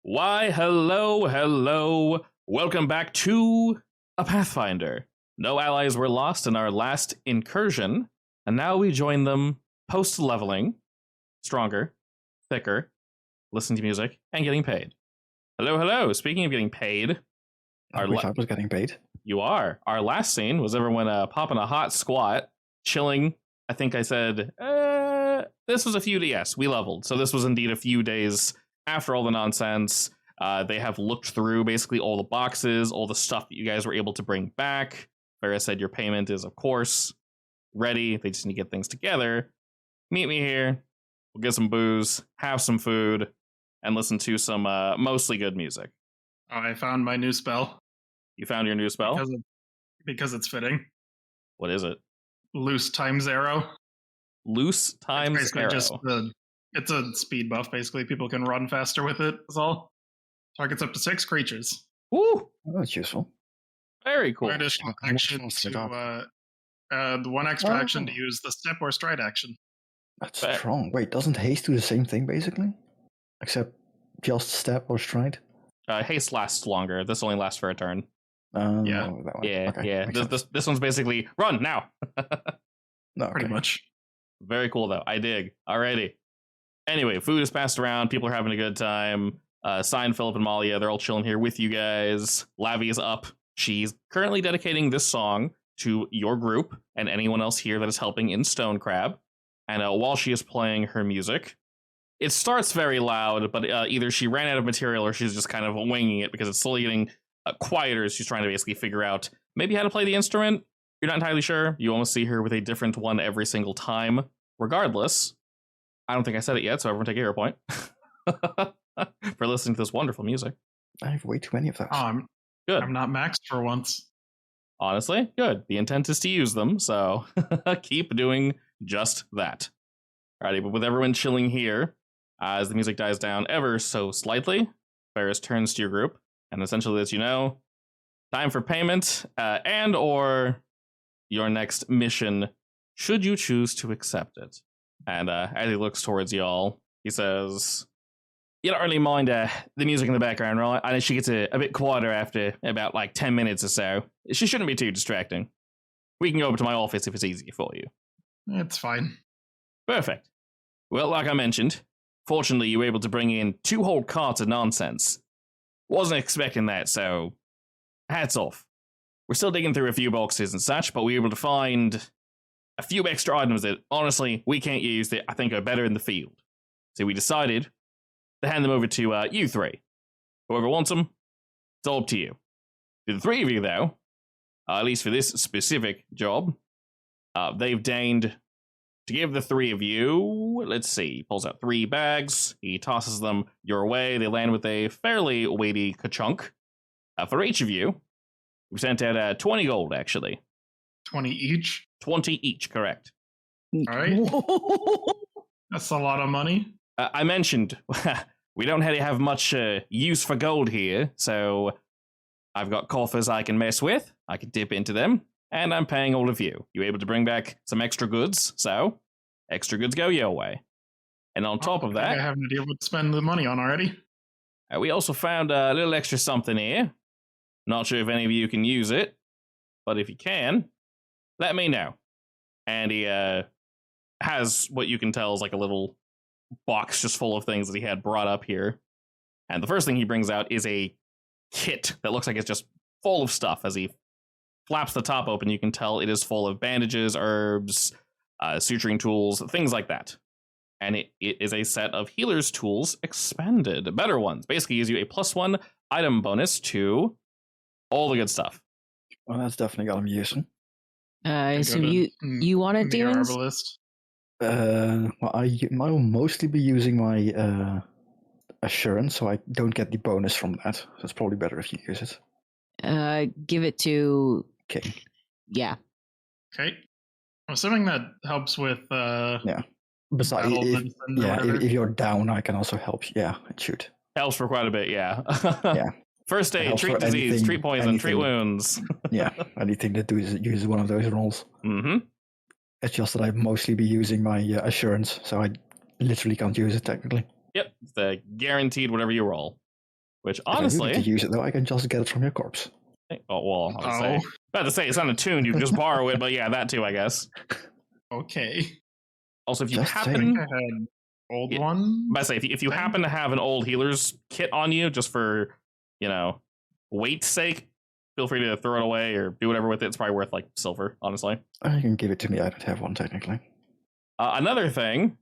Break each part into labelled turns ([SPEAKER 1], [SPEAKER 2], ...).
[SPEAKER 1] Why, hello. Welcome back to a Pathfinder. No allies were lost in our last incursion, and now we join them post-leveling, stronger, thicker, listening to music, and getting paid. Hello. Speaking of getting paid...
[SPEAKER 2] I wish I was getting paid.
[SPEAKER 1] You are. Our last scene was everyone popping a hot squat, chilling. I think I said, this was a few days. Yes, we leveled. So this was indeed a few days after all the nonsense. They have looked through basically all the boxes, all the stuff that you guys were able to bring back. Farrah said your payment is, of course, ready. They just need to get things together. Meet me here. We'll get some booze, have some food, and listen to some mostly good music.
[SPEAKER 3] Oh, I found my new spell.
[SPEAKER 1] You found your new spell?
[SPEAKER 3] Because it's fitting.
[SPEAKER 1] What is it?
[SPEAKER 3] Loose times arrow.
[SPEAKER 1] Loose times arrow.
[SPEAKER 3] It's a speed buff, basically. People can run faster with it, is all. Targets up to 6 creatures.
[SPEAKER 1] Woo!
[SPEAKER 2] Oh, that's useful.
[SPEAKER 1] Very cool.
[SPEAKER 3] One additional action to the one extra action to use the step or stride action.
[SPEAKER 2] That's strong. Wait, doesn't haste do the same thing, basically? Except just step or stride?
[SPEAKER 1] Haste lasts longer. This only lasts for a turn.
[SPEAKER 3] Yeah.
[SPEAKER 1] Yeah. This one's basically run now.
[SPEAKER 2] No,
[SPEAKER 3] Pretty much.
[SPEAKER 1] Very cool though. I dig. Alrighty. Anyway, food is passed around. People are having a good time. Sign Philip and Malia. They're all chilling here with you guys. Lavi is up. She's currently dedicating this song to your group and anyone else here that is helping in Stone Crab. And while she is playing her music, it starts very loud, but either she ran out of material or she's just kind of winging it because it's slowly getting quieter as she's trying to basically figure out maybe how to play the instrument. You're not entirely sure. You almost see her with a different one every single time. Regardless, I don't think I said it yet, so everyone take a hero point for listening to this wonderful music.
[SPEAKER 2] I have way too many of those.
[SPEAKER 1] Good.
[SPEAKER 3] I'm not maxed for once.
[SPEAKER 1] Honestly, good. The intent is to use them, so keep doing just that. Alrighty, but with everyone chilling here, as the music dies down ever so slightly, Ferris turns to your group and essentially lets you know, time for payment and or your next mission, should you choose to accept it. And as he looks towards y'all, he says, you don't really mind the music in the background, right? I know she gets a bit quieter after about like 10 minutes or so. She shouldn't be too distracting. We can go over to my office if it's easier for you.
[SPEAKER 3] It's fine.
[SPEAKER 1] Perfect. Well, like I mentioned, fortunately you were able to bring in 2 whole carts of nonsense. Wasn't expecting that, so hats off. We're still digging through a few boxes and such, but we were able to find a few extra items that, honestly, we can't use that I think are better in the field. So we decided to hand them over to you 3. Whoever wants them, it's all up to you. To the 3 of you, though, at least for this specific job, they've deigned to give the 3 of you, let's see, he pulls out 3 bags, he tosses them your way, they land with a fairly weighty ka-chunk. For each of you, we sent out 20 gold, actually.
[SPEAKER 3] 20 each?
[SPEAKER 1] 20 each, correct.
[SPEAKER 3] All right. That's a lot of money.
[SPEAKER 1] I mentioned, we don't really have much use for gold here, so I've got coffers I can mess with, I can dip into them, and I'm paying all of you. You able to bring back some extra goods, so extra goods go your way. And on top of that,
[SPEAKER 3] I have an idea what to spend the money on already.
[SPEAKER 1] We also found a little extra something here. Not sure if any of you can use it, but if you can, let me know. And he has what you can tell is like a little box just full of things that he had brought up here. And the first thing he brings out is a kit that looks like it's just full of stuff. As he flaps the top open, you can tell it is full of bandages, herbs, suturing tools, things like that. And it is a set of healer's tools expanded, better ones. Basically gives you a +1 item bonus to all the good stuff.
[SPEAKER 2] Well, that's definitely got him using.
[SPEAKER 4] I assume you want it, Demons?
[SPEAKER 2] Well, I will mostly be using my assurance, so I don't get the bonus from that. So it's probably better if you use it.
[SPEAKER 4] Give it to...
[SPEAKER 2] Okay.
[SPEAKER 4] Yeah.
[SPEAKER 3] Okay. I'm assuming that helps with...
[SPEAKER 2] Yeah. Besides, if you're down, I can also help. Yeah, it should.
[SPEAKER 1] Helps for quite a bit, yeah.
[SPEAKER 2] Yeah.
[SPEAKER 1] First aid, treat disease, treat poison, treat wounds.
[SPEAKER 2] Yeah, anything that uses one of those rolls.
[SPEAKER 1] Mm-hmm.
[SPEAKER 2] It's just that I mostly be using my assurance, so I literally can't use it technically.
[SPEAKER 1] Yep, it's the guaranteed whatever you roll. Which honestly,
[SPEAKER 2] if I need to use it though, I can just get it from your corpse.
[SPEAKER 1] Oh well, I was about to say it's not attuned. You can just borrow it, but yeah, that too, I guess.
[SPEAKER 3] Okay.
[SPEAKER 1] Also, if you
[SPEAKER 2] Just
[SPEAKER 1] happen,
[SPEAKER 3] old one.
[SPEAKER 1] I say if you happen to have an old healer's kit on you, just for weight's sake, feel free to throw it away or do whatever with it. It's probably worth like silver, honestly.
[SPEAKER 2] You can give it to me. I don't have one technically.
[SPEAKER 1] Another thing,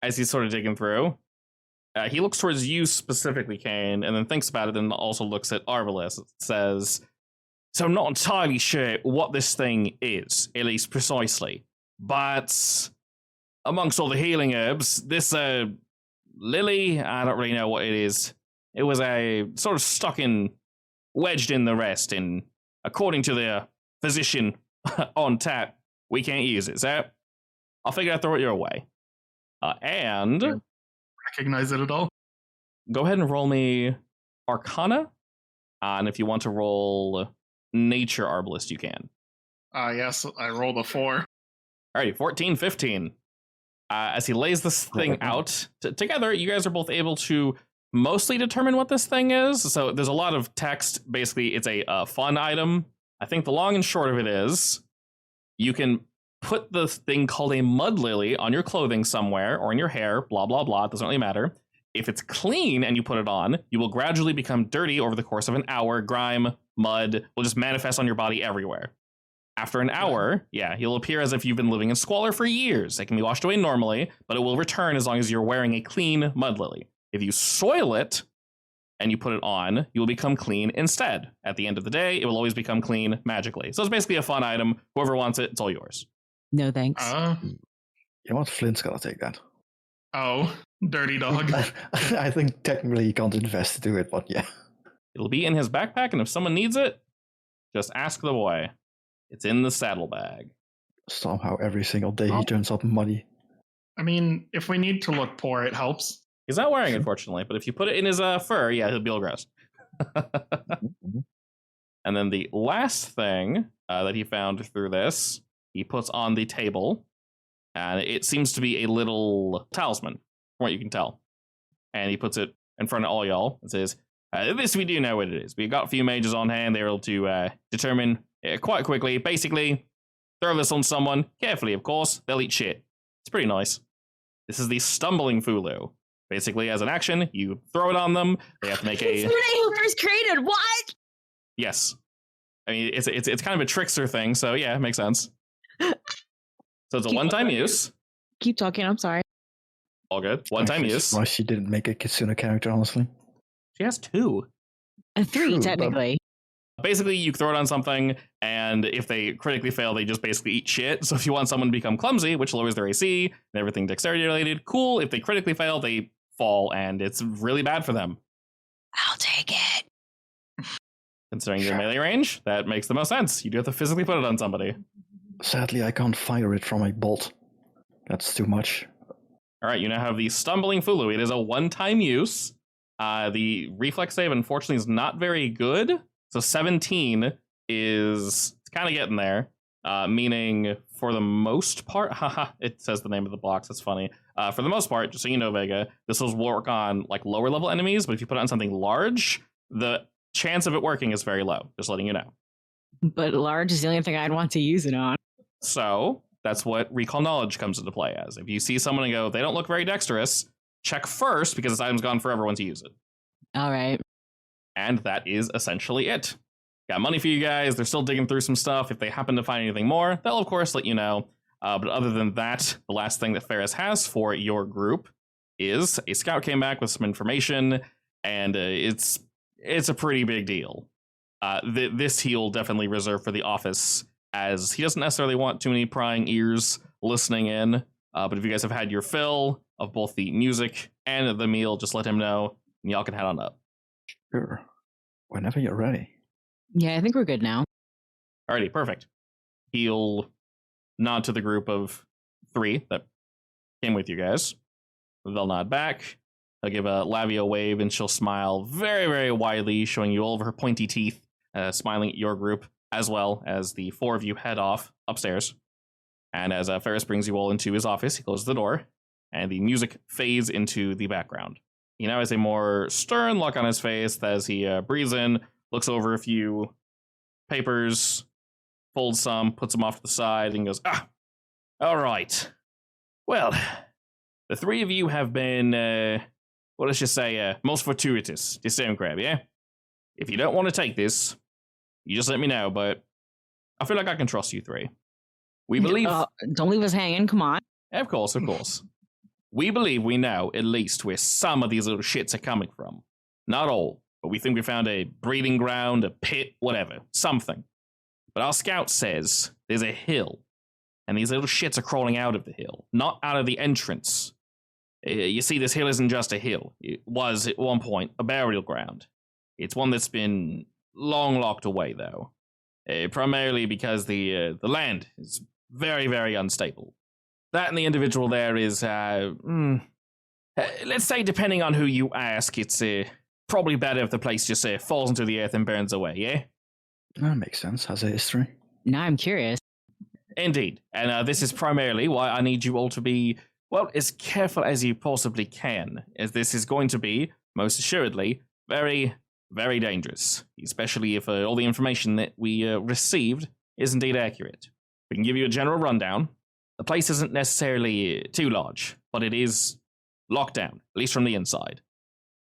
[SPEAKER 1] as he's sort of digging through, he looks towards you specifically, Kane, and then thinks about it, and also looks at Arbalest. It says, "So I'm not entirely sure what this thing is, at least precisely, but amongst all the healing herbs, this lily, I don't really know what it is. It was a sort of wedged in the rest, and according to the physician on tap, we can't use it. So I'll figure I'll throw it your way. And
[SPEAKER 3] recognize it at all?
[SPEAKER 1] Go ahead and roll me Arcana, and if you want to roll Nature Arbalest, you can.
[SPEAKER 3] Yes, I rolled a 4.
[SPEAKER 1] Alrighty, 14, 15. As he lays this thing out, together, you guys are both able to mostly determine what this thing is. So there's a lot of text. Basically, it's a fun item. I think the long and short of it is, you can put the thing called a mud lily on your clothing somewhere, or in your hair, blah, blah, blah. It doesn't really matter. If it's clean and you put it on, you will gradually become dirty over the course of an hour. Grime, mud will just manifest on your body everywhere. After an hour, you'll appear as if you've been living in squalor for years. It can be washed away normally, but it will return as long as you're wearing a clean mud lily. If you soil it and you put it on, you will become clean instead. At the end of the day, it will always become clean magically. So it's basically a fun item. Whoever wants it, it's all yours.
[SPEAKER 4] No thanks.
[SPEAKER 2] You know what? Flint's gotta take that.
[SPEAKER 3] Oh, dirty dog.
[SPEAKER 2] I think technically you can't invest to do it, but yeah.
[SPEAKER 1] It'll be in his backpack, and if someone needs it, just ask the boy. It's in the saddlebag.
[SPEAKER 2] Somehow every single day he turns up muddy.
[SPEAKER 3] I mean, if we need to look poor, it helps.
[SPEAKER 1] He's not wearing it, fortunately, but if you put it in his fur, he'll be all gross. And then the last thing that he found through this, he puts on the table, and it seems to be a little talisman, from what you can tell. And he puts it in front of all y'all and says, this we do know what it is. We got a few mages on hand. They're able to determine quite quickly. Basically, throw this on someone, carefully, of course. They'll eat shit. It's pretty nice. This is the Stumbling Fulu. Basically, as an action, you throw it on them. They have to make a...
[SPEAKER 4] It's when first created, what?
[SPEAKER 1] Yes. I mean, it's kind of a trickster thing, so yeah, it makes sense. So it's a one-time use.
[SPEAKER 4] Keep talking, I'm sorry.
[SPEAKER 1] All good. One-time use.
[SPEAKER 2] Why she didn't make a Kitsune character, honestly.
[SPEAKER 1] She has 2.
[SPEAKER 4] 3,
[SPEAKER 2] True,
[SPEAKER 4] technically.
[SPEAKER 1] Basically, you throw it on something, and if they critically fail, they just basically eat shit. So if you want someone to become clumsy, which lowers their AC and everything dexterity related, cool. If they critically fail, they fall, and it's really bad for them.
[SPEAKER 4] I'll take it.
[SPEAKER 1] Considering your melee range, that makes the most sense. You do have to physically put it on somebody.
[SPEAKER 2] Sadly, I can't fire it from a bolt. That's too much.
[SPEAKER 1] All right, you now have the Stumbling Fulu. It is a one-time use. The reflex save, unfortunately, is not very good. So 17 is kind of getting there, meaning for the most part, it says the name of the box. That's funny. For the most part, just so you know, Vega, this will work on like lower level enemies, but if you put it on something large, the chance of it working is very low. Just letting you know.
[SPEAKER 4] But large is the only thing I'd want to use it on.
[SPEAKER 1] So that's what Recall Knowledge comes into play as. If you see someone and go, they don't look very dexterous, check first because this item's gone forever once you use it.
[SPEAKER 4] All right.
[SPEAKER 1] And that is essentially it. Got money for you guys. They're still digging through some stuff. If they happen to find anything more, they'll of course let you know. But other than that, the last thing that Ferris has for your group is a scout came back with some information, and it's a pretty big deal. This he'll definitely reserve for the office, as he doesn't necessarily want too many prying ears listening in. But if you guys have had your fill of both the music and the meal, just let him know, and y'all can head on up.
[SPEAKER 2] Sure. Whenever you're ready.
[SPEAKER 4] Yeah, I think we're good now.
[SPEAKER 1] Alrighty, perfect. He'll nod to the group of 3 that came with you guys. They'll nod back. He'll give a Lavia a wave, and she'll smile very, very widely, showing you all of her pointy teeth, smiling at your group, as well as the 4 of you head off upstairs. And as Ferris brings you all into his office, he closes the door, and the music fades into the background. he now has a more stern look on his face as he breathes in, looks over a few papers, folds some, puts them off to the side, and goes, all right. Well, the three of you have been, well, let's just say, most fortuitous to Stone Crab, yeah? If you don't want to take this, you just let me know, but I feel like I can trust you three. We believe...
[SPEAKER 4] don't leave us hanging, come on.
[SPEAKER 1] Of course. We believe we know, at least, where some of these little shits are coming from. Not all, but we think we found a breeding ground, a pit, whatever, something. But our scout says there's a hill, and these little shits are crawling out of the hill, not out of the entrance. You see, this hill isn't just a hill. It was, at one point, a burial ground. It's one that's been long locked away, though. Primarily because the land is very, very unstable. That and the individual there is, let's say, depending on who you ask, it's probably better if the place just falls into the earth and burns away, yeah?
[SPEAKER 2] That makes sense. Has a history.
[SPEAKER 4] Now I'm curious.
[SPEAKER 1] Indeed. And this is primarily why I need you all to be, well, as careful as you possibly can, as this is going to be, most assuredly, very, very dangerous, especially if all the information that we received is indeed accurate. We can give you a general rundown. The place isn't necessarily too large, but it is locked down, at least from the inside.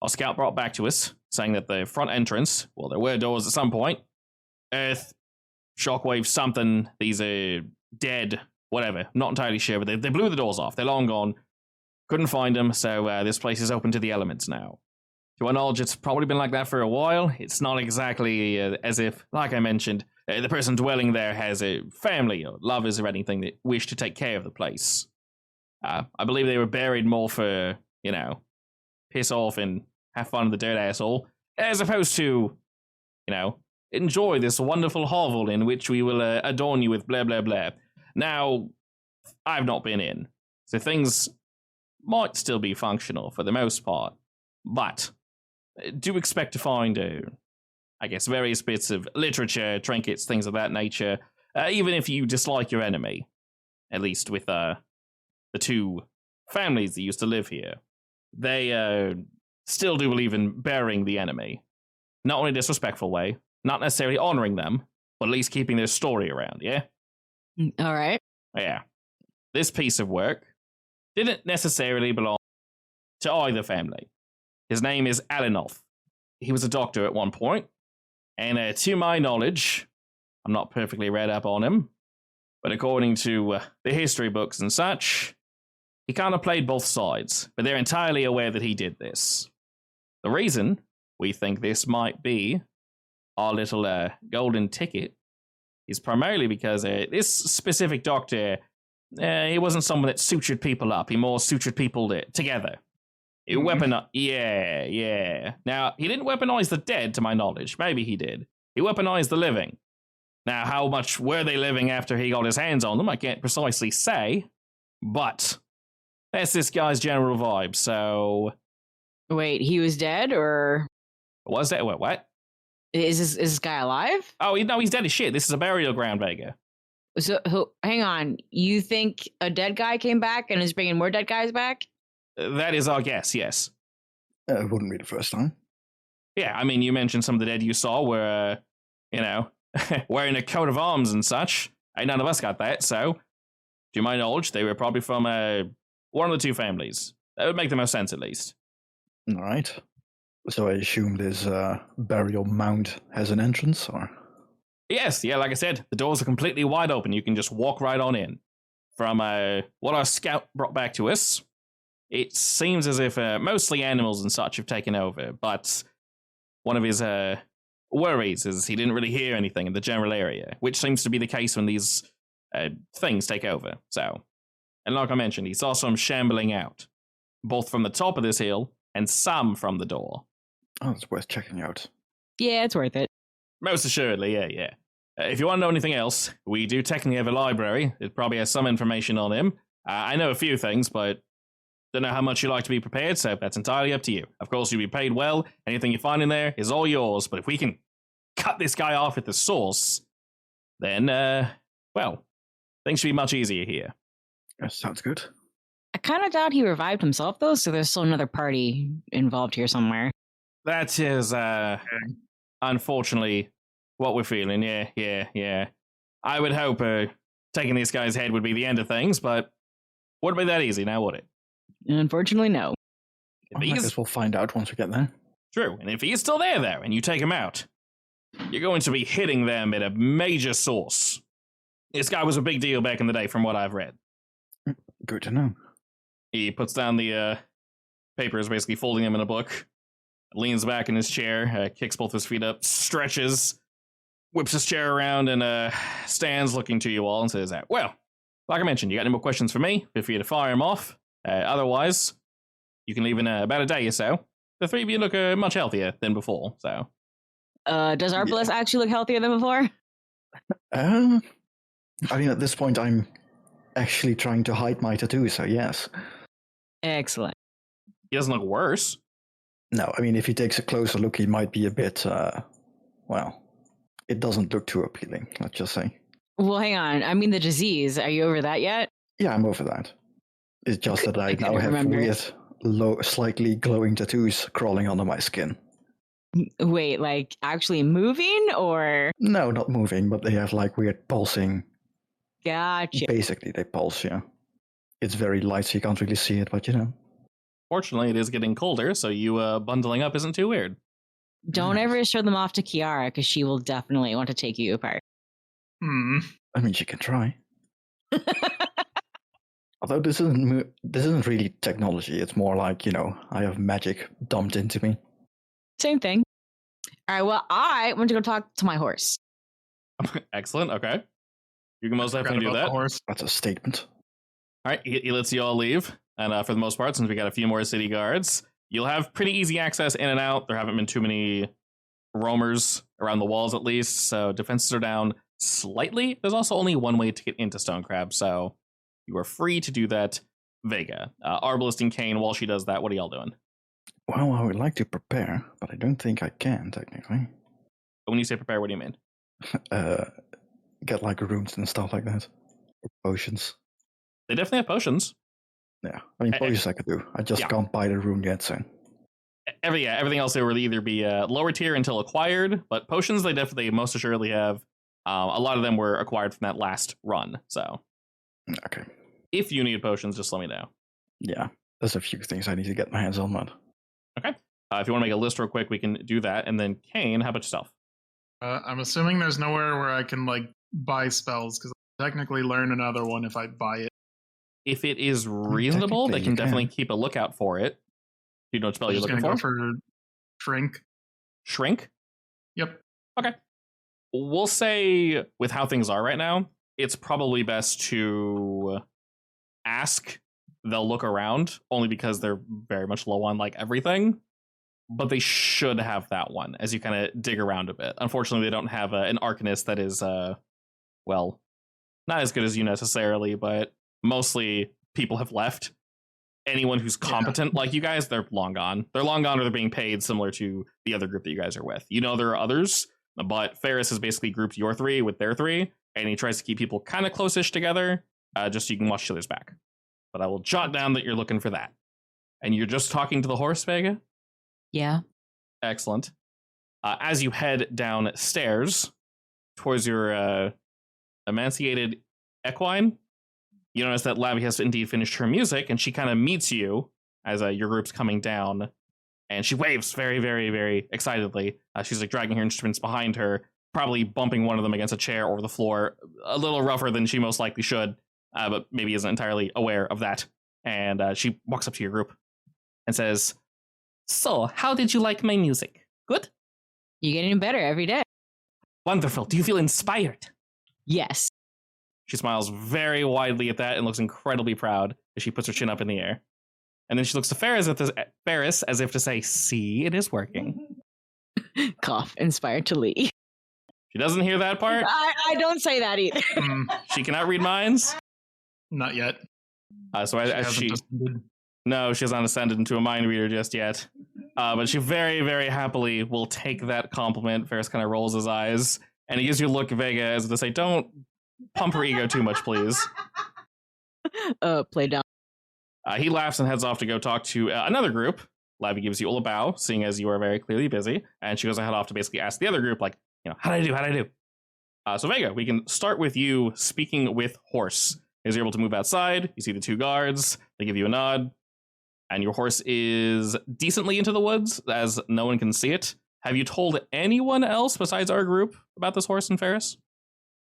[SPEAKER 1] Our scout brought back to us, saying that the front entrance, well, there were doors at some point, earth, shockwave, something, these are dead, whatever, not entirely sure, but they blew the doors off, they're long gone, couldn't find them, so this place is open to the elements now. To our knowledge, it's probably been like that for a while. It's not exactly as if, like I mentioned, the person dwelling there has a family or lovers or anything that wish to take care of the place. I believe they were buried more for, piss off and have fun with the dirt asshole, as opposed to, enjoy this wonderful hovel in which we will adorn you with blah, blah, blah. Now, I've not been in, so things might still be functional for the most part, but do expect to find, various bits of literature, trinkets, things of that nature, even if you dislike your enemy, at least with the two families that used to live here. They still do believe in burying the enemy. Not in a disrespectful way, not necessarily honoring them, but at least keeping their story around, yeah?
[SPEAKER 4] All right.
[SPEAKER 1] Yeah. This piece of work didn't necessarily belong to either family. His name is Alinoth. He was a doctor at one point, and to my knowledge, I'm not perfectly read up on him, but according to the history books and such, he kind of played both sides, but they're entirely aware that he did this. The reason we think this might be our little golden ticket is primarily because this specific doctor, he wasn't someone that sutured people up. He more sutured people together. He yeah. Now, he didn't weaponize the dead, to my knowledge. Maybe he did. He weaponized the living. Now, how much were they living after he got his hands on them, I can't precisely say, but that's this guy's general vibe, so...
[SPEAKER 4] Wait, he was dead, or...?
[SPEAKER 1] Was that? What?
[SPEAKER 4] Is this guy alive?
[SPEAKER 1] Oh, no, he's dead as shit. This is a burial ground, Vega.
[SPEAKER 4] So, hang on. You think a dead guy came back and is bringing more dead guys back?
[SPEAKER 1] That is our guess, yes.
[SPEAKER 2] It wouldn't be the first time.
[SPEAKER 1] Yeah, I mean, you mentioned some of the dead you saw were, wearing a coat of arms and such. Ain't none of us got that, so, to my knowledge, they were probably from one of the two families. That would make the most sense, at least.
[SPEAKER 2] All right. So I assume this burial mound has an entrance, or?
[SPEAKER 1] Yes, yeah, like I said, the doors are completely wide open. You can just walk right on in. From what our scout brought back to us, it seems as if mostly animals and such have taken over, but one of his worries is he didn't really hear anything in the general area, which seems to be the case when these things take over. So, and like I mentioned, he saw some shambling out, both from the top of this hill and some from the door.
[SPEAKER 2] Oh, it's worth checking out.
[SPEAKER 4] Yeah, it's worth it.
[SPEAKER 1] Most assuredly, yeah. If you want to know anything else, we do technically have a library. It probably has some information on him. I know a few things, but don't know how much you like to be prepared, so that's entirely up to you. Of course, you'll be paid well. Anything you find in there is all yours, but if we can cut this guy off at the source, then, things should be much easier here.
[SPEAKER 2] That sounds good.
[SPEAKER 4] I kind of doubt he revived himself, though, so there's still another party involved here somewhere.
[SPEAKER 1] That is, unfortunately, what we're feeling. Yeah. I would hope taking this guy's head would be the end of things, but wouldn't be that easy now, would it?
[SPEAKER 4] Unfortunately, no.
[SPEAKER 2] I guess we'll find out once we get there.
[SPEAKER 1] True, and if he's still there, though, and you take him out, you're going to be hitting them at a major source. This guy was a big deal back in the day, from what I've read.
[SPEAKER 2] Good to know.
[SPEAKER 1] He puts down the papers, basically folding them in a book, leans back in his chair, kicks both his feet up, stretches, whips his chair around, and stands looking to you all and says, well, like I mentioned, you got any more questions for me? Feel free to fire him off. Otherwise, you can leave in about a day or so. The three of you look much healthier than before, so.
[SPEAKER 4] Does Arbalest actually look healthier than before?
[SPEAKER 2] I mean, at this point, I'm actually trying to hide my tattoo, so yes.
[SPEAKER 4] Excellent.
[SPEAKER 1] He doesn't look worse.
[SPEAKER 2] No, I mean, if he takes a closer look, he might be a bit, well, it doesn't look too appealing, let's just say.
[SPEAKER 4] Well, hang on. I mean, the disease. Are you over that yet?
[SPEAKER 2] Yeah, I'm over that. It's just that I now have
[SPEAKER 4] remember.
[SPEAKER 2] weird, slightly glowing tattoos crawling under my skin.
[SPEAKER 4] Wait, like actually moving or?
[SPEAKER 2] No, not moving, but they have like weird pulsing.
[SPEAKER 4] Gotcha.
[SPEAKER 2] Basically, they pulse, yeah. It's very light, so you can't really see it, but you know.
[SPEAKER 1] Fortunately, it is getting colder, so you bundling up isn't too weird.
[SPEAKER 4] Don't ever show them off to Kiara, because she will definitely want to take you apart.
[SPEAKER 2] I mean, she can try. Although this isn't really technology. It's more like, you know, I have magic dumped into me.
[SPEAKER 4] Same thing. All right, well, I want to go talk to my horse.
[SPEAKER 1] Excellent, okay. You can most definitely do that.
[SPEAKER 3] Horse.
[SPEAKER 2] That's a statement.
[SPEAKER 1] All right, he lets you all leave. And for the most part, since we got a few more city guards, you'll have pretty easy access in and out. There haven't been too many roamers around the walls, at least. So defenses are down slightly. There's also only one way to get into Stone Crab, so you are free to do that. Vega, Arbalest and Kane, while she does that, what are y'all doing?
[SPEAKER 2] Well, I would like to prepare, but I don't think I can, technically.
[SPEAKER 1] When you say prepare, what do you mean?
[SPEAKER 2] Get like runes and stuff like that. Or potions.
[SPEAKER 1] They definitely have potions.
[SPEAKER 2] Yeah, I mean, potions I could do. I just can't buy the rune yet, so.
[SPEAKER 1] Everything else, they will either be lower tier until acquired, but potions they definitely most assuredly have. A lot of them were acquired from that last run, so.
[SPEAKER 2] Okay.
[SPEAKER 1] If you need potions, just let me know.
[SPEAKER 2] Yeah, there's a few things I need to get my hands on, man.
[SPEAKER 1] Okay. If you want to make a list real quick, we can do that. And then, Kane, how about yourself?
[SPEAKER 3] I'm assuming there's nowhere where I can, like, buy spells, because I'll technically learn another one if I buy it.
[SPEAKER 1] If it is reasonable, they can definitely keep a lookout for it. Do you know what spell you're looking for?
[SPEAKER 3] Go for Shrink.
[SPEAKER 1] Shrink?
[SPEAKER 3] Yep.
[SPEAKER 1] Okay. We'll say, with how things are right now, it's probably best to ask. They'll look around, only because they're very much low on, like, everything. But they should have that one, as you kind of dig around a bit. Unfortunately, they don't have an Arcanist that is, well, not as good as you necessarily, but mostly people have left. Anyone who's competent like you guys, they're long gone. They're long gone, or they're being paid similar to the other group that you guys are with. You know there are others, but Ferris has basically grouped your three with their three, and he tries to keep people kind of close-ish together, just so you can watch each other's back. But I will jot down that you're looking for that. And you're just talking to the horse, Vega?
[SPEAKER 4] Yeah.
[SPEAKER 1] Excellent. As you head downstairs towards your emancipated equine, you notice that Labby has indeed finished her music, and she kind of meets you as your group's coming down, and she waves very, very, very excitedly. She's like dragging her instruments behind her, probably bumping one of them against a chair or the floor, a little rougher than she most likely should, but maybe isn't entirely aware of that. And she walks up to your group and says, "So, how did you like my music? Good?
[SPEAKER 4] You're getting better every day."
[SPEAKER 1] Wonderful. Do you feel inspired?
[SPEAKER 4] Yes.
[SPEAKER 1] She smiles very widely at that and looks incredibly proud as she puts her chin up in the air. And then she looks to Ferris as if to say, "See, it is working."
[SPEAKER 4] Cough, inspired to leave.
[SPEAKER 1] She doesn't hear that part.
[SPEAKER 4] I don't say that either.
[SPEAKER 1] She cannot read minds.
[SPEAKER 3] Not yet.
[SPEAKER 1] So as she no, she has not ascended into a mind reader just yet. But she very, very happily will take that compliment. Ferris kind of rolls his eyes, and he gives you a look, Vega, as if to say, "Don't pump her ego too much, please."
[SPEAKER 4] Play down.
[SPEAKER 1] He laughs and heads off to go talk to another group. Livy gives you all a bow, seeing as you are very clearly busy, and she goes to head off to basically ask the other group, like, how'd I do? So Vega, we can start with you speaking with Horse. As you're able to move outside, you see the 2 guards, they give you a nod, and your horse is decently into the woods, as no one can see it. Have you told anyone else besides our group about this horse and Ferris?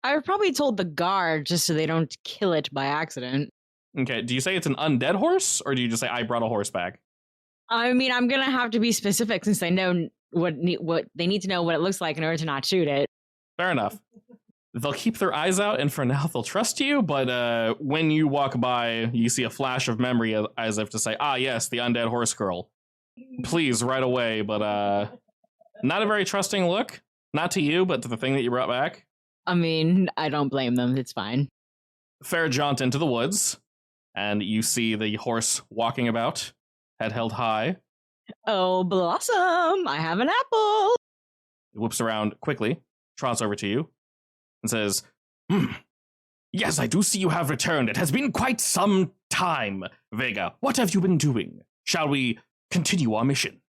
[SPEAKER 4] I've probably told the guard just so they don't kill it by accident.
[SPEAKER 1] Okay, do you say it's an undead horse, or do you just say, I brought a horse back?
[SPEAKER 4] I mean, I'm going to have to be specific since they know what they need to know what it looks like in order to not shoot it.
[SPEAKER 1] Fair enough. They'll keep their eyes out, and for now, they'll trust you, but when you walk by, you see a flash of memory as if to say, yes, the undead horse girl. Please, right away, but not a very trusting look. Not to you, but to the thing that you brought back.
[SPEAKER 4] I mean, I don't blame them. It's fine.
[SPEAKER 1] Fair jaunt into the woods, and you see the horse walking about, head held high.
[SPEAKER 4] Oh, Blossom, I have an apple.
[SPEAKER 1] It whoops around quickly, trots over to you, and says, Yes, I do see you have returned. It has been quite some time, Vega. What have you been doing? Shall we continue our mission?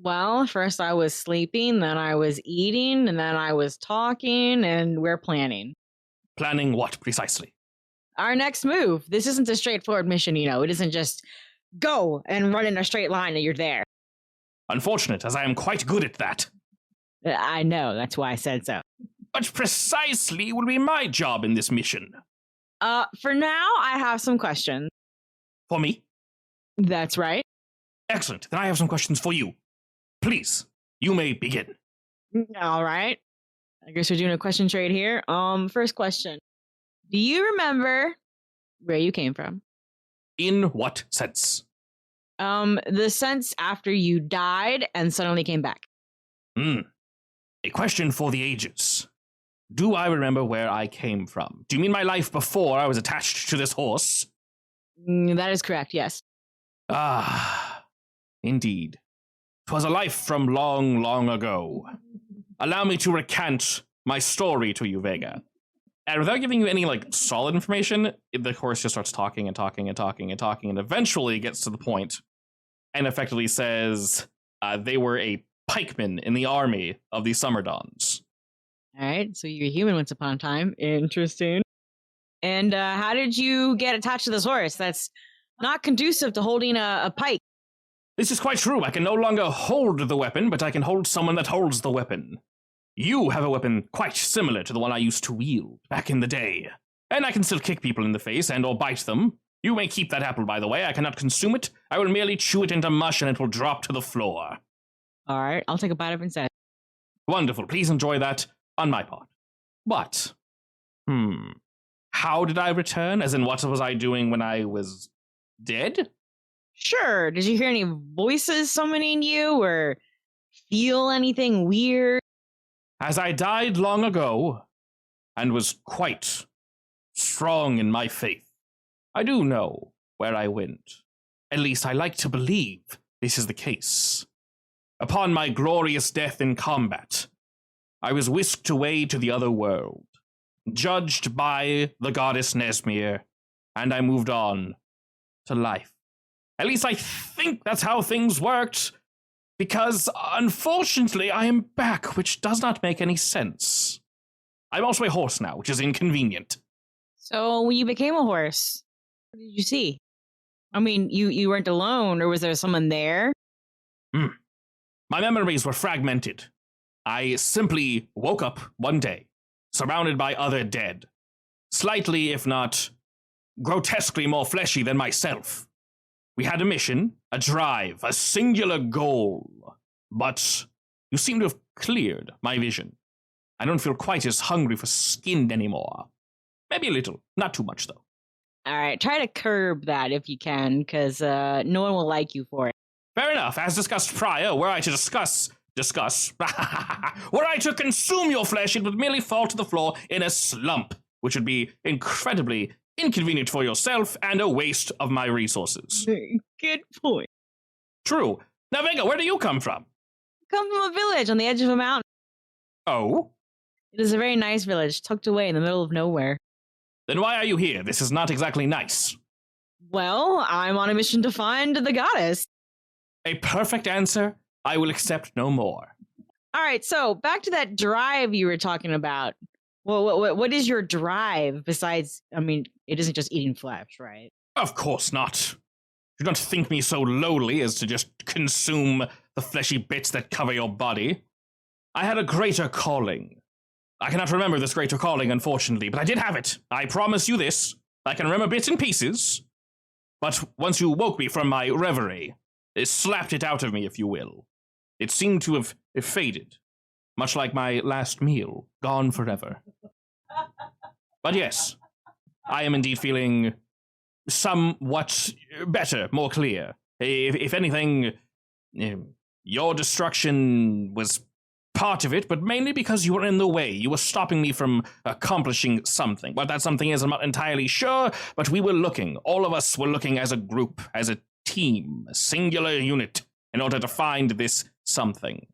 [SPEAKER 4] Well, first I was sleeping, then I was eating, and then I was talking, and we're planning.
[SPEAKER 1] Planning what precisely?
[SPEAKER 4] Our next move. This isn't a straightforward mission, It isn't just go and run in a straight line and you're there.
[SPEAKER 1] Unfortunate, as I am quite good at that.
[SPEAKER 4] I know, that's why I said so.
[SPEAKER 1] What precisely will be my job in this mission?
[SPEAKER 4] For now, I have some questions.
[SPEAKER 1] For me?
[SPEAKER 4] That's right.
[SPEAKER 1] Excellent. Then I have some questions for you. Please, you may begin.
[SPEAKER 4] All right. I guess we're doing a question trade here. First question. Do you remember where you came from?
[SPEAKER 1] In what sense?
[SPEAKER 4] The sense after you died and suddenly came back.
[SPEAKER 1] A question for the ages. Do I remember where I came from? Do you mean my life before I was attached to this horse?
[SPEAKER 4] That is correct, yes.
[SPEAKER 1] Indeed. 'Twas a life from long, long ago. Allow me to recant my story to you, Vega. And without giving you any, solid information, the horse just starts talking and talking and talking and talking, and eventually gets to the point and effectively says they were a pikeman in the army of the Summer Dawns.
[SPEAKER 4] All right, so you're human once upon a time. Interesting. And how did you get attached to this horse? That's not conducive to holding a pike.
[SPEAKER 1] This is quite true. I can no longer hold the weapon, but I can hold someone that holds the weapon. You have a weapon quite similar to the one I used to wield back in the day. And I can still kick people in the face and or bite them. You may keep that apple, by the way. I cannot consume it. I will merely chew it into mush and it will drop to the floor.
[SPEAKER 4] All right, I'll take a bite of it instead.
[SPEAKER 1] Wonderful. Please enjoy that on my part. But, how did I return? As in, what was I doing when I was dead?
[SPEAKER 4] Sure. Did you hear any voices summoning you or feel anything weird?
[SPEAKER 1] As I died long ago and was quite strong in my faith, I do know where I went. At least I like to believe this is the case. Upon my glorious death in combat, I was whisked away to the other world, judged by the goddess Nesmir, and I moved on to life. At least I think that's how things worked, because unfortunately I am back, which does not make any sense. I'm also a horse now, which is inconvenient.
[SPEAKER 4] So when you became a horse, what did you see? I mean, you weren't alone, or was there someone there?
[SPEAKER 1] My memories were fragmented. I simply woke up one day, surrounded by other dead, slightly, if not grotesquely more fleshy than myself. We had a mission, a drive, a singular goal, but you seem to have cleared my vision. I don't feel quite as hungry for skin anymore. Maybe a little, not too much though.
[SPEAKER 4] All right, try to curb that if you can, because no one will like you for it.
[SPEAKER 1] Fair enough. As discussed prior, were I to discuss, were I to consume your flesh, it would merely fall to the floor in a slump, which would be incredibly inconvenient for yourself and a waste of my resources.
[SPEAKER 4] Good point.
[SPEAKER 1] True. Now, Vega, where do you come from?
[SPEAKER 4] I come from a village on the edge of a mountain.
[SPEAKER 1] Oh?
[SPEAKER 4] It is a very nice village, tucked away in the middle of nowhere.
[SPEAKER 1] Then why are you here? This is not exactly nice.
[SPEAKER 4] Well, I'm on a mission to find the goddess.
[SPEAKER 1] A perfect answer. I will accept no more.
[SPEAKER 4] All right, so back to that drive you were talking about. Well, what is your drive besides, I mean, it isn't just eating flesh, right?
[SPEAKER 1] Of course not. Do not think me so lowly as to just consume the fleshy bits that cover your body. I had a greater calling. I cannot remember this greater calling, unfortunately, but I did have it. I promise you this. I can remember bits and pieces. But once you woke me from my reverie, it slapped it out of me, if you will. It seemed to have faded, much like my last meal, gone forever. But yes, I am indeed feeling somewhat better, more clear. If anything, your destruction was part of it, but mainly because you were in the way. You were stopping me from accomplishing something. What that something is, I'm not entirely sure, but we were looking. All of us were looking as a group, as a team, a singular unit, in order to find this something.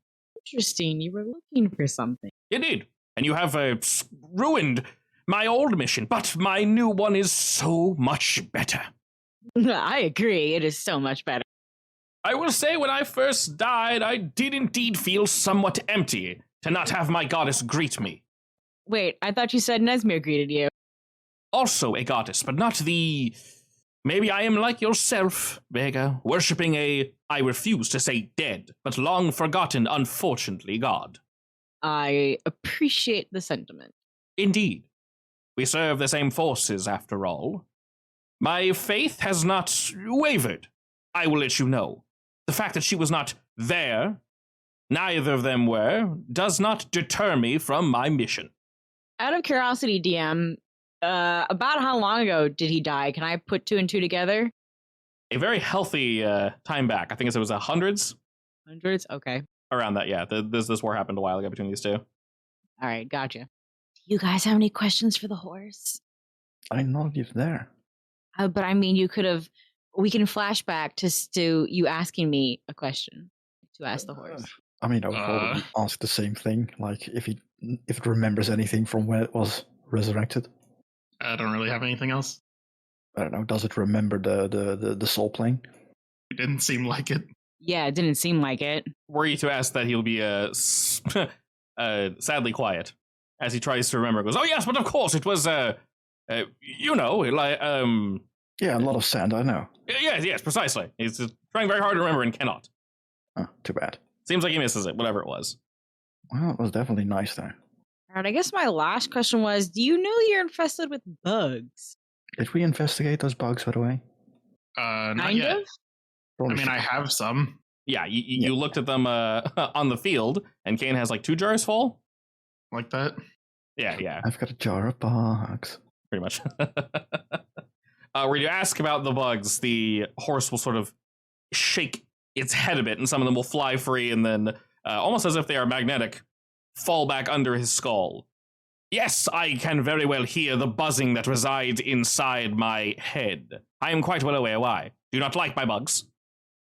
[SPEAKER 4] Interesting. You were looking for something.
[SPEAKER 1] You did. And you have ruined my old mission, but my new one is so much better.
[SPEAKER 4] I agree. It is so much better.
[SPEAKER 1] I will say when I first died, I did indeed feel somewhat empty to not have my goddess greet me.
[SPEAKER 4] Wait, I thought you said Nesmir greeted you.
[SPEAKER 1] Also a goddess, but not the... Maybe I am like yourself, Vega, worshipping I refuse to say dead, but long forgotten, unfortunately, god.
[SPEAKER 4] I appreciate the sentiment.
[SPEAKER 1] Indeed. We serve the same forces, after all. My faith has not wavered, I will let you know. The fact that she was not there, neither of them were, does not deter me from my mission.
[SPEAKER 4] Out of curiosity, DM, about how long ago did he die? Can I put 2 and 2 together?
[SPEAKER 1] A very healthy time back. I think it was hundreds.
[SPEAKER 4] Hundreds? Okay.
[SPEAKER 1] Around that, yeah. This war happened a while ago between these two.
[SPEAKER 4] All right, gotcha. Do you guys have any questions for the horse?
[SPEAKER 2] I'm not even there.
[SPEAKER 4] But I mean, you could have... We can flash back to you asking me a question to ask the horse.
[SPEAKER 2] I mean, I would probably ask the same thing, like if it remembers anything from when it was resurrected.
[SPEAKER 3] I don't really have anything else.
[SPEAKER 2] I don't know. Does it remember the soul plane?
[SPEAKER 3] It didn't seem like it.
[SPEAKER 4] Yeah, it didn't seem like it.
[SPEAKER 1] Were you to ask that, he'll be sadly quiet as he tries to remember. Goes, oh yes, but of course it was
[SPEAKER 2] Yeah, a lot of sand. I know.
[SPEAKER 1] Yes, precisely. He's trying very hard to remember and cannot.
[SPEAKER 2] Oh, too bad.
[SPEAKER 1] Seems like he misses it, whatever it was.
[SPEAKER 2] Well, it was definitely nice there.
[SPEAKER 4] All right, I guess my last question was, do you know you're infested with bugs?
[SPEAKER 2] Did we investigate those bugs, by the way?
[SPEAKER 3] Not
[SPEAKER 4] Kind
[SPEAKER 3] yet.
[SPEAKER 4] of?
[SPEAKER 3] I mean, I have some.
[SPEAKER 1] Yeah, you looked at them on the field, and Kane has like 2 jars full?
[SPEAKER 3] Like that?
[SPEAKER 1] Yeah.
[SPEAKER 2] I've got a jar of bugs.
[SPEAKER 1] Pretty much. Where you ask about the bugs, the horse will sort of shake its head a bit, and some of them will fly free, and then, almost as if they are magnetic, fall back under his skull. Yes, I can very well hear the buzzing that resides inside my head. I am quite well aware why. Do you not like my bugs?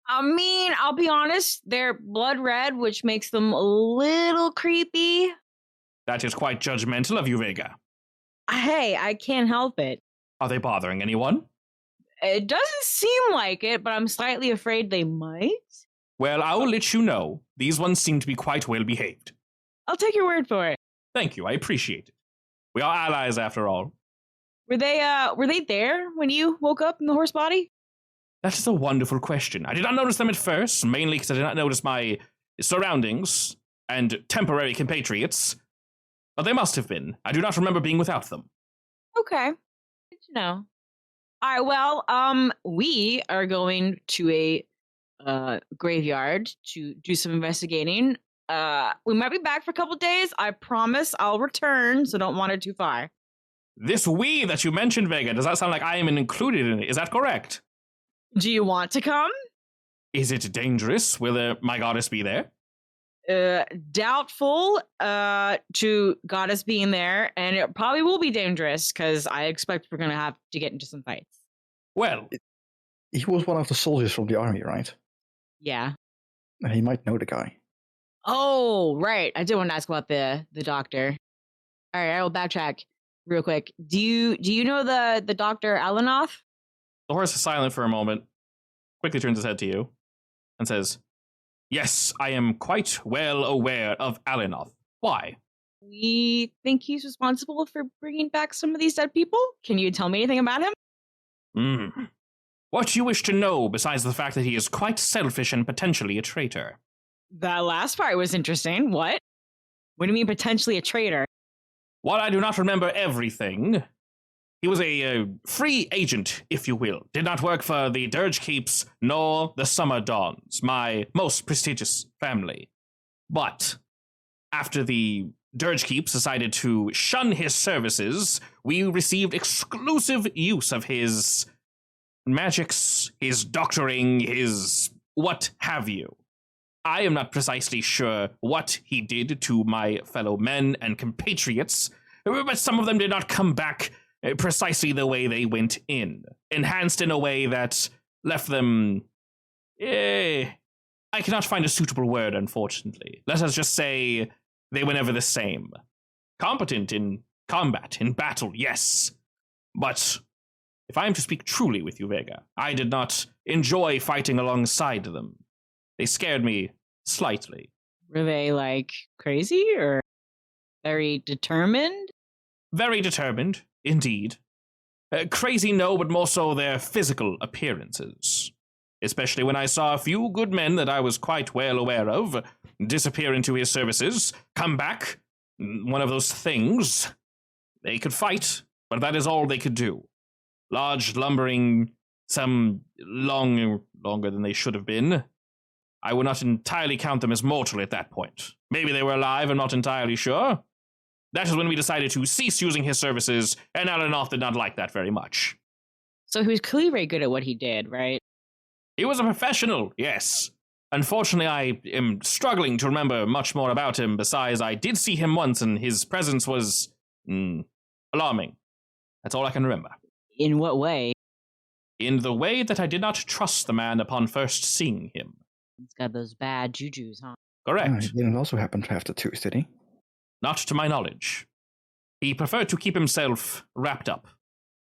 [SPEAKER 4] I mean, I'll be honest, they're blood red, which makes them a little creepy.
[SPEAKER 1] That is quite judgmental of you, Vega.
[SPEAKER 4] Hey, I can't help it.
[SPEAKER 1] Are they bothering anyone?
[SPEAKER 4] It doesn't seem like it, but I'm slightly afraid they might.
[SPEAKER 1] Well, I will let you know. These ones seem to be quite well behaved.
[SPEAKER 4] I'll take your word for it.
[SPEAKER 1] Thank you, I appreciate it. We are allies after all.
[SPEAKER 4] Were they there when you woke up in the horse body?
[SPEAKER 1] That is a wonderful question. I did not notice them at first, mainly because I did not notice my surroundings and temporary compatriots. But they must have been. I do not remember being without them.
[SPEAKER 4] Okay. Good to know. All right, well, we are going to a graveyard to do some investigating. We might be back for a couple days. I promise I'll return, so don't wander too far.
[SPEAKER 1] This we that you mentioned, Vega, does that sound like I am included in it? Is that correct?
[SPEAKER 4] Do you want to come?
[SPEAKER 1] Is it dangerous? Will my goddess be there?
[SPEAKER 4] Doubtful to goddess being there, and it probably will be dangerous because I expect we're gonna have to get into some fights.
[SPEAKER 1] Well,
[SPEAKER 2] He was one of the soldiers from the army, right?
[SPEAKER 4] Yeah.
[SPEAKER 2] He might know the guy.
[SPEAKER 4] Oh, right. I did want to ask about the doctor. All right, I will backtrack real quick. Do you know the Dr. Alanoth?
[SPEAKER 1] The horse is silent for a moment, quickly turns his head to you, and says, "Yes, I am quite well aware of Alinoth. Why?"
[SPEAKER 4] We think he's responsible for bringing back some of these dead people. Can you tell me anything about him?
[SPEAKER 1] What do you wish to know besides the fact that he is quite selfish and potentially a traitor?
[SPEAKER 4] That last part was interesting. What? What do you mean potentially a traitor?
[SPEAKER 1] While I do not remember everything, he was a free agent, if you will. Did not work for the Dirge Keeps nor the Summer Dawns, my most prestigious family. But after the Dirge Keeps decided to shun his services, we received exclusive use of his magics, his doctoring, his what have you. I am not precisely sure what he did to my fellow men and compatriots, but some of them did not come back precisely the way they went in, enhanced in a way that left them... I cannot find a suitable word, unfortunately. Let us just say they were never the same. Competent in combat, in battle, yes. But if I am to speak truly with you, Vega, I did not enjoy fighting alongside them. They scared me slightly.
[SPEAKER 4] Were they, like, crazy or very determined?
[SPEAKER 1] Very determined, indeed. Crazy, no, but more so their physical appearances. Especially when I saw a few good men that I was quite well aware of disappear into his services, come back, one of those things. They could fight, but that is all they could do. Large, lumbering, some longer than they should have been. I would not entirely count them as mortal at that point. Maybe they were alive, I'm not entirely sure. That is when we decided to cease using his services, and Alinoth did not like that very much.
[SPEAKER 4] So he was clearly very good at what he did, right?
[SPEAKER 1] He was a professional, yes. Unfortunately, I am struggling to remember much more about him, besides I did see him once, and his presence was alarming. That's all I can remember.
[SPEAKER 4] In what way?
[SPEAKER 1] In the way that I did not trust the man upon first seeing him.
[SPEAKER 4] He's got those bad jujus, huh?
[SPEAKER 1] Correct.
[SPEAKER 2] He didn't also happen to have tattoos, did he?
[SPEAKER 1] Not to my knowledge. He preferred to keep himself wrapped up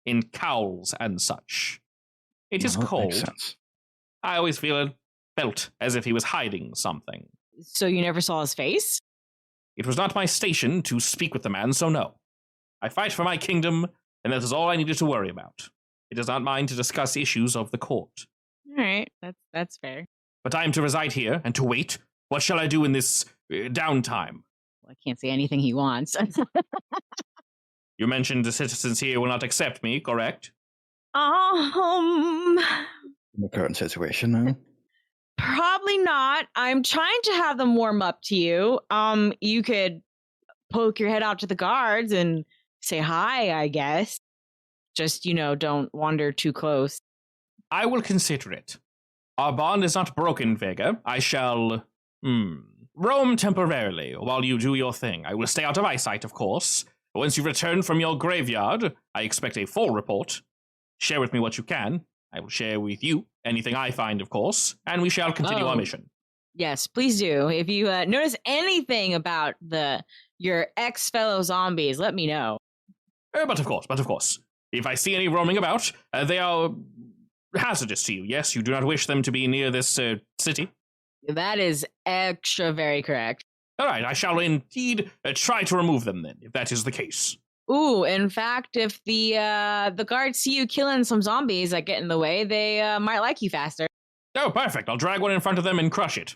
[SPEAKER 1] in cowls and such. It is
[SPEAKER 2] That
[SPEAKER 1] cold.
[SPEAKER 2] makes sense.
[SPEAKER 1] I always felt as if he was hiding something.
[SPEAKER 4] So you never saw his face?
[SPEAKER 1] It was not my station to speak with the man, so no. I fight for my kingdom, and that is all I needed to worry about. It does not mind to discuss issues of the court.
[SPEAKER 4] All right, that's fair.
[SPEAKER 1] But I am to reside here and to wait. What shall I do in this downtime?
[SPEAKER 4] Well, I can't say anything he wants.
[SPEAKER 1] You mentioned the citizens here will not accept me, correct?
[SPEAKER 2] In the current situation now.
[SPEAKER 4] Probably not. I'm trying to have them warm up to you. You could poke your head out to the guards and say hi, I guess. Just, don't wander too close.
[SPEAKER 1] I will consider it. Our bond is not broken, Vega. I shall, roam temporarily while you do your thing. I will stay out of eyesight, of course. But once you return from your graveyard, I expect a full report. Share with me what you can. I will share with you anything I find, of course, and we shall continue our mission.
[SPEAKER 4] Yes, please do. If you notice anything about your ex-fellow zombies, let me know.
[SPEAKER 1] But of course. If I see any roaming about, they are hazardous to you. Yes, you do not wish them to be near this city.
[SPEAKER 4] That is extra very correct.
[SPEAKER 1] All right, I shall indeed try to remove them then, if that is the case.
[SPEAKER 4] Ooh, in fact, if the guards see you killing some zombies that get in the way, they might like you faster.
[SPEAKER 1] Oh, perfect. I'll drag one in front of them and crush it.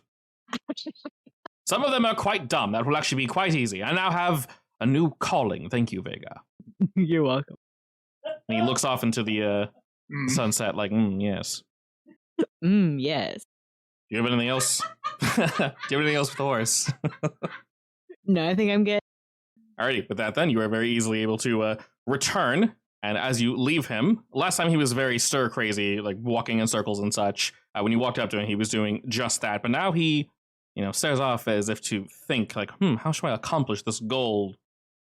[SPEAKER 1] Some of them are quite dumb. That will actually be quite easy. I now have a new calling. Thank you, Vega.
[SPEAKER 4] You're welcome.
[SPEAKER 1] And he looks off into the sunset like, yes.
[SPEAKER 4] Yes.
[SPEAKER 1] Do you have anything else? Do you have anything else with the horse?
[SPEAKER 4] No, I think I'm good.
[SPEAKER 1] Alrighty, with that then, you are very easily able to return. And as you leave him, last time he was very stir-crazy, like walking in circles and such. When you walked up to him, he was doing just that. But now he, stares off as if to think, like, how should I accomplish this goal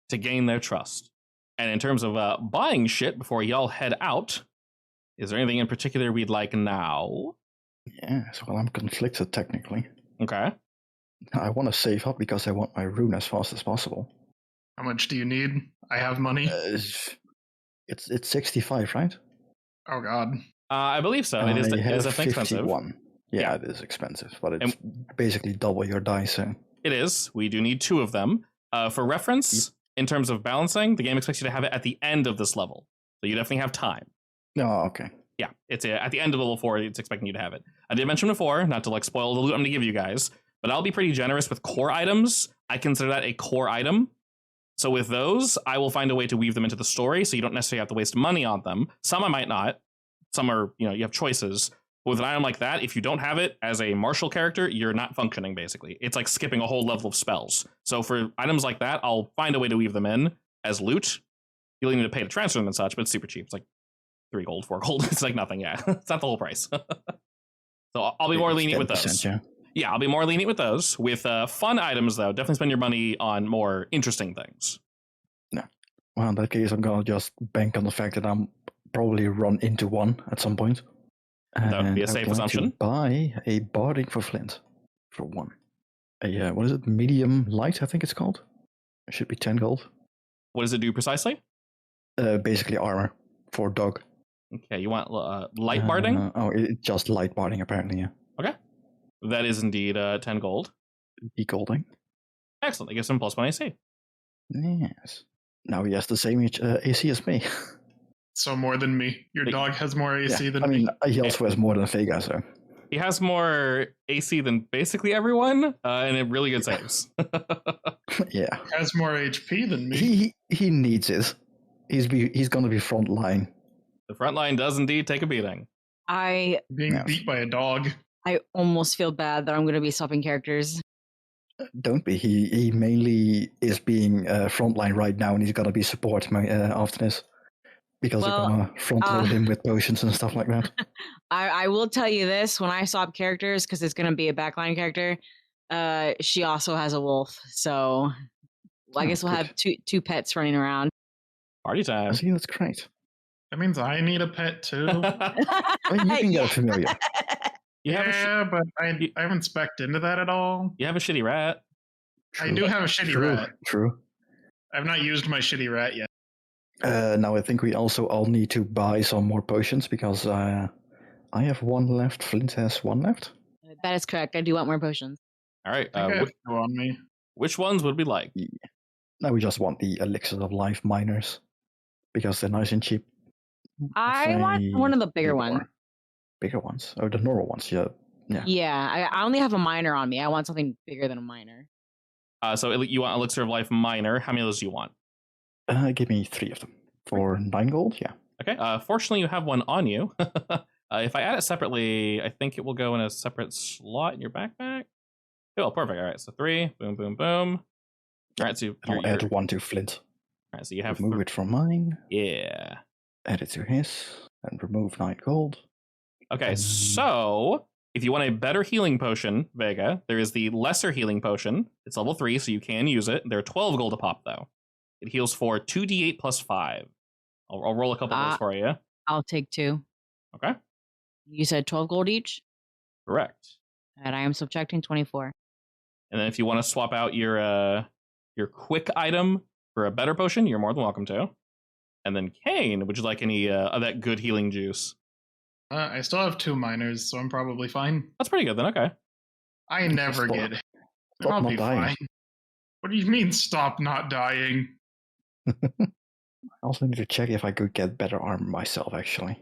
[SPEAKER 1] to gain their trust? And in terms of buying shit before y'all head out, is there anything in particular we'd like now?
[SPEAKER 2] Yes, well, I'm conflicted technically.
[SPEAKER 1] Okay.
[SPEAKER 2] I want to save up because I want my rune as fast as possible.
[SPEAKER 3] How much do you need? I have money.
[SPEAKER 2] It's 65, right?
[SPEAKER 3] Oh god.
[SPEAKER 1] I believe so. It is definitely expensive.
[SPEAKER 2] 51. Yeah, it is expensive, but it's basically double your dice. So.
[SPEAKER 1] It is. We do need 2 of them. For reference, in terms of balancing, the game expects you to have it at the end of this level. So you definitely have time.
[SPEAKER 2] Oh, okay.
[SPEAKER 1] Yeah, it's at the end of level 4, it's expecting you to have it. I did mention before, not to like spoil the loot I'm going to give you guys, but I'll be pretty generous with core items. I consider that a core item. So with those, I will find a way to weave them into the story so you don't necessarily have to waste money on them. Some I might not. Some are, you have choices. But with an item like that, if you don't have it as a martial character, you're not functioning, basically. It's like skipping a whole level of spells. So for items like that, I'll find a way to weave them in as loot. You'll need to pay to transfer them and such, but it's super cheap. It's like 3 gold, 4 gold. It's like nothing, yeah. It's not the whole price. So I'll be more lenient with those. Yeah, I'll be more lenient with those. With fun items, though, definitely spend your money on more interesting things.
[SPEAKER 2] No. Well, in that case, I'm going to just bank on the fact that I'm probably run into one at some point.
[SPEAKER 1] That would be a safe assumption.
[SPEAKER 2] To buy a barding for Flint for 1. What is it? Medium light, I think it's called. It should be 10 gold.
[SPEAKER 1] What does it do precisely?
[SPEAKER 2] Basically armor for dog.
[SPEAKER 1] Okay, you want light barding?
[SPEAKER 2] It's just light barding, apparently, yeah.
[SPEAKER 1] Okay. That is indeed 10 gold.
[SPEAKER 2] Degolding.
[SPEAKER 1] Excellent. It gives him +1 AC.
[SPEAKER 2] Yes. Now he has the same AC as me.
[SPEAKER 3] So more than me. Your dog has more AC than me.
[SPEAKER 2] He also has more than Vega, so.
[SPEAKER 1] He has more AC than basically everyone, and it really good saves.
[SPEAKER 2] Yeah.
[SPEAKER 3] He has more HP than me.
[SPEAKER 2] He needs it. He's going to be front line.
[SPEAKER 1] The front line does indeed take a beating.
[SPEAKER 3] Being beat by a dog.
[SPEAKER 4] I almost feel bad that I'm going to be swapping characters.
[SPEAKER 2] Don't be. He mainly is being frontline right now, and he's going to be support after this. Because you're going to front load him with potions and stuff like that.
[SPEAKER 4] I will tell you this, when I swap characters, because it's going to be a backline character, she also has a wolf. So I guess we'll have two pets running around.
[SPEAKER 1] Party time.
[SPEAKER 2] See, that's great.
[SPEAKER 3] That means I need a pet too.
[SPEAKER 2] I mean, you can get familiar.
[SPEAKER 3] But I haven't spec'd into that at all.
[SPEAKER 1] You have a shitty rat.
[SPEAKER 3] True. I do have a shitty rat.
[SPEAKER 2] True.
[SPEAKER 3] I've not used my shitty rat yet.
[SPEAKER 2] Now I think we also all need to buy some more potions because I have 1 left. Flint has 1 left.
[SPEAKER 4] That is correct. I do want more potions.
[SPEAKER 1] All right.
[SPEAKER 3] On me.
[SPEAKER 1] Which ones would we like?
[SPEAKER 2] Yeah. Now we just want the Elixirs of Life miners because they're nice and cheap.
[SPEAKER 4] I want one of the bigger ones.
[SPEAKER 2] Bigger ones? Oh, the normal ones, yeah.
[SPEAKER 4] Yeah, I only have a miner on me. I want something bigger than a miner.
[SPEAKER 1] So you want Elixir of Life Minor. How many of those do you want?
[SPEAKER 2] Give me 3 of them. For 9 gold, yeah.
[SPEAKER 1] Okay, fortunately you have one on you. If I add it separately, I think it will go in a separate slot in your backpack. Oh, perfect. All right, so 3. Boom, boom, boom. All right, so
[SPEAKER 2] I'll add 1 to Flint.
[SPEAKER 1] All right, so you have...
[SPEAKER 2] Remove it from mine.
[SPEAKER 1] Yeah.
[SPEAKER 2] Add it to his. And remove 9 gold.
[SPEAKER 1] Okay, so if you want a better healing potion, Vega, there is the lesser healing potion. It's level 3, so you can use it. They're 12 gold a pop, though. It heals for 2d8 plus 5. I'll roll a couple of those for you.
[SPEAKER 4] I'll take 2.
[SPEAKER 1] Okay.
[SPEAKER 4] You said 12 gold each?
[SPEAKER 1] Correct.
[SPEAKER 4] And I am subtracting 24.
[SPEAKER 1] And then if you want to swap out your quick item for a better potion, you're more than welcome to. And then Kane, would you like any of that good healing juice?
[SPEAKER 3] I still have 2 miners, so I'm probably fine.
[SPEAKER 1] That's pretty good then, okay.
[SPEAKER 3] I never get it. I'll be fine. What do you mean stop not dying?
[SPEAKER 2] I also need to check if I could get better armor myself, actually.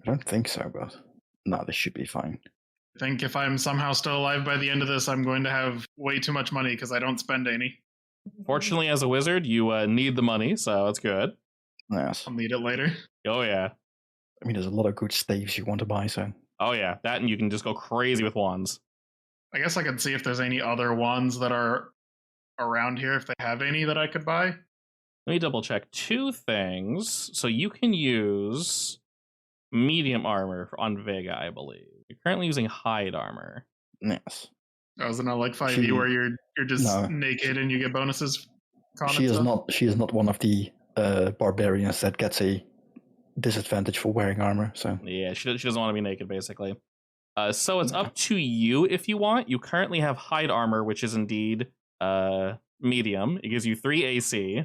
[SPEAKER 2] I don't think so, but no, this should be fine.
[SPEAKER 3] I think if I'm somehow still alive by the end of this, I'm going to have way too much money because I don't spend any.
[SPEAKER 1] Fortunately, as a wizard, you need the money, so it's good.
[SPEAKER 2] Yes.
[SPEAKER 3] I'll need it later.
[SPEAKER 1] Oh, yeah.
[SPEAKER 2] I mean, there's a lot of good staves you want to buy, so...
[SPEAKER 1] Oh, yeah. That, and you can just go crazy with wands.
[SPEAKER 3] I guess I could see if there's any other wands that are around here, if they have any that I could buy.
[SPEAKER 1] Let me double check 2 things. So you can use medium armor on Vega, I believe. You're currently using hide armor.
[SPEAKER 2] Yes.
[SPEAKER 3] Oh, isn't it like 5e where you're just naked and you get bonuses?
[SPEAKER 2] She is not one of the barbarians that gets a disadvantage for wearing armor. So
[SPEAKER 1] yeah, she doesn't want to be naked, basically. So it's up to you if you want. You currently have hide armor, which is indeed medium. It gives you 3 AC.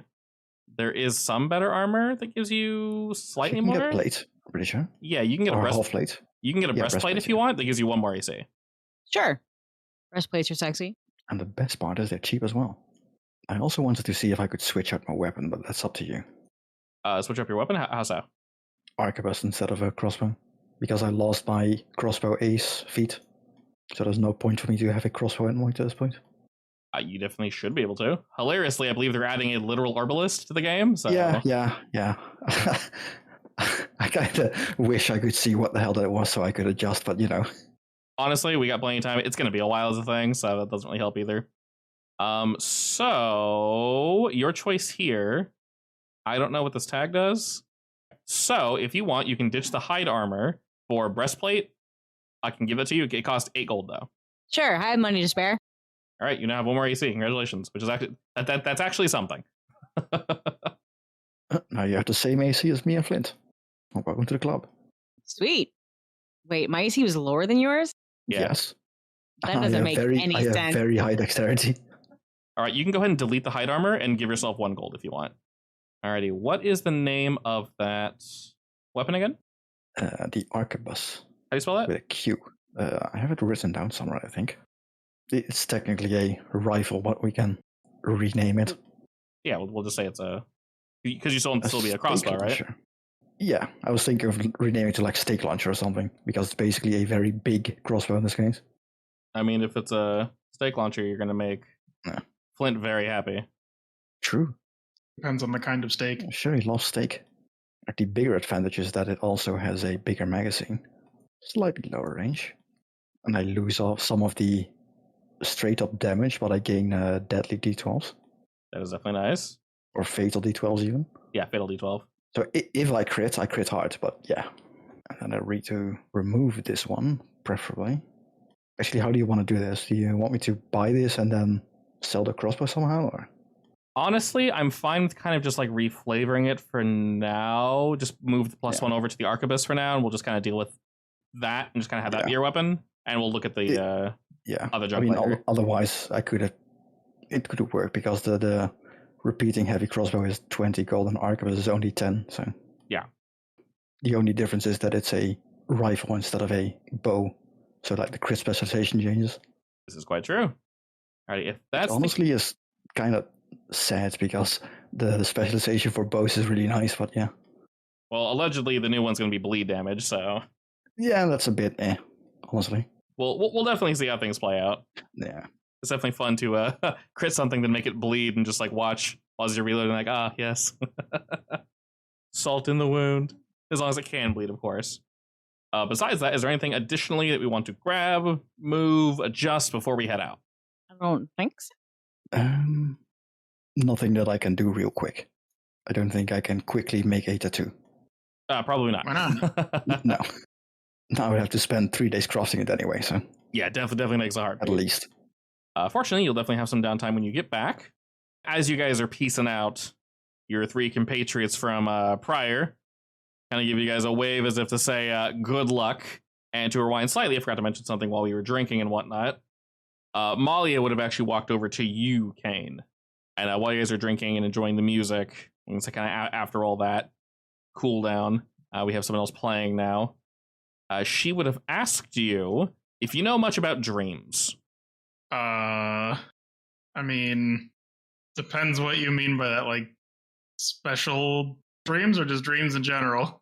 [SPEAKER 1] There is some better armor that gives you slightly more.
[SPEAKER 2] Get plate. Pretty sure.
[SPEAKER 1] Yeah, you can get a
[SPEAKER 2] Or
[SPEAKER 1] breastplate.
[SPEAKER 2] half plate.
[SPEAKER 1] You can get a breastplate if you want. That gives you 1 more AC.
[SPEAKER 4] Sure. Breastplates are sexy.
[SPEAKER 2] And the best part is they're cheap as well. I also wanted to see if I could switch out my weapon, but that's up to you.
[SPEAKER 1] Switch up your weapon? How so?
[SPEAKER 2] Arquebus instead of a crossbow. Because I lost my crossbow ace feat. So there's no point for me to have a crossbow at this point.
[SPEAKER 1] You definitely should be able to. Hilariously, I believe they're adding a literal herbalist to the game. So
[SPEAKER 2] Yeah. I kind of wish I could see what the hell that was so I could adjust, but
[SPEAKER 1] Honestly, we got plenty of time. It's going to be a while as a thing, so that doesn't really help either. So your choice here. I don't know what this tag does. So if you want, you can ditch the hide armor for breastplate. I can give that to you. It costs 8 gold though.
[SPEAKER 4] Sure, I have money to spare.
[SPEAKER 1] All right, you now have 1 more AC. Congratulations, which is actually that's actually something.
[SPEAKER 2] Now you have the same AC as me and Flint. Well, welcome to the club.
[SPEAKER 4] Sweet. Wait, my AC was lower than yours?
[SPEAKER 1] Yeah.
[SPEAKER 2] Yes.
[SPEAKER 4] That doesn't make any
[SPEAKER 2] I
[SPEAKER 4] sense.
[SPEAKER 2] have very high dexterity.
[SPEAKER 1] All right, you can go ahead and delete the hide armor and give yourself 1 gold if you want. Alrighty, what is the name of that weapon again?
[SPEAKER 2] The arquebus.
[SPEAKER 1] How do you spell that?
[SPEAKER 2] With a Q. I have it written down somewhere, I think. It's technically a rifle, but we can rename it.
[SPEAKER 1] Yeah, we'll just say it's a... Because you still be a crossbow, right?
[SPEAKER 2] Launcher. Yeah, I was thinking of renaming it to like stake launcher or something, because it's basically a very big crossbow in this case.
[SPEAKER 1] I mean, if it's a stake launcher, you're going to make Flint very happy.
[SPEAKER 2] True.
[SPEAKER 3] Depends on the kind of steak.
[SPEAKER 2] Sure, he loves steak. The bigger advantage is that it also has a bigger magazine. Slightly lower range. And I lose off some of the straight up damage, but I gain deadly d12s.
[SPEAKER 1] That is definitely nice.
[SPEAKER 2] Or fatal d12s even.
[SPEAKER 1] Yeah, fatal d12.
[SPEAKER 2] So if I crit hard, but yeah. And then I need to remove this one, preferably. Actually, how do you want to do this? Do you want me to buy this and then sell the crossbow somehow, or?
[SPEAKER 1] Honestly, I'm fine with kind of just like reflavoring it for now. Just move the +1 over to the arquebus for now, and we'll just kind of deal with that and just kind of have that be your weapon. And we'll look at the other junk later.
[SPEAKER 2] Otherwise, it could have worked because the repeating heavy crossbow is 20 gold and arquebus is only 10. So
[SPEAKER 1] yeah,
[SPEAKER 2] the only difference is that it's a rifle instead of a bow. So like the crit specialization changes.
[SPEAKER 1] This is quite true. Alright, if that's
[SPEAKER 2] honestly is kind of sad because the specialization for bows is really nice, but yeah.
[SPEAKER 1] Well, allegedly the new one's going to be bleed damage, so
[SPEAKER 2] yeah, that's a bit honestly.
[SPEAKER 1] We'll definitely see how things play out.
[SPEAKER 2] Yeah,
[SPEAKER 1] it's definitely fun to crit something, then make it bleed, and just like watch as you're reloading, like yes, salt in the wound, as long as it can bleed, of course. Besides that, is there anything additionally that we want to grab, move, adjust before we head out?
[SPEAKER 4] I don't think so.
[SPEAKER 2] Nothing that I can do real quick. I don't think I can quickly make a tattoo.
[SPEAKER 1] Probably not.
[SPEAKER 3] Why not?
[SPEAKER 2] No. Now I would have to spend 3 days crafting it anyway, so.
[SPEAKER 1] Yeah, definitely makes it hard.
[SPEAKER 2] At least.
[SPEAKER 1] Fortunately, you'll definitely have some downtime when you get back. As you guys are piecing out your 3 compatriots from prior, kind of give you guys a wave as if to say good luck. And to rewind slightly, I forgot to mention something while we were drinking and whatnot. Malia would have actually walked over to you, Kane. And while you guys are drinking and enjoying the music, and so kind of after all that cool down, we have someone else playing now. She would have asked you if you know much about dreams.
[SPEAKER 3] I mean, depends what you mean by that. Like, special dreams or just dreams in general?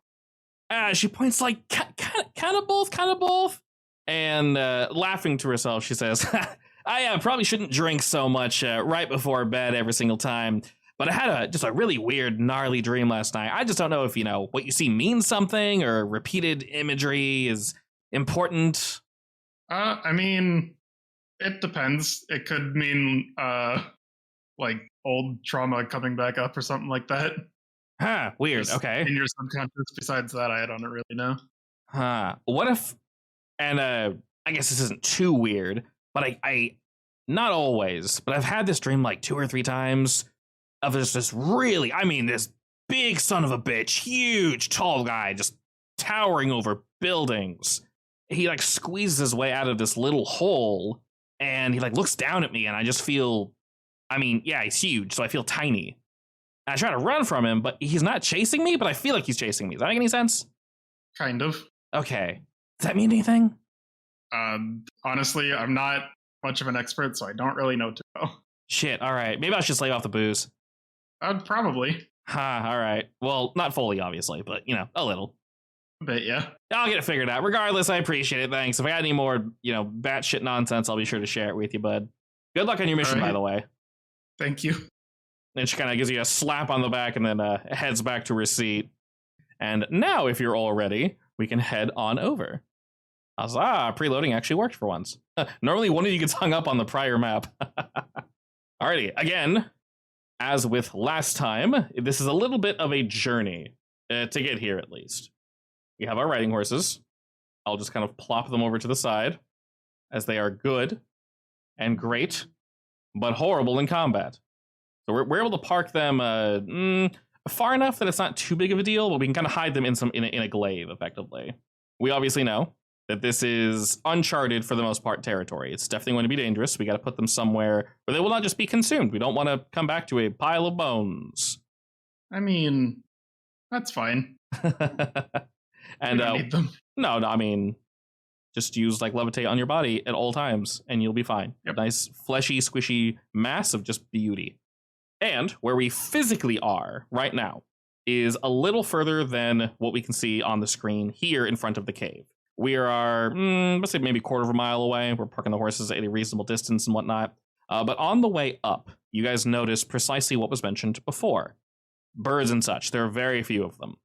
[SPEAKER 1] She points like, kind of both. And laughing to herself, she says, I probably shouldn't drink so much right before bed every single time. But I had just a really weird, gnarly dream last night. I just don't know if, what you see means something or repeated imagery is important.
[SPEAKER 3] I mean, it depends. It could mean, like, old trauma coming back up or something like that.
[SPEAKER 1] Huh, weird,
[SPEAKER 3] Just
[SPEAKER 1] okay.
[SPEAKER 3] in your subconscious. Besides that, I don't really know.
[SPEAKER 1] Huh, what if, and I guess this isn't too weird, but I not always, but I've had this dream like 2 or 3 times of this really, this big son of a bitch, huge, tall guy, just towering over buildings. He like squeezes his way out of this little hole, and he like looks down at me, and I just feel, he's huge, so I feel tiny. And I try to run from him, but he's not chasing me, but I feel like he's chasing me. Does that make any sense?
[SPEAKER 3] Kind of.
[SPEAKER 1] Okay. Does that mean anything?
[SPEAKER 3] Honestly, I'm not much of an expert, so I don't really know to know.
[SPEAKER 1] Shit, alright. Maybe I should lay off the booze.
[SPEAKER 3] Probably.
[SPEAKER 1] Alright. Well, not fully, obviously, but, a little.
[SPEAKER 3] A bit, yeah.
[SPEAKER 1] I'll get it figured out. Regardless, I appreciate it. Thanks. If I got any more, batshit nonsense, I'll be sure to share it with you, bud. Good luck on your mission, by the way.
[SPEAKER 3] Thank you.
[SPEAKER 1] And she kind of gives you a slap on the back and then heads back to her seat. And now, if you're all ready, we can head on over. Huzzah! Preloading actually worked for once. Normally, one of you gets hung up on the prior map. Alrighty, again, as with last time, this is a little bit of a journey to get here, at least. We have our riding horses. I'll just kind of plop them over to the side, as they are good and great, but horrible in combat. So we're able to park them far enough that it's not too big of a deal, but we can kind of hide them in a glaive, effectively. We obviously know that this is uncharted, for the most part, territory. It's definitely going to be dangerous. We got to put them somewhere where they will not just be consumed. We don't want to come back to a pile of bones.
[SPEAKER 3] I mean, that's fine.
[SPEAKER 1] And
[SPEAKER 3] we don't need them.
[SPEAKER 1] No, I mean, just use levitate on your body at all times, and you'll be fine.
[SPEAKER 3] Yep.
[SPEAKER 1] Nice, fleshy, squishy mass of just beauty. And where we physically are right now is a little further than what we can see on the screen here in front of the cave. We are, let's say maybe a quarter of a mile away. We're parking the horses at a reasonable distance and whatnot. But on the way up, you guys notice precisely what was mentioned before. Birds and such. There are very few of them.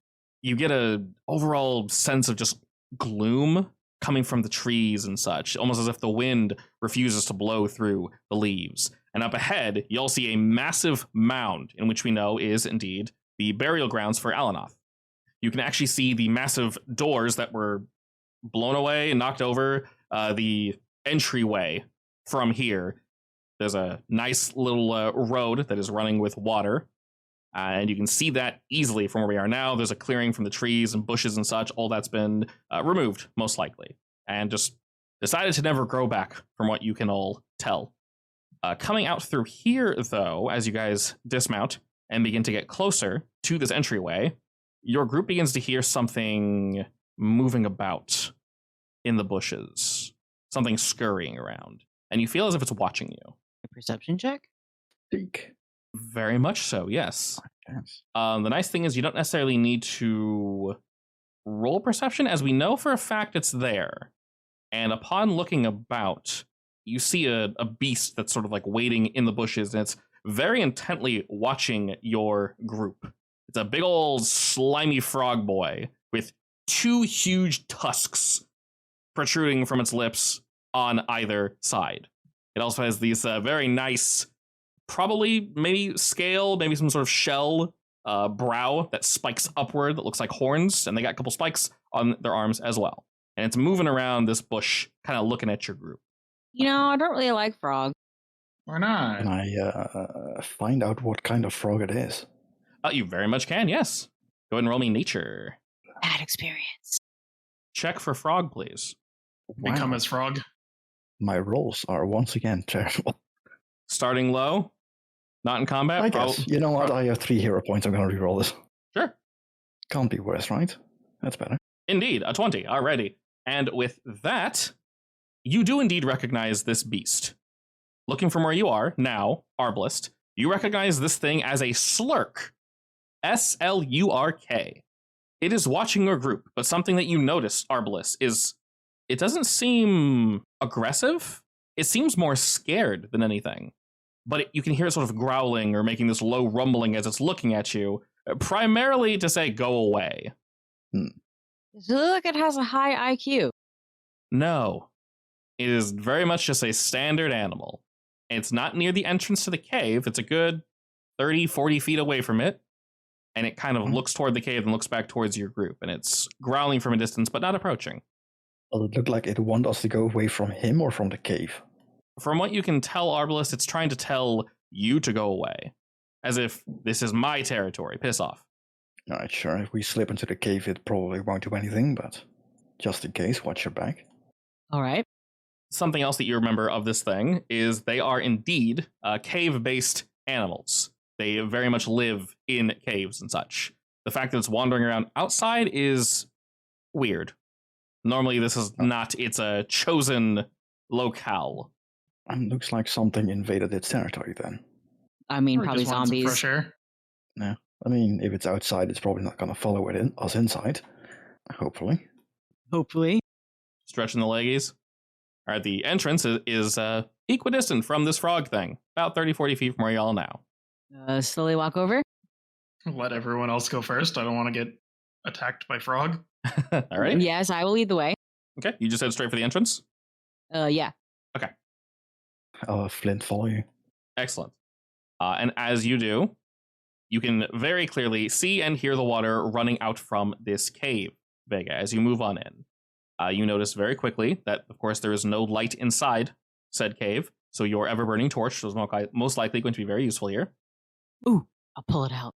[SPEAKER 1] You get an overall sense of just gloom coming from the trees and such, almost as if the wind refuses to blow through the leaves. And up ahead, you'll see a massive mound, in which we know is indeed the burial grounds for Alanoth. You can actually see the massive doors that were blown away and knocked over, the entryway from here. There's a nice little road that is running with water, and you can see that easily from where we are now. There's a clearing from the trees and bushes and such. All that's been removed, most likely, and just decided to never grow back, from what you can all tell. Coming out through here, though, as you guys dismount and begin to get closer to this entryway, your group begins to hear something moving about in the bushes, something scurrying around, and you feel as if it's watching you.
[SPEAKER 4] A perception check?
[SPEAKER 2] Speak.
[SPEAKER 1] Very much so, yes.
[SPEAKER 2] Yes.
[SPEAKER 1] The nice thing is you don't necessarily need to roll perception, as we know for a fact it's there. And upon looking about, you see a beast that's sort of waiting in the bushes, and it's very intently watching your group. It's a big old slimy frog boy with two huge tusks protruding from its lips on either side. It also has these very nice, probably maybe scale, maybe some sort of shell brow that spikes upward that looks like horns, and they got a couple spikes on their arms as well. And it's moving around this bush, kind of looking at your group.
[SPEAKER 4] I don't really like frog.
[SPEAKER 3] Why not?
[SPEAKER 2] Can I find out what kind of frog it is?
[SPEAKER 1] You very much can, yes. Go ahead and roll me nature.
[SPEAKER 4] Bad experience.
[SPEAKER 1] Check for frog, please.
[SPEAKER 3] Become
[SPEAKER 2] Wow.
[SPEAKER 3] as frog.
[SPEAKER 2] My rolls are once again terrible.
[SPEAKER 1] Starting low, not in combat.
[SPEAKER 2] I guess. You know what? I have 3 hero points. I'm going to reroll this.
[SPEAKER 1] Sure.
[SPEAKER 2] Can't be worse, right? That's better.
[SPEAKER 1] Indeed, a 20. Alrighty. And with that, you do indeed recognize this beast. Looking from where you are now, Arbalest, you recognize this thing as a slurk. S-L-U-R-K. It is watching your group, but something that you notice, Arbalest, is it doesn't seem aggressive. It seems more scared than anything. But you can hear it sort of growling or making this low rumbling as it's looking at you, primarily to say, go away.
[SPEAKER 4] Does it look like it has a high IQ?
[SPEAKER 1] No. It is very much just a standard animal. It's not near the entrance to the cave. It's a good 30, 40 feet away from it. And it kind of looks toward the cave and looks back towards your group. And it's growling from a distance, but not approaching.
[SPEAKER 2] Does it look like it wants us to go away from him or from the cave?
[SPEAKER 1] From what you can tell, Arbalest, it's trying to tell you to go away. As if this is my territory. Piss off.
[SPEAKER 2] Alright, sure. If we slip into the cave, it probably won't do anything, but just in case, watch your back.
[SPEAKER 4] All right.
[SPEAKER 1] Something else that you remember of this thing is they are indeed cave-based animals. They very much live in caves and such. The fact that it's wandering around outside is weird. Normally, this is not its a chosen locale.
[SPEAKER 2] Looks like something invaded its territory then.
[SPEAKER 4] I mean,
[SPEAKER 3] Or
[SPEAKER 4] probably
[SPEAKER 3] just want some
[SPEAKER 4] zombies.
[SPEAKER 3] fresh air.
[SPEAKER 2] Yeah. I mean, if it's outside, it's probably not going to follow us inside. Hopefully.
[SPEAKER 4] Hopefully.
[SPEAKER 1] Stretching the leggies. All right, the entrance is equidistant from this frog thing. About 30, 40 feet from where y'all are now.
[SPEAKER 4] Slowly walk over.
[SPEAKER 3] Let everyone else go first. I don't want to get attacked by frog.
[SPEAKER 1] All right.
[SPEAKER 4] Yes, I will lead the way.
[SPEAKER 1] Okay, you just head straight for the entrance?
[SPEAKER 4] Yeah.
[SPEAKER 2] I'll Flint follow you.
[SPEAKER 1] Excellent. And as you do, you can very clearly see and hear the water running out from this cave, Vega, as you move on in. You notice very quickly that, of course, there is no light inside said cave, so your ever-burning torch is most likely going to be very useful here.
[SPEAKER 4] Ooh, I'll pull it out.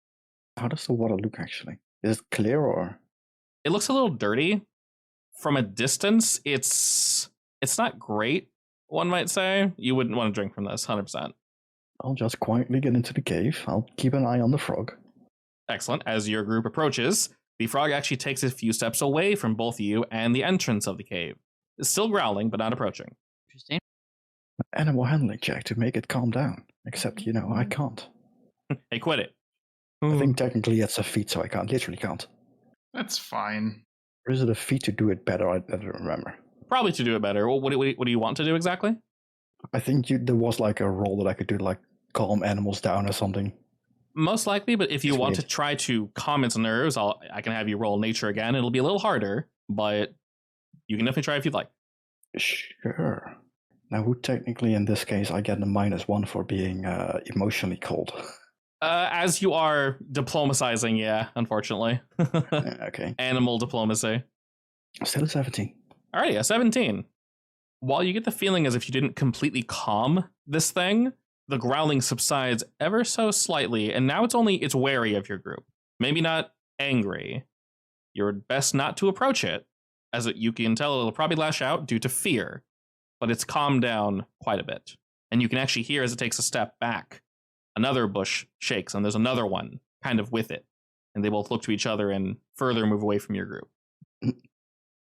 [SPEAKER 2] How does the water look, actually? Is it clear or...?
[SPEAKER 1] It looks a little dirty. From a distance, it's not great, one might say. You wouldn't want to drink from this, 100%.
[SPEAKER 2] I'll just quietly get into the cave. I'll keep an eye on the frog.
[SPEAKER 1] Excellent. As your group approaches, the frog actually takes a few steps away from both you and the entrance of the cave. It's still growling, but not approaching.
[SPEAKER 4] Interesting.
[SPEAKER 2] Animal handling check to make it calm down. Except, I can't.
[SPEAKER 1] Hey, quit it.
[SPEAKER 2] I think technically it's a feat, so I can't. Literally can't.
[SPEAKER 3] That's fine.
[SPEAKER 2] Or is it a feat to do it better? I don't remember.
[SPEAKER 1] Probably to do it better. Well, what do you want to do exactly?
[SPEAKER 2] I think there was like a role that I could do, like calm animals down or something.
[SPEAKER 1] Most likely, but if you
[SPEAKER 2] It's
[SPEAKER 1] want
[SPEAKER 2] weird.
[SPEAKER 1] to try to calm its nerves, I can have you roll nature again. It'll be a little harder, but you can definitely try if you'd like.
[SPEAKER 2] Sure. Now, who technically in this case I get a -1 for being emotionally cold?
[SPEAKER 1] As you are diplomatizing, yeah, unfortunately.
[SPEAKER 2] Okay.
[SPEAKER 1] Animal diplomacy.
[SPEAKER 2] Still a 17.
[SPEAKER 1] Alrighty, a 17. While you get the feeling as if you didn't completely calm this thing, the growling subsides ever so slightly, and now it's wary of your group. Maybe not angry. You're best not to approach it, as you can tell it'll probably lash out due to fear, but it's calmed down quite a bit. And you can actually hear as it takes a step back, another bush shakes, and there's another one kind of with it. And they both look to each other and further move away from your group.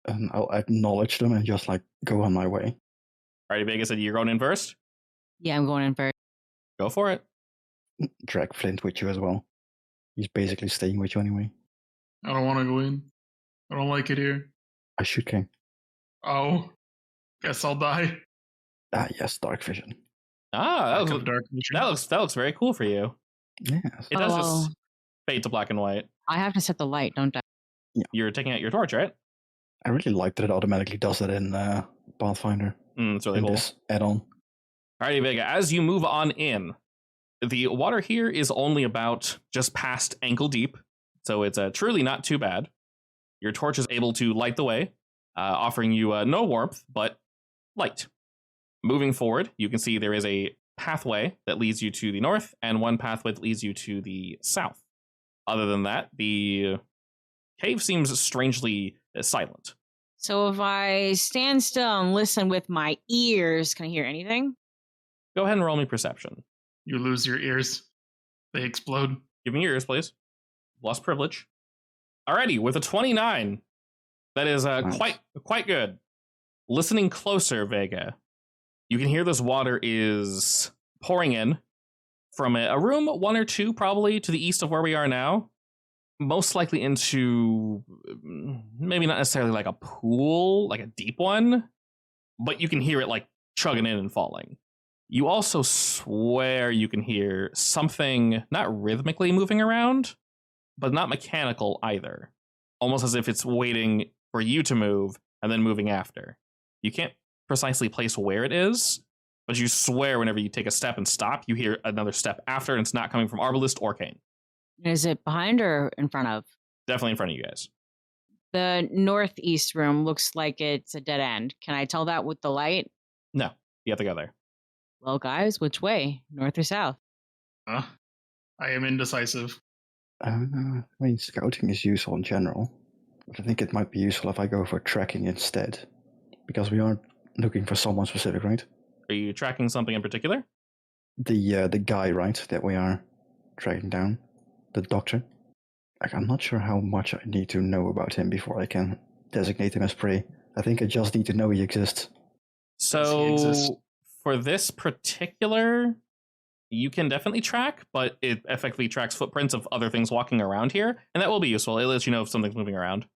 [SPEAKER 2] And I'll acknowledge them and just go on my way.
[SPEAKER 1] Alrighty, Vega said you're going in first?
[SPEAKER 4] Yeah, I'm going in first.
[SPEAKER 1] Go for it.
[SPEAKER 2] Drag Flint with you as well. He's basically staying with you anyway.
[SPEAKER 3] I don't want to go in. I don't like it here.
[SPEAKER 2] I should, King.
[SPEAKER 3] Oh, guess I'll die.
[SPEAKER 2] Ah, yes, dark vision.
[SPEAKER 1] Ah,
[SPEAKER 3] Lack of dark vision.
[SPEAKER 1] that looks very cool for you.
[SPEAKER 2] Yes.
[SPEAKER 1] It does
[SPEAKER 4] Oh.
[SPEAKER 1] just fade to black and white.
[SPEAKER 4] I have to set the light, don't I?
[SPEAKER 1] You're taking out your torch, right?
[SPEAKER 2] I really like that it automatically does that in Pathfinder.
[SPEAKER 1] It's really
[SPEAKER 2] in
[SPEAKER 1] cool.
[SPEAKER 2] this add-on.
[SPEAKER 1] Alrighty, Vega, as you move on in, the water here is only about just past ankle deep, so it's truly not too bad. Your torch is able to light the way, offering you no warmth, but light. Moving forward, you can see there is a pathway that leads you to the north, and one pathway that leads you to the south. Other than that, the cave seems strangely silent.
[SPEAKER 4] So if I stand still and listen with my ears, can I hear anything?
[SPEAKER 1] Go ahead and roll me perception.
[SPEAKER 3] You lose your ears. They explode.
[SPEAKER 1] Give me your ears, please. Lost privilege. Alrighty, with a 29. That is
[SPEAKER 2] Nice.
[SPEAKER 1] quite good. Listening closer, Vega, you can hear this water is pouring in from a room 1 or 2, probably to the east of where we are now. Most likely into maybe not necessarily like a pool, like a deep one, but you can hear it like chugging in and falling. You also swear you can hear something not rhythmically moving around, but not mechanical either. Almost as if it's waiting for you to move and then moving after. You can't precisely place where it is, but you swear whenever you take a step and stop, you hear another step after, and it's not coming from Arbalist or Kane.
[SPEAKER 4] Is it behind or in front of?
[SPEAKER 1] Definitely in front of you guys.
[SPEAKER 4] The northeast room looks like it's a dead end. Can I tell that with the light?
[SPEAKER 1] No, you have to go there.
[SPEAKER 4] Well, guys, which way? North or south?
[SPEAKER 3] I am indecisive.
[SPEAKER 2] I mean, scouting is useful in general, but I think it might be useful if I go for tracking instead, because we aren't looking for someone specific, right?
[SPEAKER 1] Are you tracking something in particular?
[SPEAKER 2] The guy, right, that we are tracking down, the doctor. I'm not sure how much I need to know about him before I can designate him as prey. I think I just need to know he exists.
[SPEAKER 3] exists?
[SPEAKER 1] So for this particular, you can definitely track, but it effectively tracks footprints of other things walking around here, and that will be useful. It lets you know if something's moving around,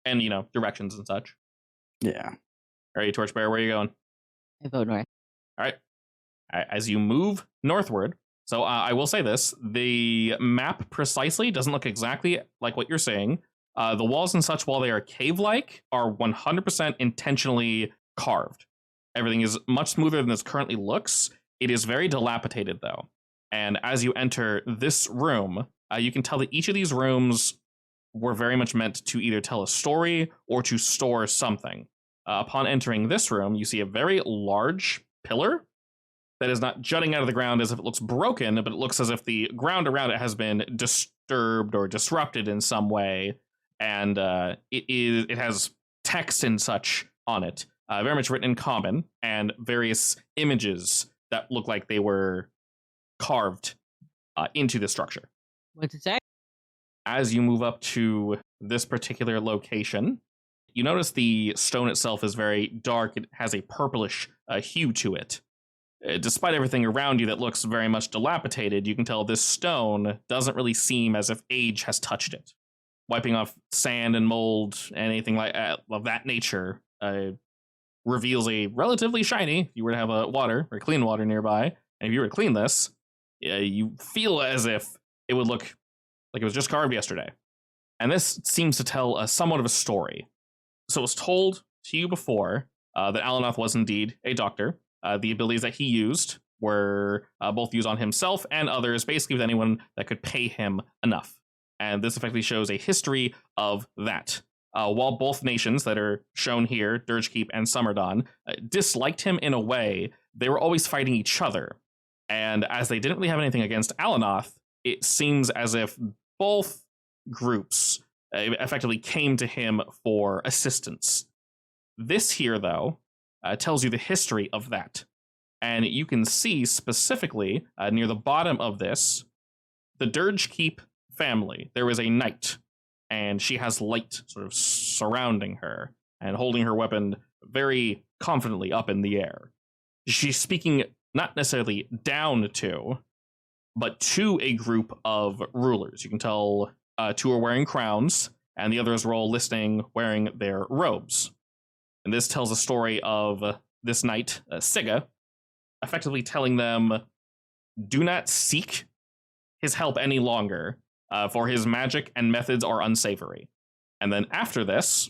[SPEAKER 1] and directions and such.
[SPEAKER 2] Yeah.
[SPEAKER 1] All right, Torchbearer, where are you going?
[SPEAKER 4] I vote north.
[SPEAKER 1] All right. As you move northward, so I will say this, the map precisely doesn't look exactly like what you're saying. The walls and such, while they are cave-like, are 100% intentionally carved. Everything is much smoother than this currently looks. It is very dilapidated, though. And as you enter this room, you can tell that each of these rooms were very much meant to either tell a story or to store something. Upon entering this room, you see a very large pillar that is not jutting out of the ground as if it looks broken, but it looks as if the ground around it has been disturbed or disrupted in some way. And it has text and such on it, very much written in common, and various images that look like they were carved into the structure.
[SPEAKER 4] What's it say?
[SPEAKER 1] As you move up to this particular location, you notice the stone itself is very dark. It has a purplish hue to it. Despite everything around you that looks very much dilapidated, you can tell this stone doesn't really seem as if age has touched it. Wiping off sand and mold, anything like of that nature, reveals a relatively shiny, if you were to have a water or clean water nearby, and if you were to clean this, you feel as if it would look like it was just carved yesterday. And this seems to tell somewhat of a story. So it was told to you before that Alanoth was indeed a doctor. The abilities that he used were both used on himself and others, basically with anyone that could pay him enough. And this effectively shows a history of that. While both nations that are shown here, Dirgekeep and Summerdawn, disliked him in a way, they were always fighting each other. And as they didn't really have anything against Alanoth, it seems as if both groups effectively came to him for assistance. This here, though, tells you the history of that. And you can see specifically near the bottom of this, the Dirgekeep family. There is a knight, and she has light sort of surrounding her and holding her weapon very confidently up in the air. She's speaking not necessarily down to, but to a group of rulers. You can tell two are wearing crowns, and the others were all listening, wearing their robes. And this tells a story of this knight, Siga, effectively telling them, do not seek his help any longer, for his magic and methods are unsavory. And then after this,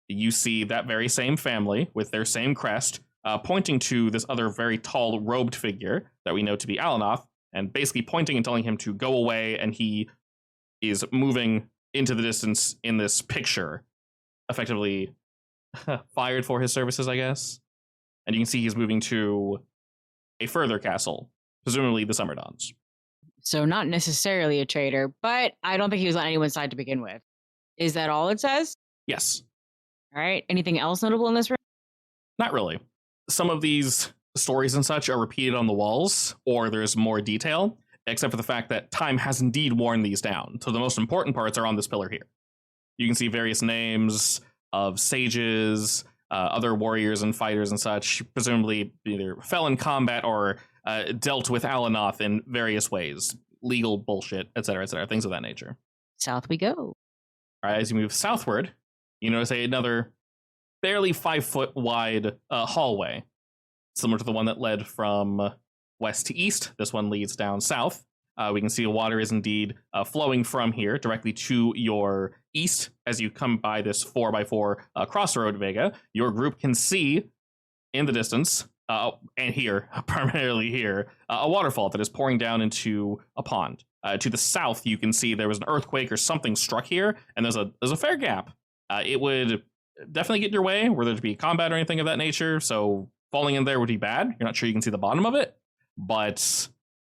[SPEAKER 1] you see that very same family with their same crest, pointing to this other very tall robed figure that we know to be Alanoth, and basically pointing and telling him to go away, and he is moving into the distance in this picture, effectively fired for his services, I guess. And you can see he's moving to a further castle, presumably the Summerdawns.
[SPEAKER 4] So not necessarily a traitor, but I don't think he was on anyone's side to begin with. Is that all it says?
[SPEAKER 1] Yes.
[SPEAKER 4] All right. Anything else notable in this room?
[SPEAKER 1] Not really. Some of these stories and such are repeated on the walls, or there's more detail, except for the fact that time has indeed worn these down. So the most important parts are on this pillar here. You can see various names of sages, other warriors and fighters and such, presumably either fell in combat or dealt with Alanoth in various ways, legal bullshit, etc., things of that nature.
[SPEAKER 4] South we go.
[SPEAKER 1] All right, as you move southward, you notice another barely 5-foot wide hallway, similar to the one that led from west to east. This one leads down south. We can see the water is indeed flowing from here directly to your east. As you come by this 4x4 crossroad, Vega, your group can see in the distance, and here, primarily here, a waterfall that is pouring down into a pond. To the south, you can see there was an earthquake or something struck here, and there's a fair gap. It would definitely get in your way were there to be combat or anything of that nature, so falling in there would be bad. You're not sure you can see the bottom of it, but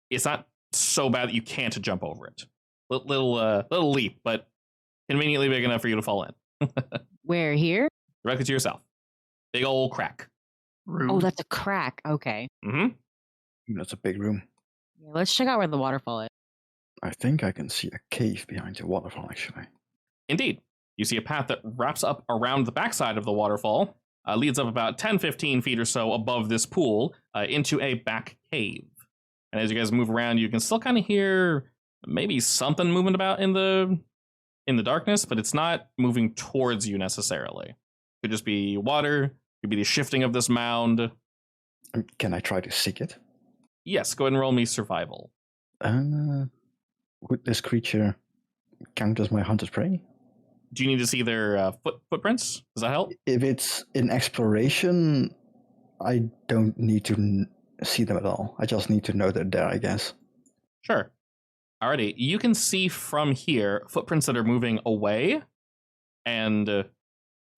[SPEAKER 1] it's not so bad that you can't jump over it. Little leap, but conveniently big enough for you to fall in.
[SPEAKER 4] Where, here?
[SPEAKER 1] Directly to yourself. Big old crack.
[SPEAKER 3] Rude.
[SPEAKER 4] Oh, that's a crack. Okay.
[SPEAKER 1] Mm-hmm.
[SPEAKER 2] That's a big room.
[SPEAKER 4] Yeah, let's check out where the waterfall is.
[SPEAKER 2] I think I can see a cave behind the waterfall, actually.
[SPEAKER 1] Indeed. You see a path that wraps up around the backside of the waterfall, leads up about 10-15 feet or so above this pool into a back cave. And as you guys move around, you can still kind of hear maybe something moving about in the darkness, but it's not moving towards you necessarily. Could just be water, could be the shifting of this mound.
[SPEAKER 2] Can I try to seek it?
[SPEAKER 1] Yes, go ahead and roll me survival.
[SPEAKER 2] Would this creature count as my hunted prey?
[SPEAKER 1] Do you need to see their footprints? Does that help?
[SPEAKER 2] If it's in exploration, I don't need to see them at all. I just need to know they're there, I guess.
[SPEAKER 1] Sure. Alrighty, you can see from here footprints that are moving away and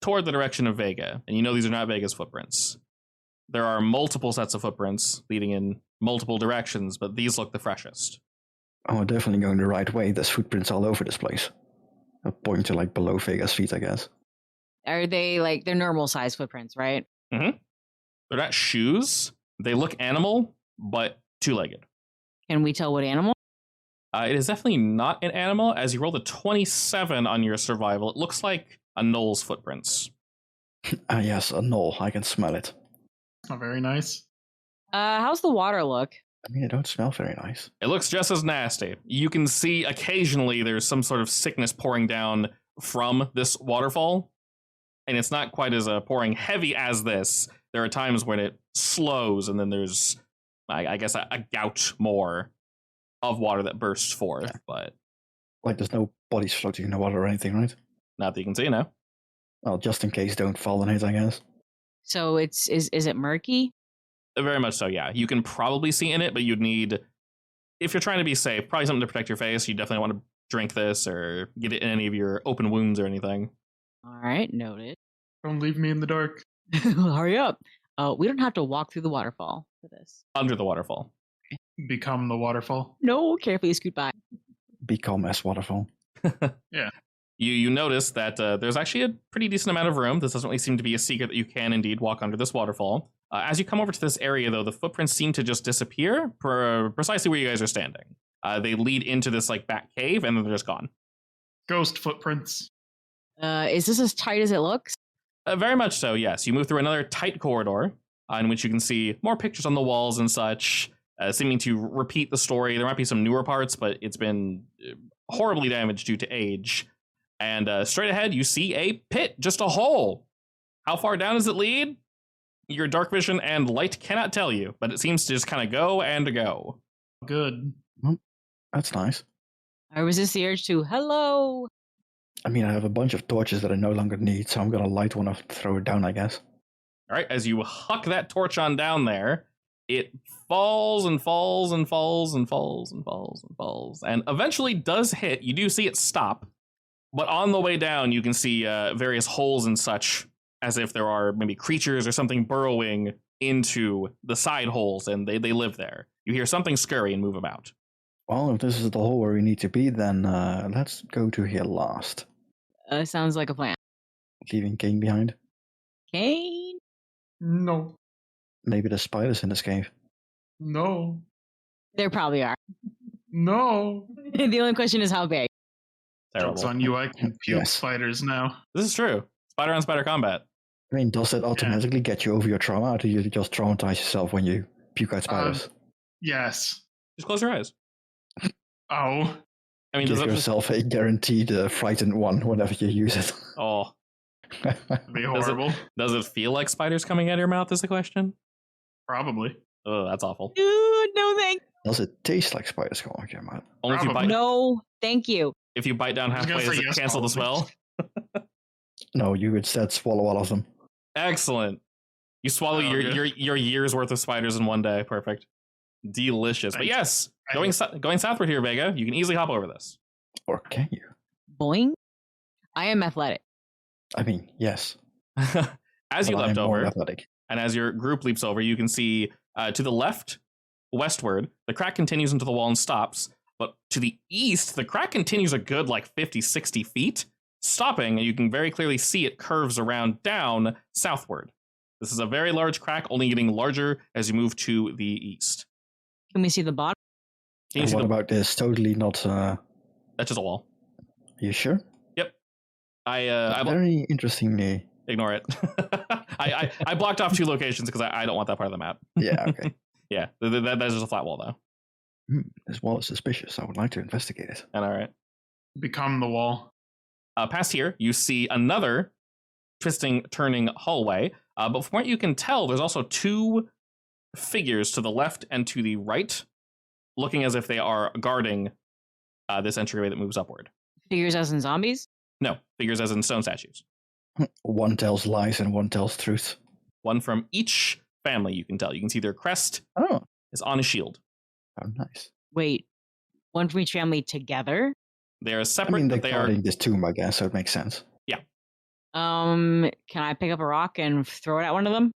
[SPEAKER 1] toward the direction of Vega. And you know these are not Vega's footprints. There are multiple sets of footprints leading in multiple directions, but these look the freshest.
[SPEAKER 2] Oh, definitely going the right way. There's footprints all over this place. A point to like below Vega's feet, I guess.
[SPEAKER 4] Are they like they're normal size footprints, right?
[SPEAKER 1] Mm-hmm. They're not shoes. They look animal, but two-legged.
[SPEAKER 4] Can we tell what animal?
[SPEAKER 1] It is definitely not an animal. As you roll the 27 on your survival, it looks like a gnoll's footprints.
[SPEAKER 2] Yes, a gnoll. I can smell it.
[SPEAKER 3] Oh, very nice.
[SPEAKER 4] How's the water look?
[SPEAKER 2] I mean, it don't smell very nice.
[SPEAKER 1] It looks just as nasty. You can see occasionally there's some sort of sickness pouring down from this waterfall, and it's not quite as pouring heavy as this. There are times when it slows, and then there's, I guess, a gout more of water that bursts forth, but...
[SPEAKER 2] Like, there's no bodies floating in the water or anything, right?
[SPEAKER 1] Not that you can see, no.
[SPEAKER 2] Well, just in case, don't fall in it, I guess.
[SPEAKER 4] So is it murky?
[SPEAKER 1] Very much so, yeah. You can probably see in it, but you'd need, if you're trying to be safe, probably something to protect your face. You definitely want to drink this or get it in any of your open wounds or anything.
[SPEAKER 4] All right, noted.
[SPEAKER 3] Don't leave me in the dark.
[SPEAKER 4] Hurry up. We don't have to walk through the waterfall for this.
[SPEAKER 1] Under the waterfall.
[SPEAKER 3] Become the waterfall.
[SPEAKER 4] No, carefully scoot by.
[SPEAKER 2] Become as waterfall.
[SPEAKER 3] Yeah.
[SPEAKER 1] You notice that there's actually a pretty decent amount of room. This doesn't really seem to be a secret that you can indeed walk under this waterfall. As you come over to this area, though, the footprints seem to just disappear precisely where you guys are standing. They lead into this like back cave, and then they're just gone.
[SPEAKER 3] Ghost footprints.
[SPEAKER 4] Is this as tight as it looks?
[SPEAKER 1] Very much so, yes. You move through another tight corridor in which you can see more pictures on the walls and such, seeming to repeat the story. There might be some newer parts, but it's been horribly damaged due to age. And straight ahead, you see a pit, just a hole. How far down does it lead? Your dark vision and light cannot tell you, but it seems to just kind of go and go.
[SPEAKER 3] Good.
[SPEAKER 2] That's nice.
[SPEAKER 4] I resist the urge to, hello.
[SPEAKER 2] I mean, I have a bunch of torches that I no longer need, so I'm going to light one up and throw it down, I guess.
[SPEAKER 1] All right, as you huck that torch on down there, it falls and falls and falls and falls and falls and falls, and eventually does hit. You do see it stop, but on the way down, you can see various holes and such, as if there are maybe creatures or something burrowing into the side holes, and they live there. You hear something scurry and move about.
[SPEAKER 2] Well, if this is the hole where we need to be, then let's go to here last.
[SPEAKER 4] Sounds like a plan.
[SPEAKER 2] Leaving Kane behind.
[SPEAKER 4] Kane?
[SPEAKER 3] No.
[SPEAKER 2] Maybe there's spiders in this cave.
[SPEAKER 3] No.
[SPEAKER 4] There probably are.
[SPEAKER 3] No.
[SPEAKER 4] The only question is how big.
[SPEAKER 3] Joke's on you. I can puke
[SPEAKER 2] Yes.
[SPEAKER 3] spiders now.
[SPEAKER 1] This is true. Spider on spider combat.
[SPEAKER 2] I mean, does that automatically get you over your trauma, or do you just traumatize yourself when you puke out spiders?
[SPEAKER 3] Yes.
[SPEAKER 1] Just close your eyes.
[SPEAKER 3] Oh.
[SPEAKER 1] I mean,
[SPEAKER 2] Give
[SPEAKER 1] does it
[SPEAKER 2] yourself a guaranteed frightened one whenever you use it.
[SPEAKER 1] Oh,
[SPEAKER 3] It'd be horrible.
[SPEAKER 1] does it feel like spiders coming out of your mouth is the question?
[SPEAKER 3] Probably.
[SPEAKER 1] Oh, that's awful.
[SPEAKER 4] Dude, no thank
[SPEAKER 2] Does it taste like spiders coming out of your mouth?
[SPEAKER 1] Only if you
[SPEAKER 3] Probably.
[SPEAKER 1] bite.
[SPEAKER 4] No, thank you.
[SPEAKER 1] If you bite down
[SPEAKER 3] I was gonna
[SPEAKER 1] halfway, does
[SPEAKER 3] say
[SPEAKER 1] it
[SPEAKER 3] yes,
[SPEAKER 1] cancel the
[SPEAKER 3] probably.
[SPEAKER 1] spell?
[SPEAKER 2] No, you instead swallow all of them.
[SPEAKER 1] Excellent. You swallow
[SPEAKER 3] Oh,
[SPEAKER 1] your year's worth of spiders in one day. Perfect. Delicious. But
[SPEAKER 3] Thanks.
[SPEAKER 1] yes, going southward here, Vega, you can easily hop over this.
[SPEAKER 2] Or can you?
[SPEAKER 4] Boing. I am athletic.
[SPEAKER 2] I mean, yes.
[SPEAKER 1] As you
[SPEAKER 2] but
[SPEAKER 1] leapt
[SPEAKER 2] I'm more
[SPEAKER 1] over,
[SPEAKER 2] athletic.
[SPEAKER 1] and as your group leaps over, you can see to the left, westward, the crack continues into the wall and stops. But to the east, the crack continues a good like 50, 60 feet, stopping, and you can very clearly see it curves around down southward. This is a very large crack, only getting larger as you move to the east.
[SPEAKER 4] Can we see the bottom?
[SPEAKER 1] Can you
[SPEAKER 2] And
[SPEAKER 1] see
[SPEAKER 2] what
[SPEAKER 1] the,
[SPEAKER 2] about this? Totally not...
[SPEAKER 1] that's just a wall.
[SPEAKER 2] Are you sure?
[SPEAKER 1] Yep.
[SPEAKER 2] Very interestingly.
[SPEAKER 1] Ignore it. I blocked off 2 locations because I don't want that part of the map.
[SPEAKER 2] Yeah, okay.
[SPEAKER 1] Yeah, that's just a flat wall, though.
[SPEAKER 2] This wall is suspicious. I would like to investigate it.
[SPEAKER 1] And all right.
[SPEAKER 3] Become the wall.
[SPEAKER 1] Past here, you see another twisting, turning hallway. But from what you can tell, there's also 2 figures to the left and to the right, looking as if they are guarding this entryway that moves upward.
[SPEAKER 4] Figures as in zombies?
[SPEAKER 1] No, figures as in stone statues.
[SPEAKER 2] One tells lies and one tells truth.
[SPEAKER 1] One from each family, you can tell. You can see their crest is on a shield.
[SPEAKER 2] Oh, nice.
[SPEAKER 4] Wait, one from each family together?
[SPEAKER 1] They are separate.
[SPEAKER 2] I mean, they're
[SPEAKER 1] but they
[SPEAKER 2] guarding this tomb, I guess, so it makes sense.
[SPEAKER 1] Yeah.
[SPEAKER 4] Can I pick up a rock and throw it at one of them?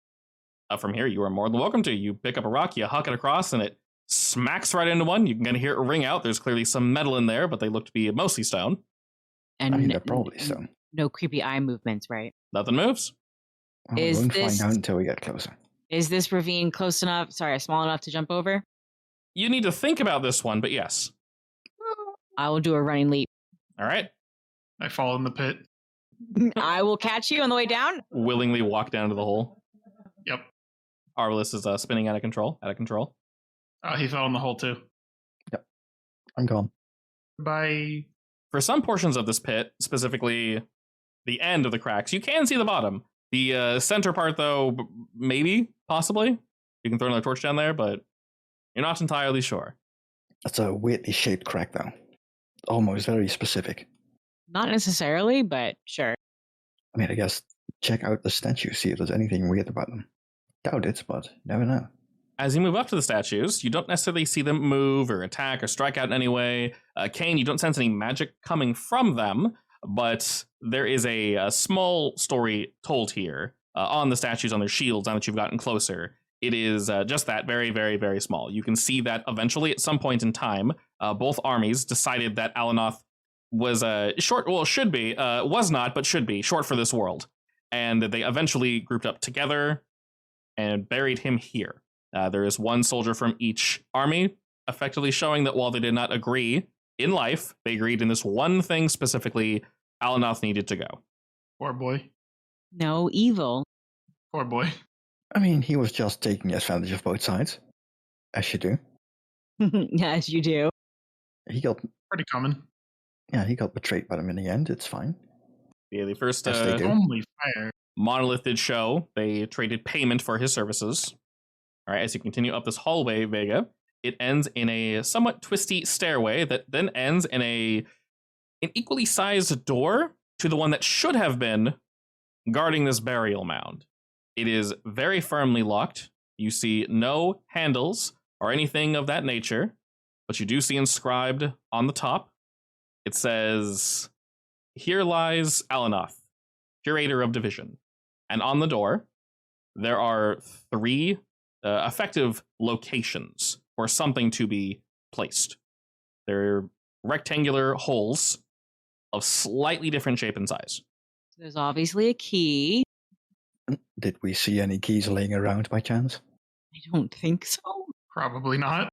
[SPEAKER 1] From here, you are more than welcome to. You pick up a rock, you huck it across, and it smacks right into one. You can kind of hear it ring out. There's clearly some metal in there, but they look to be mostly stone.
[SPEAKER 4] And
[SPEAKER 2] I mean, they're probably stone.
[SPEAKER 4] No creepy eye movements, right?
[SPEAKER 1] Nothing moves.
[SPEAKER 2] We won't find out until we get closer.
[SPEAKER 4] Is this ravine close enough? Sorry, small enough to jump over?
[SPEAKER 1] You need to think about this one, but yes.
[SPEAKER 4] I will do a running leap.
[SPEAKER 1] All right.
[SPEAKER 3] I fall in the pit.
[SPEAKER 4] I will catch you on the way down.
[SPEAKER 1] Willingly walk down to the hole.
[SPEAKER 3] Yep.
[SPEAKER 1] Arliss is spinning out of control.
[SPEAKER 3] He fell in the hole too.
[SPEAKER 2] Yep. I'm gone.
[SPEAKER 3] Bye.
[SPEAKER 1] For some portions of this pit, specifically the end of the cracks, you can see the bottom. The center part, though, maybe, possibly. You can throw another torch down there, but you're not entirely sure.
[SPEAKER 2] That's a weirdly shaped crack, though. Almost very specific.
[SPEAKER 4] Not necessarily, but sure.
[SPEAKER 2] I mean, I guess check out the statues, see if there's anything weird about them. Doubt it, but never know.
[SPEAKER 1] As you move up to the statues, you don't necessarily see them move or attack or strike out in any way. Kane, you don't sense any magic coming from them, but there is a small story told here on the statues, on their shields, now that you've gotten closer. It is just that, very, very, very small. You can see that eventually, at some point in time, both armies decided that Alanoth was was not, but should be, short for this world. And they eventually grouped up together and buried him here. There is one soldier from each army, effectively showing that while they did not agree in life, they agreed in this one thing specifically, Alanoth needed to go.
[SPEAKER 3] Poor boy.
[SPEAKER 4] No evil.
[SPEAKER 3] Poor boy.
[SPEAKER 2] I mean, he was just taking advantage of both sides. As you do.
[SPEAKER 4] As you do.
[SPEAKER 2] He got
[SPEAKER 3] Pretty common.
[SPEAKER 2] Yeah, he got betrayed by them in the end. It's fine.
[SPEAKER 1] Yeah, the first
[SPEAKER 2] Yes, they do.
[SPEAKER 3] Only fire.
[SPEAKER 1] Monolith did show. They traded payment for his services. All right, as you continue up this hallway, Vega, it ends in a somewhat twisty stairway that then ends in an equally sized door to the one that should have been guarding this burial mound. It is very firmly locked. You see no handles or anything of that nature, but you do see inscribed on the top. It says, "Here lies Alanoth, curator of division." And on the door, there are 3 effective locations for something to be placed. They're rectangular holes of slightly different shape and size.
[SPEAKER 4] There's obviously a key.
[SPEAKER 2] Did we see any keys laying around by chance?
[SPEAKER 4] I don't think so.
[SPEAKER 3] Probably not.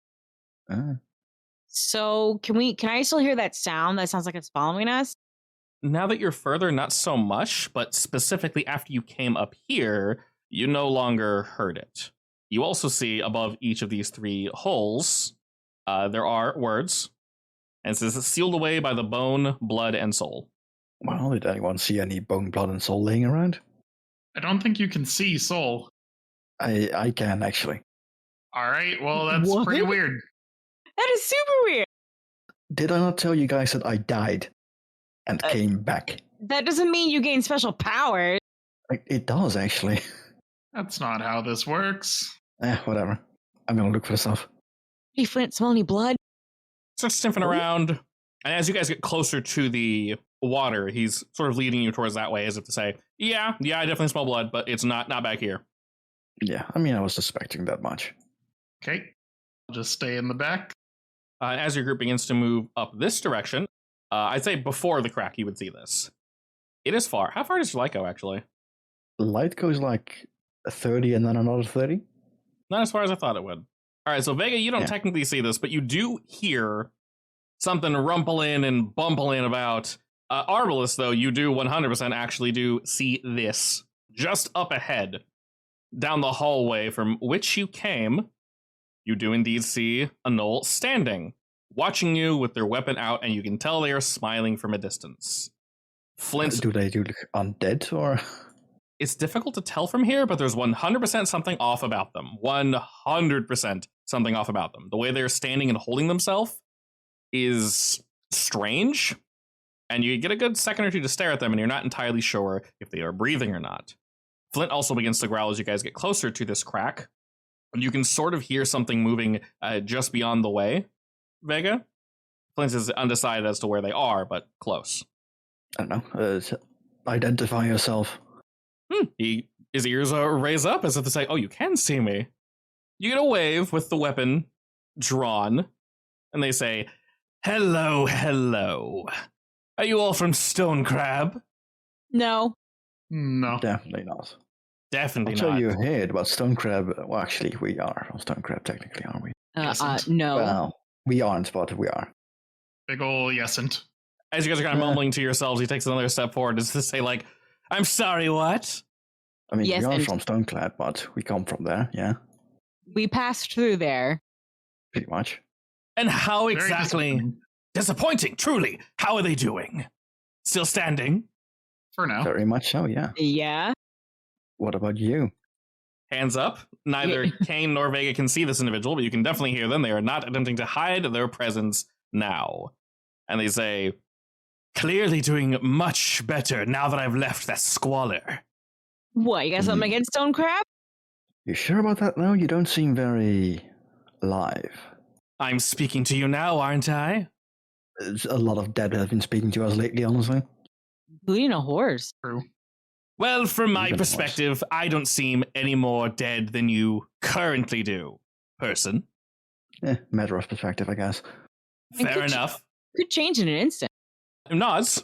[SPEAKER 4] So can I still hear that sound? That sounds like it's following us.
[SPEAKER 1] Now that you're further, not so much, but specifically after you came up here, you no longer heard it. You also see above each of these 3 holes, there are words, and it says, "Sealed away by the bone, blood, and soul."
[SPEAKER 2] Well, did anyone see any bone, blood, and soul laying around?
[SPEAKER 3] I don't think you can see soul.
[SPEAKER 2] I can, actually.
[SPEAKER 3] All right, well, that's
[SPEAKER 4] What?
[SPEAKER 3] pretty weird.
[SPEAKER 4] That is super weird.
[SPEAKER 2] Did I not tell you guys that I died and came back?
[SPEAKER 4] That doesn't mean you gain special powers.
[SPEAKER 2] It does, actually.
[SPEAKER 3] That's not how this works.
[SPEAKER 2] Whatever. I'm gonna look for the stuff.
[SPEAKER 4] Hey, Flint, smell any blood?
[SPEAKER 1] Starts sniffing around, and as you guys get closer to the water, he's sort of leading you towards that way, as if to say, yeah, I definitely smell blood, but it's not back here.
[SPEAKER 2] Yeah, I mean, I was suspecting that much.
[SPEAKER 3] Okay. I'll just stay in the back.
[SPEAKER 1] As your group begins to move up this direction, I'd say before the crack, you would see this. It is far. How far does your light go, actually?
[SPEAKER 2] The light goes like 30 and then another 30?
[SPEAKER 1] Not as far as I thought it would. All right, so Vega, you don't technically see this, but you do hear something rumpling and bumpling about Arbalest, though, you do 100% actually do see this. Just up ahead, down the hallway from which you came, you do indeed see a gnoll standing, watching you with their weapon out, and you can tell they are smiling from a distance. Flint...
[SPEAKER 2] Do they look undead, or...?
[SPEAKER 1] It's difficult to tell from here, but there's 100% something off about them. 100% something off about them. The way they're standing and holding themselves is strange, and you get a good second or two to stare at them, and you're not entirely sure if they are breathing or not. Flint also begins to growl as you guys get closer to this crack, and you can sort of hear something moving just beyond the way, Vega. Flint is undecided as to where they are, but close.
[SPEAKER 2] I don't know. Identify yourself.
[SPEAKER 1] His ears raise up as if to say, oh, you can see me. You get a wave with the weapon drawn, and they say, hello, hello. Are you all from Stone Crab?
[SPEAKER 4] No.
[SPEAKER 3] No.
[SPEAKER 2] Definitely not.
[SPEAKER 1] Definitely
[SPEAKER 2] So
[SPEAKER 1] not.
[SPEAKER 2] you heard about Stone Crab. Well, actually, we are on Stone Crab, technically, aren't we?
[SPEAKER 4] No.
[SPEAKER 2] Well, we aren't, but we are.
[SPEAKER 3] Big ol' yesn't.
[SPEAKER 1] As you guys are kind of mumbling to yourselves, he takes another step forward as to say, like, I'm sorry, what?
[SPEAKER 2] I mean,
[SPEAKER 4] Yes,
[SPEAKER 2] we are
[SPEAKER 4] and-
[SPEAKER 2] from Stone Crab, but we come from there, yeah,
[SPEAKER 4] We passed through there.
[SPEAKER 2] pretty much.
[SPEAKER 1] And how
[SPEAKER 3] Very
[SPEAKER 1] exactly? Disappointing, truly. How are they doing? Still standing?
[SPEAKER 3] For now.
[SPEAKER 2] Very much so, yeah.
[SPEAKER 4] Yeah.
[SPEAKER 2] What about you?
[SPEAKER 1] Hands up. Neither Kane nor Vega can see this individual, but you can definitely hear them. They are not attempting to hide their presence now. And they say, clearly doing much better now that I've left that squalor.
[SPEAKER 4] What, you got something against Stone Crab?
[SPEAKER 2] You sure about that now? You don't seem very alive.
[SPEAKER 1] I'm speaking to you now, aren't I?
[SPEAKER 2] There's a lot of dead have been speaking to us lately, honestly.
[SPEAKER 4] Bleeding a horse.
[SPEAKER 3] True.
[SPEAKER 1] Well, from my
[SPEAKER 2] Even worse.
[SPEAKER 1] perspective, I don't seem any more dead than you currently do, person.
[SPEAKER 2] Matter of perspective, I guess.
[SPEAKER 4] And
[SPEAKER 1] Fair
[SPEAKER 4] could you-
[SPEAKER 1] enough.
[SPEAKER 4] Could change in an instant.
[SPEAKER 1] Nods,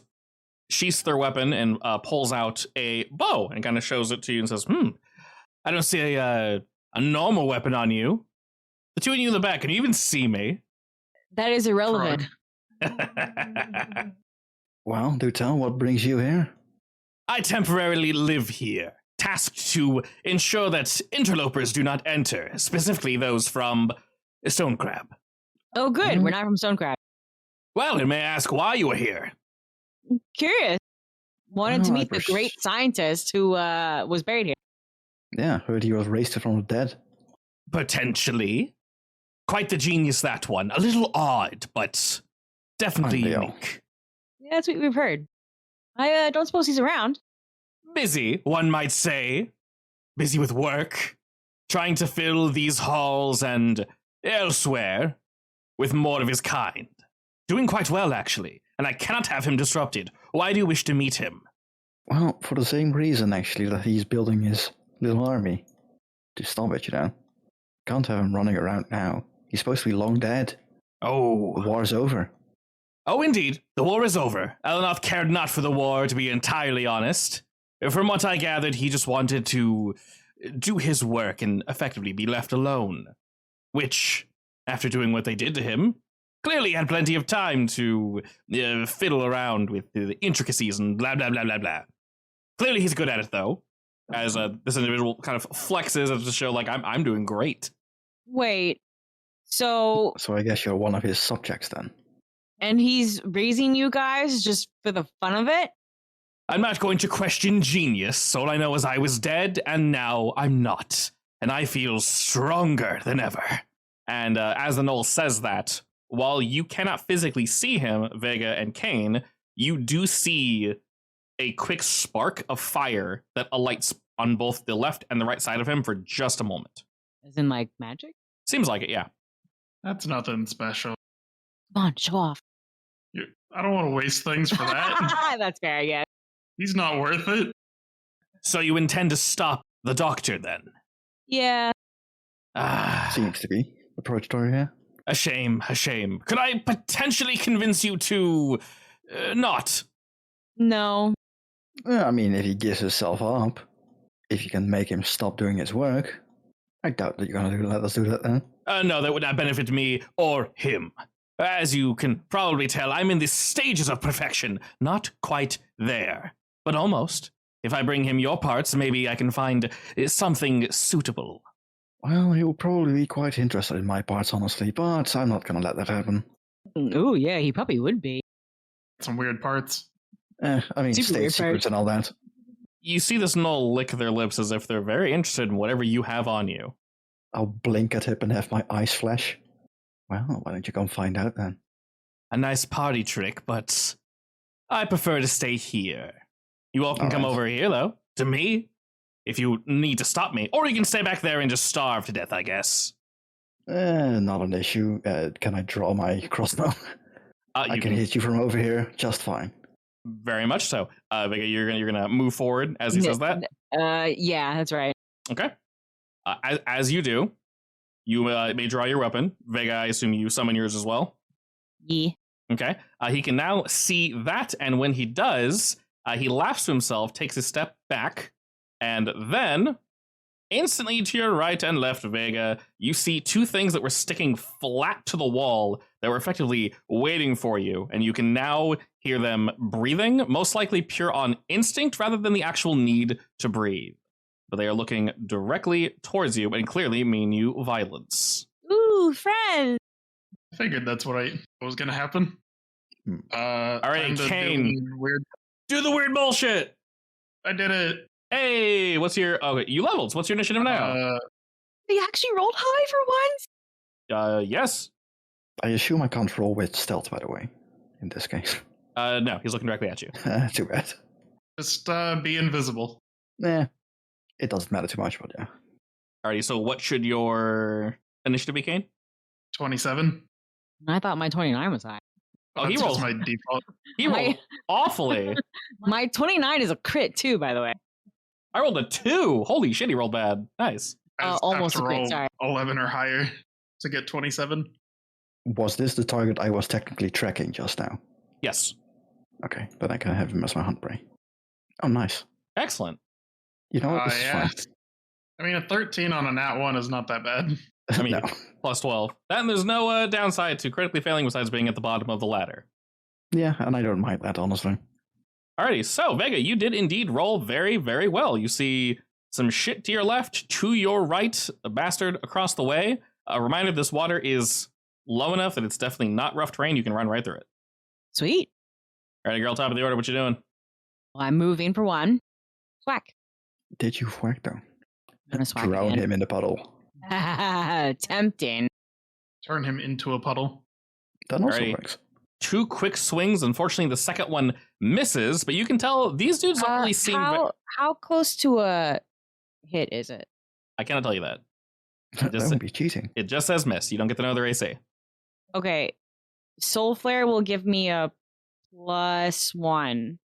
[SPEAKER 1] sheaths their weapon, and pulls out a bow and kind of shows it to you and says, I don't see a normal weapon on you. The two of you in the back, can you even see me?
[SPEAKER 4] That is irrelevant.
[SPEAKER 3] Frog.
[SPEAKER 2] Well, do tell, what brings you here?
[SPEAKER 1] I temporarily live here, tasked to ensure that interlopers do not enter, specifically those from Stone Crab.
[SPEAKER 4] Oh, good.
[SPEAKER 2] Mhm.
[SPEAKER 4] We're not from Stone Crab.
[SPEAKER 1] Well, and may I ask why you are here?
[SPEAKER 4] Curious. Wanted to
[SPEAKER 2] Oh, I
[SPEAKER 4] meet the great scientist who was buried here.
[SPEAKER 2] Yeah, heard he was raised from the dead.
[SPEAKER 1] Potentially. Quite the genius, that one. A little odd, but definitely
[SPEAKER 2] Ideal.
[SPEAKER 1] unique.
[SPEAKER 4] Yeah, that's what we've heard. I don't suppose he's around.
[SPEAKER 1] Busy, one might say. Busy with work, trying to fill these halls and elsewhere with more of his kind. Doing quite well, actually, and I cannot have him disrupted. Why do you wish to meet him?
[SPEAKER 2] Well, for the same reason, actually, that he's building his little army. To stop it, you know. Can't have him running around now. He's supposed to be long dead. The
[SPEAKER 1] Oh,
[SPEAKER 2] war's over.
[SPEAKER 1] oh, indeed. The war is over. Elenoth cared not for the war, to be entirely honest. From what I gathered, he just wanted to do his work and effectively be left alone. Which, after doing what they did to him, clearly had plenty of time to fiddle around with the intricacies and blah, blah, blah, blah, blah. Clearly he's good at it, though. As this individual kind of flexes as to show, like, I'm doing great.
[SPEAKER 4] Wait. So,
[SPEAKER 2] So I guess you're one of his subjects then.
[SPEAKER 4] and he's raising you guys just for the fun of it?
[SPEAKER 1] I'm not going to question genius. All I know is I was dead, and now I'm not. And I feel stronger than ever. And as the Gnoll says that, while you cannot physically see him, Vega and Kane, you do see a quick spark of fire that alights on both the left and the right side of him for just a moment.
[SPEAKER 4] As in, like, magic?
[SPEAKER 1] Seems like it, yeah.
[SPEAKER 3] That's nothing special.
[SPEAKER 4] Come on, show off.
[SPEAKER 3] I don't want to waste things for that.
[SPEAKER 4] That's fair, yeah.
[SPEAKER 3] He's not worth it.
[SPEAKER 1] So you intend to stop the doctor, then?
[SPEAKER 4] Yeah.
[SPEAKER 1] Ah,
[SPEAKER 2] Seems to be. Approach story here.
[SPEAKER 1] a shame, a shame. Could I potentially convince you to not?
[SPEAKER 4] No.
[SPEAKER 2] I mean, if he gives himself up, if you can make him stop doing his work, I doubt that you're going to let us do that then.
[SPEAKER 1] No, that would not benefit me or him. As you can probably tell, I'm in the stages of perfection. Not quite there, but almost. If I bring him your parts, maybe I can find something suitable.
[SPEAKER 2] Well, he'll probably be quite interested in my parts, honestly, but I'm not gonna let that happen.
[SPEAKER 4] Oh, yeah, he probably would be.
[SPEAKER 3] Some weird parts.
[SPEAKER 2] I mean,
[SPEAKER 4] Super
[SPEAKER 2] state
[SPEAKER 4] weird
[SPEAKER 2] secrets
[SPEAKER 4] parts.
[SPEAKER 2] and all that.
[SPEAKER 1] You see this gnoll lick their lips as if they're very interested in whatever you have on you.
[SPEAKER 2] I'll blink at him and have my eyes flash. Well, why don't you come find out then?
[SPEAKER 1] A nice party trick, but I prefer to stay here. You all can come
[SPEAKER 2] Alright.
[SPEAKER 1] over here, though, to me, if you need to stop me. Or you can stay back there and just starve to death, I guess.
[SPEAKER 2] Not an issue. Can I draw my crossbow? I
[SPEAKER 1] You
[SPEAKER 2] can hit you from over here just fine.
[SPEAKER 1] Very much so. Vega, you're gonna move forward as he says that.
[SPEAKER 4] Yeah, that's right.
[SPEAKER 1] Okay. As you do, you may draw your weapon. Vega, I assume you summon yours as well.
[SPEAKER 4] Yeah.
[SPEAKER 1] Okay. He can now see that, and when he does, he laughs to himself, takes a step back, and then, instantly to your right and left, Vega, you see two things that were sticking flat to the wall that were effectively waiting for you, and you can now hear them breathing, most likely pure on instinct rather than the actual need to breathe. But they are looking directly towards you and clearly mean you violence.
[SPEAKER 4] Ooh, friend.
[SPEAKER 3] I figured that's what was going to happen.
[SPEAKER 1] All right, Kane.
[SPEAKER 3] Weird.
[SPEAKER 1] Do the weird bullshit!
[SPEAKER 3] I did it.
[SPEAKER 1] Hey, what's your... Okay, you leveled. What's your initiative now?
[SPEAKER 4] He actually rolled high for once.
[SPEAKER 1] Yes.
[SPEAKER 2] I assume I can't roll with stealth, by the way, in this case.
[SPEAKER 1] No, he's looking directly at you.
[SPEAKER 2] Too bad.
[SPEAKER 3] Just be invisible.
[SPEAKER 2] It doesn't matter too much, but yeah.
[SPEAKER 1] Alrighty, so what should your initiative be, Kane?
[SPEAKER 3] 27.
[SPEAKER 4] I thought my 29 was high.
[SPEAKER 1] Oh, he
[SPEAKER 3] That's
[SPEAKER 1] rolls.
[SPEAKER 3] just my default.
[SPEAKER 1] He rolled awfully.
[SPEAKER 4] My 29 is a crit too, by the way.
[SPEAKER 1] I rolled a 2. Holy shit, he rolled bad. Nice.
[SPEAKER 3] I just
[SPEAKER 4] almost
[SPEAKER 3] have
[SPEAKER 4] a
[SPEAKER 3] to
[SPEAKER 4] crit,
[SPEAKER 3] roll
[SPEAKER 4] sorry.
[SPEAKER 3] 11 or higher to get 27.
[SPEAKER 2] Was this the target I was technically tracking just now?
[SPEAKER 1] Yes.
[SPEAKER 2] Okay, then I can have him as my hunt prey. Oh, nice.
[SPEAKER 1] Excellent.
[SPEAKER 2] You know what? This is
[SPEAKER 3] Yeah.
[SPEAKER 2] fine.
[SPEAKER 3] I mean, a 13 on a nat 1 is not that bad.
[SPEAKER 1] I mean,
[SPEAKER 2] No.
[SPEAKER 1] plus 12. Then there's no downside to critically failing besides being at the bottom of the ladder.
[SPEAKER 2] Yeah, and I don't mind that, honestly.
[SPEAKER 1] Alrighty, so Vega, you did indeed roll very, very well. You see some shit to your left, to your right, a bastard across the way. A reminder, this water is low enough that it's definitely not rough terrain. You can run right through it.
[SPEAKER 4] Sweet.
[SPEAKER 1] Alrighty, girl, top of the order, what you doing?
[SPEAKER 4] Well, I'm moving for one. Swack.
[SPEAKER 2] Did you whack though?
[SPEAKER 4] I'm gonna swack
[SPEAKER 2] Drown
[SPEAKER 4] again.
[SPEAKER 2] him in the puddle.
[SPEAKER 4] Tempting.
[SPEAKER 3] Turn him into a puddle.
[SPEAKER 2] That also
[SPEAKER 1] Alrighty.
[SPEAKER 2] works.
[SPEAKER 1] 2 quick swings. Unfortunately, the second one misses, but you can tell these dudes don't really seem...
[SPEAKER 4] How close to a hit is it?
[SPEAKER 1] I cannot tell you that.
[SPEAKER 2] That
[SPEAKER 1] Just-
[SPEAKER 2] would be cheating.
[SPEAKER 1] It just says miss. You don't get to know their AC.
[SPEAKER 4] Okay. Soul Flare will give me a +1.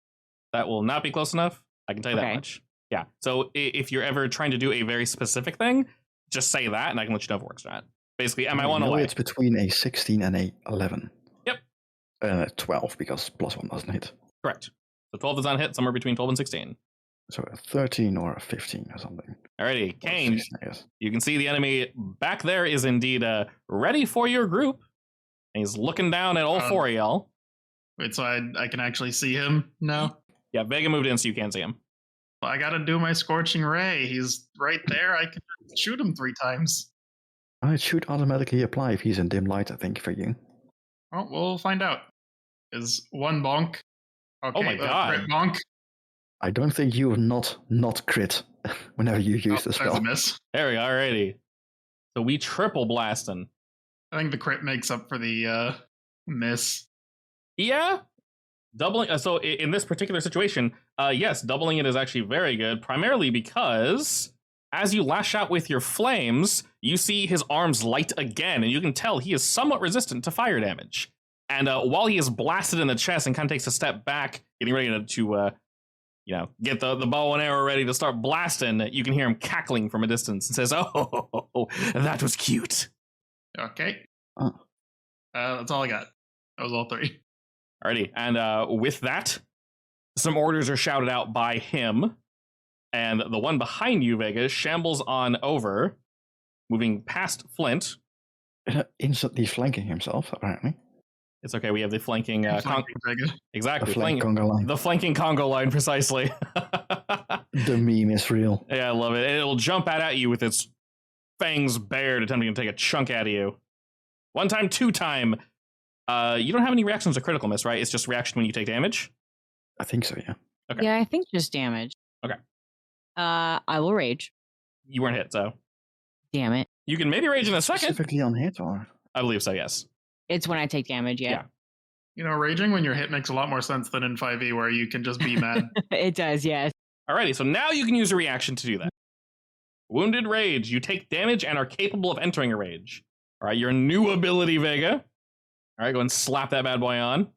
[SPEAKER 1] That will not be close enough. I can tell you that
[SPEAKER 4] Okay.
[SPEAKER 1] much. Yeah. So if you're ever trying to do a very specific thing, just say that, and I can let you know if it works or not. Basically, am I one
[SPEAKER 2] know
[SPEAKER 1] away?
[SPEAKER 2] It's between a 16 and a 11.
[SPEAKER 1] Yep.
[SPEAKER 2] And a 12 because +1 doesn't hit.
[SPEAKER 1] Correct. So 12 is on hit, somewhere between 12 and 16.
[SPEAKER 2] So a 13 or a 15 or something.
[SPEAKER 1] Alrighty,
[SPEAKER 2] Or
[SPEAKER 1] Kane,
[SPEAKER 2] 16, I guess.
[SPEAKER 1] you can see the enemy back there is indeed ready for your group. And he's looking down at all 4 of y'all.
[SPEAKER 3] Wait, so I can actually see him now?
[SPEAKER 1] Yeah, Vega moved in so you can't see him.
[SPEAKER 3] I gotta do my Scorching Ray. He's right there. I can shoot him 3 times.
[SPEAKER 2] It should automatically apply if he's in dim light, I think, for you.
[SPEAKER 3] Oh, we'll find out. Is 1 bonk. Okay,
[SPEAKER 1] my God.
[SPEAKER 3] crit bonk.
[SPEAKER 2] I don't think you not crit whenever you use the
[SPEAKER 3] Oh, there's a
[SPEAKER 2] spell.
[SPEAKER 3] miss.
[SPEAKER 1] There we go, alrighty. So we triple blasting.
[SPEAKER 3] I think the crit makes up for the miss.
[SPEAKER 1] Yeah. Doubling. So in this particular situation, yes, doubling it is actually very good, primarily because as you lash out with your flames, you see his arms light again, and you can tell he is somewhat resistant to fire damage. And while he is blasted in the chest and kind of takes a step back, getting ready to get the bow and arrow ready to start blasting, you can hear him cackling from a distance and says, "Oh, that was cute."
[SPEAKER 3] Okay.
[SPEAKER 2] Oh.
[SPEAKER 3] That's all I got. That was all 3.
[SPEAKER 1] Alrighty, and with that, some orders are shouted out by him, and the one behind you, Vegas, shambles on over, moving past Flint.
[SPEAKER 2] Instantly flanking himself, apparently.
[SPEAKER 1] It's okay. We have the flanking.
[SPEAKER 3] Flanking Vega.
[SPEAKER 1] Exactly.
[SPEAKER 2] The flank conga line.
[SPEAKER 1] The flanking Congo line, precisely.
[SPEAKER 2] The meme is real.
[SPEAKER 1] Yeah, I love it. It'll jump out at you with its fangs bared, attempting to take a chunk out of you. 1 time, 2 time. You don't have any reactions to critical miss, right? It's just reaction when you take damage?
[SPEAKER 2] I think so, yeah.
[SPEAKER 1] Okay.
[SPEAKER 4] Yeah, I think just damage.
[SPEAKER 1] Okay.
[SPEAKER 4] I will rage.
[SPEAKER 1] You weren't hit, so.
[SPEAKER 4] Damn it.
[SPEAKER 1] You can maybe rage in a second.
[SPEAKER 2] Specifically on hit, or?
[SPEAKER 1] I believe so, yes.
[SPEAKER 4] It's when I take damage, yeah.
[SPEAKER 3] You know, raging when you're hit makes a lot more sense than in 5e where you can just be mad.
[SPEAKER 4] It does, yes.
[SPEAKER 1] Alrighty, so now you can use a reaction to do that. Wounded Rage. You take damage and are capable of entering a rage. Alright, your new ability, Vega. Alright, go and slap that bad boy on.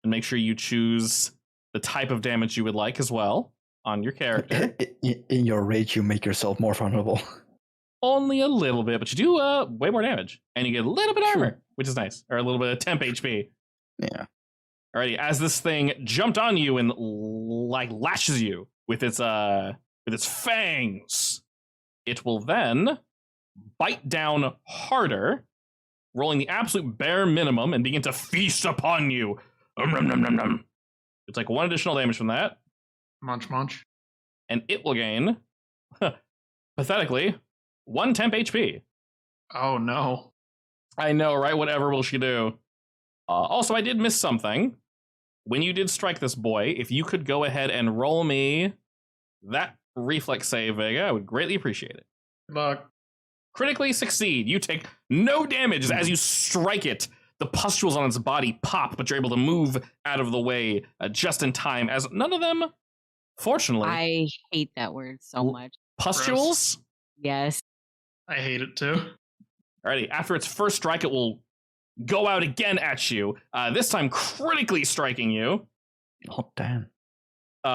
[SPEAKER 1] And make sure you choose the type of damage you would like as well on your character.
[SPEAKER 2] In your rage, you make yourself more vulnerable.
[SPEAKER 1] Only a little bit, but you do way more damage. And you get a little bit of
[SPEAKER 2] Sure.
[SPEAKER 1] armor, which is nice. Or a little bit of temp HP.
[SPEAKER 2] Yeah.
[SPEAKER 1] Alrighty, as this thing jumped on you and lashes you with its fangs, it will then bite down harder, rolling the absolute bare minimum and begin to feast upon you. You'll take 1 additional damage from that,
[SPEAKER 3] Munch, munch.
[SPEAKER 1] and it will gain, pathetically, 1 temp HP.
[SPEAKER 3] Oh, no.
[SPEAKER 1] I know, right? Whatever will she do? Also, I did miss something. When you did strike this boy, if you could go ahead and roll me that reflex save, Vega, I would greatly appreciate it.
[SPEAKER 3] Look.
[SPEAKER 1] Critically succeed. You take no damage as you strike it. The pustules on its body pop, but you're able to move out of the way just in time, as none of them, fortunately...
[SPEAKER 4] I hate that word so much.
[SPEAKER 1] Pustules?
[SPEAKER 4] Yes.
[SPEAKER 3] I hate it too.
[SPEAKER 1] Alrighty, after its first strike, it will go out again at you, this time critically striking you.
[SPEAKER 2] Oh, damn.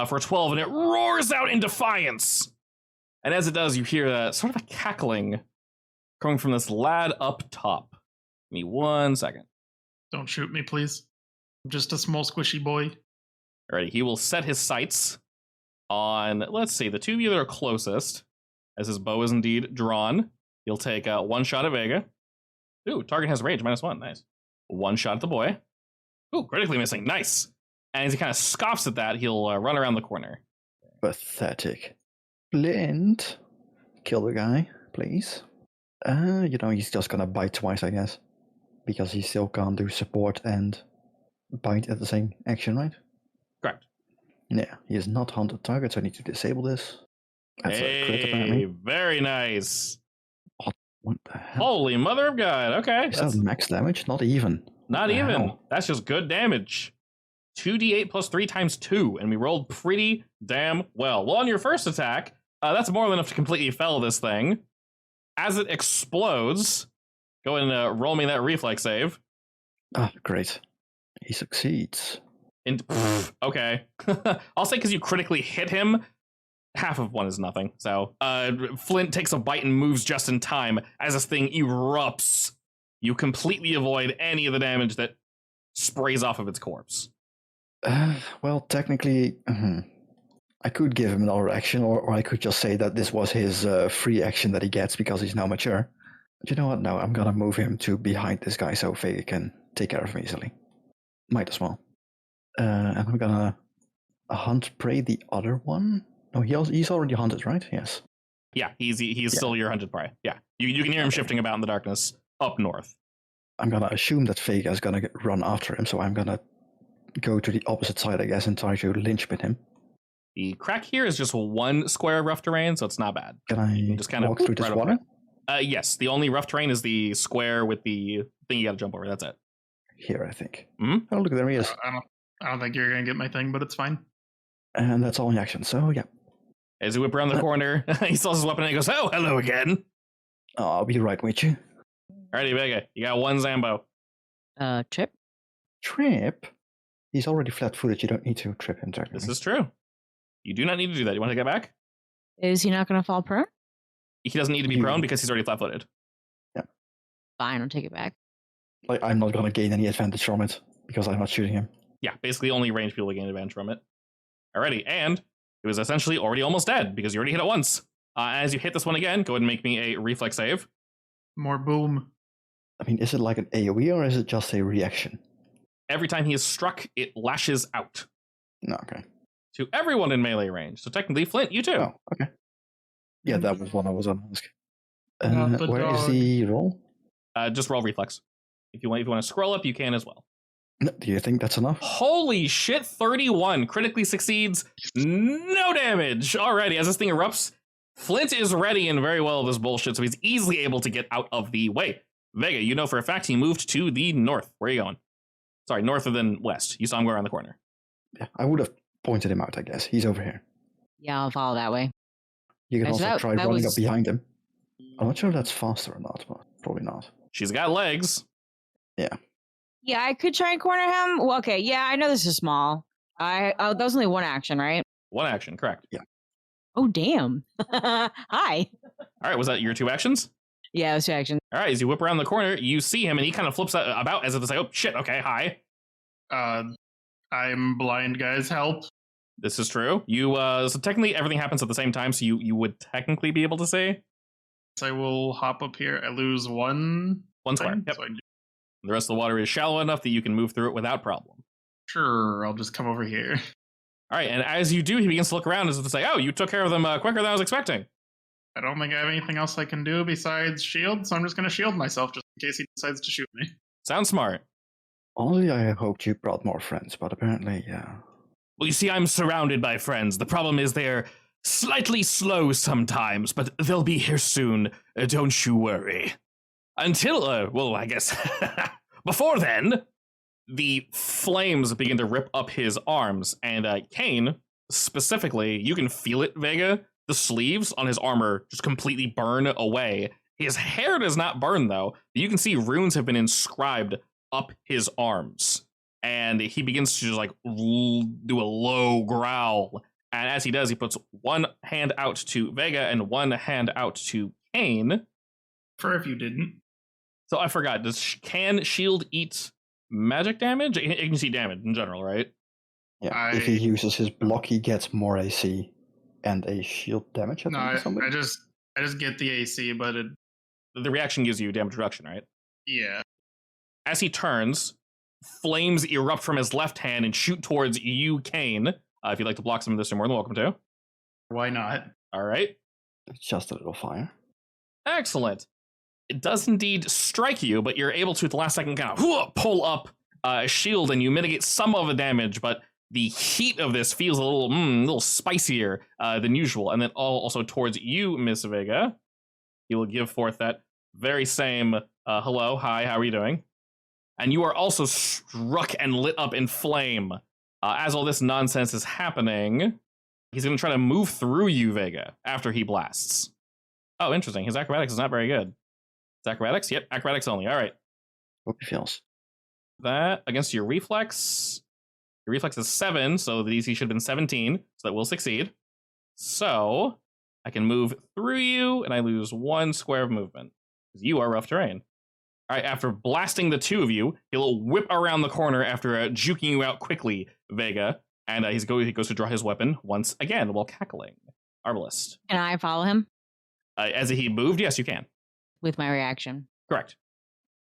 [SPEAKER 1] For 12, and it roars out in defiance. And as it does, you hear sort of a cackling coming from this lad up top. Give me 1 second.
[SPEAKER 3] Don't shoot me, please. I'm just a small squishy boy.
[SPEAKER 1] Alrighty, he will set his sights on, let's see, the 2 of you that are closest, as his bow is indeed drawn. He'll take 1 shot at Vega. Ooh, target has rage, -1, nice. 1 shot at the boy. Ooh, critically missing, nice. And as he kind of scoffs at that, he'll run around the corner.
[SPEAKER 2] Pathetic. Flint, kill the guy, please. He's just gonna bite twice, I guess. Because he still can't do support and bite at the same action, right?
[SPEAKER 1] Correct.
[SPEAKER 2] Yeah, he is not hunted target, so I need to disable this. That's a crit, apparently.
[SPEAKER 1] Very nice.
[SPEAKER 2] What the hell?
[SPEAKER 1] Holy mother of God, okay.
[SPEAKER 2] Is that max damage? Not even.
[SPEAKER 1] Not
[SPEAKER 2] What the
[SPEAKER 1] even.
[SPEAKER 2] hell?
[SPEAKER 1] That's just good damage. 2d8 plus 3 times 2, and we rolled pretty damn well. Well, on your first attack, that's more than enough to completely fell this thing. As it explodes, go ahead and roll me that reflex save.
[SPEAKER 2] Ah, great. He succeeds.
[SPEAKER 1] Okay. I'll say because you critically hit him, half of 1 is nothing. So Flint takes a bite and moves just in time. As this thing erupts, you completely avoid any of the damage that sprays off of its corpse.
[SPEAKER 2] Well, technically, I could give him another action, or I could just say that this was his free action that he gets because he's now mature. But you know what? No, I'm gonna move him to behind this guy so Vega can take care of him easily. Might as well. And I'm gonna hunt prey the other one. No, he's already hunted, right? Yes.
[SPEAKER 1] Yeah, he's still your hunted prey. Yeah, you can hear him shifting about in the darkness up north.
[SPEAKER 2] I'm gonna assume that Vega is gonna run after him, so I'm gonna go to the opposite side, I guess, and try to linchpin him.
[SPEAKER 1] The crack here is just 1 square of rough terrain, so it's not bad.
[SPEAKER 2] Can I
[SPEAKER 1] just kind of
[SPEAKER 2] walk through this
[SPEAKER 1] right
[SPEAKER 2] water?
[SPEAKER 1] Yes, the only rough terrain is the square with the thing you gotta jump over. That's it.
[SPEAKER 2] Here, I think.
[SPEAKER 1] Mhm.
[SPEAKER 2] Oh, look, there he is.
[SPEAKER 3] I don't think you're gonna get my thing, but it's fine.
[SPEAKER 2] And that's all in action, so yeah.
[SPEAKER 1] As he whip around the corner, he saw his weapon and he goes, "Oh, hello again."
[SPEAKER 2] Oh, I'll be right with you.
[SPEAKER 1] Alrighty, Vega, you got 1 Zambo.
[SPEAKER 4] Trip?
[SPEAKER 2] Trip? He's already flat-footed, you don't need to trip him, technically.
[SPEAKER 1] This is true. You do not need to do that. You want to get back?
[SPEAKER 4] Is he not going to fall prone?
[SPEAKER 1] He doesn't need to be prone because he's already flat-footed.
[SPEAKER 4] Fine, I'll take it back.
[SPEAKER 2] Like, I'm not gonna gain any advantage from it, because I'm not shooting him.
[SPEAKER 1] Yeah, basically only range people gain advantage from it. Alrighty, and it was essentially already almost dead because you already hit it once. As you hit this one again, go ahead and make me a reflex save.
[SPEAKER 3] More boom.
[SPEAKER 2] I mean, is it like an AoE or is it just a reaction?
[SPEAKER 1] Every time he is struck, it lashes out
[SPEAKER 2] No, okay.
[SPEAKER 1] to everyone in melee range. So technically, Flint, you too.
[SPEAKER 2] Oh, okay. Yeah, that was what I was on ask.
[SPEAKER 3] Not the
[SPEAKER 2] Where is
[SPEAKER 3] dog.
[SPEAKER 2] the roll?
[SPEAKER 1] Just roll reflex. If you want to scroll up, you can as well.
[SPEAKER 2] No, do you think that's enough?
[SPEAKER 1] Holy shit, 31. Critically succeeds. No damage. Alrighty, as this thing erupts, Flint is ready and very well of this bullshit, so he's easily able to get out of the way. Vega, you know for a fact he moved to the north. Where are you going? Sorry, north than west. You saw him go around the corner.
[SPEAKER 2] Yeah, I would have pointed him out, I guess. He's over here.
[SPEAKER 4] Yeah, I'll follow that way.
[SPEAKER 2] You can
[SPEAKER 4] Okay, so
[SPEAKER 2] also
[SPEAKER 4] that-
[SPEAKER 2] try
[SPEAKER 4] that
[SPEAKER 2] running
[SPEAKER 4] was-
[SPEAKER 2] up behind him. I'm not sure if that's faster or not, but probably not.
[SPEAKER 1] She's got legs.
[SPEAKER 4] Yeah, I could try and corner him. Well, okay, yeah, I know this is small. That was only one action, right?
[SPEAKER 1] One action, correct.
[SPEAKER 4] Oh, damn. Hi.
[SPEAKER 1] All right, was that your 2 actions?
[SPEAKER 4] Yeah, it was 2 actions.
[SPEAKER 1] All right, as you whip around the corner, you see him, and he kind of flips about as if to say, oh, shit, okay, hi.
[SPEAKER 3] I'm blind, guys. Help.
[SPEAKER 1] This is true. You, so technically everything happens at the same time, so you would technically be able to say
[SPEAKER 3] So I will hop up here. I lose one.
[SPEAKER 1] 1 square.
[SPEAKER 3] thing,
[SPEAKER 1] Yep.
[SPEAKER 3] so I can-
[SPEAKER 1] The rest of the water is shallow enough that you can move through it without problem.
[SPEAKER 3] Sure, I'll just come over here.
[SPEAKER 1] All right, and as you do, he begins to look around as if to say, oh, you took care of them quicker than I was expecting.
[SPEAKER 3] I don't think I have anything else I can do besides shield, so I'm just going to shield myself just in case he decides to shoot me.
[SPEAKER 1] Sounds smart.
[SPEAKER 2] Honestly, I hoped you brought more friends, but apparently, yeah.
[SPEAKER 1] Well, you see, I'm surrounded by friends. The problem is they're slightly slow sometimes, but they'll be here soon. Don't you worry. Until, well, I guess, before then, the flames begin to rip up his arms, and Kane, specifically, you can feel it, Vega. The sleeves on his armor just completely burn away. His hair does not burn, though. You can see runes have been inscribed up his arms. And he begins to just like do a low growl. And as he does, he puts one hand out to Vega and one hand out to Kane.
[SPEAKER 3] For if you didn't.
[SPEAKER 1] So I forgot, can shield eat magic damage? It can see damage in general, right?
[SPEAKER 2] Yeah, if he uses his block, he gets more AC and a shield damage.
[SPEAKER 3] No, I just get the AC, but it.
[SPEAKER 1] The reaction gives you damage reduction, right?
[SPEAKER 3] Yeah.
[SPEAKER 1] As he turns, flames erupt from his left hand and shoot towards you, Kane. If you'd like to block some of this, you're more than welcome to.
[SPEAKER 3] Why not?
[SPEAKER 1] All right.
[SPEAKER 2] It's just a little fire.
[SPEAKER 1] Excellent. It does indeed strike you, but you're able to, at the last second, kind of pull up a shield and you mitigate some of the damage, but the heat of this feels a little spicier than usual. And then also towards you, Miss Vega, he will give forth that very same hello, hi, how are you doing? And you are also struck and lit up in flame. As all this nonsense is happening, he's going to try to move through you, Vega, after he blasts. Oh, interesting. His acrobatics is not very good. It's acrobatics? Yep, acrobatics only. All right.
[SPEAKER 2] Hope he feels.
[SPEAKER 1] That against your reflex. Your reflex is 7, so the DC should have been 17, so that will succeed. So I can move through you, and I lose 1 square of movement. Because you are rough terrain. All right, after blasting the 2 of you, he'll whip around the corner after juking you out quickly, Vega, and he goes to draw his weapon once again while cackling. Arbalist.
[SPEAKER 4] Can I follow him
[SPEAKER 1] As he moved, yes, you can.
[SPEAKER 4] with my reaction?
[SPEAKER 1] Correct.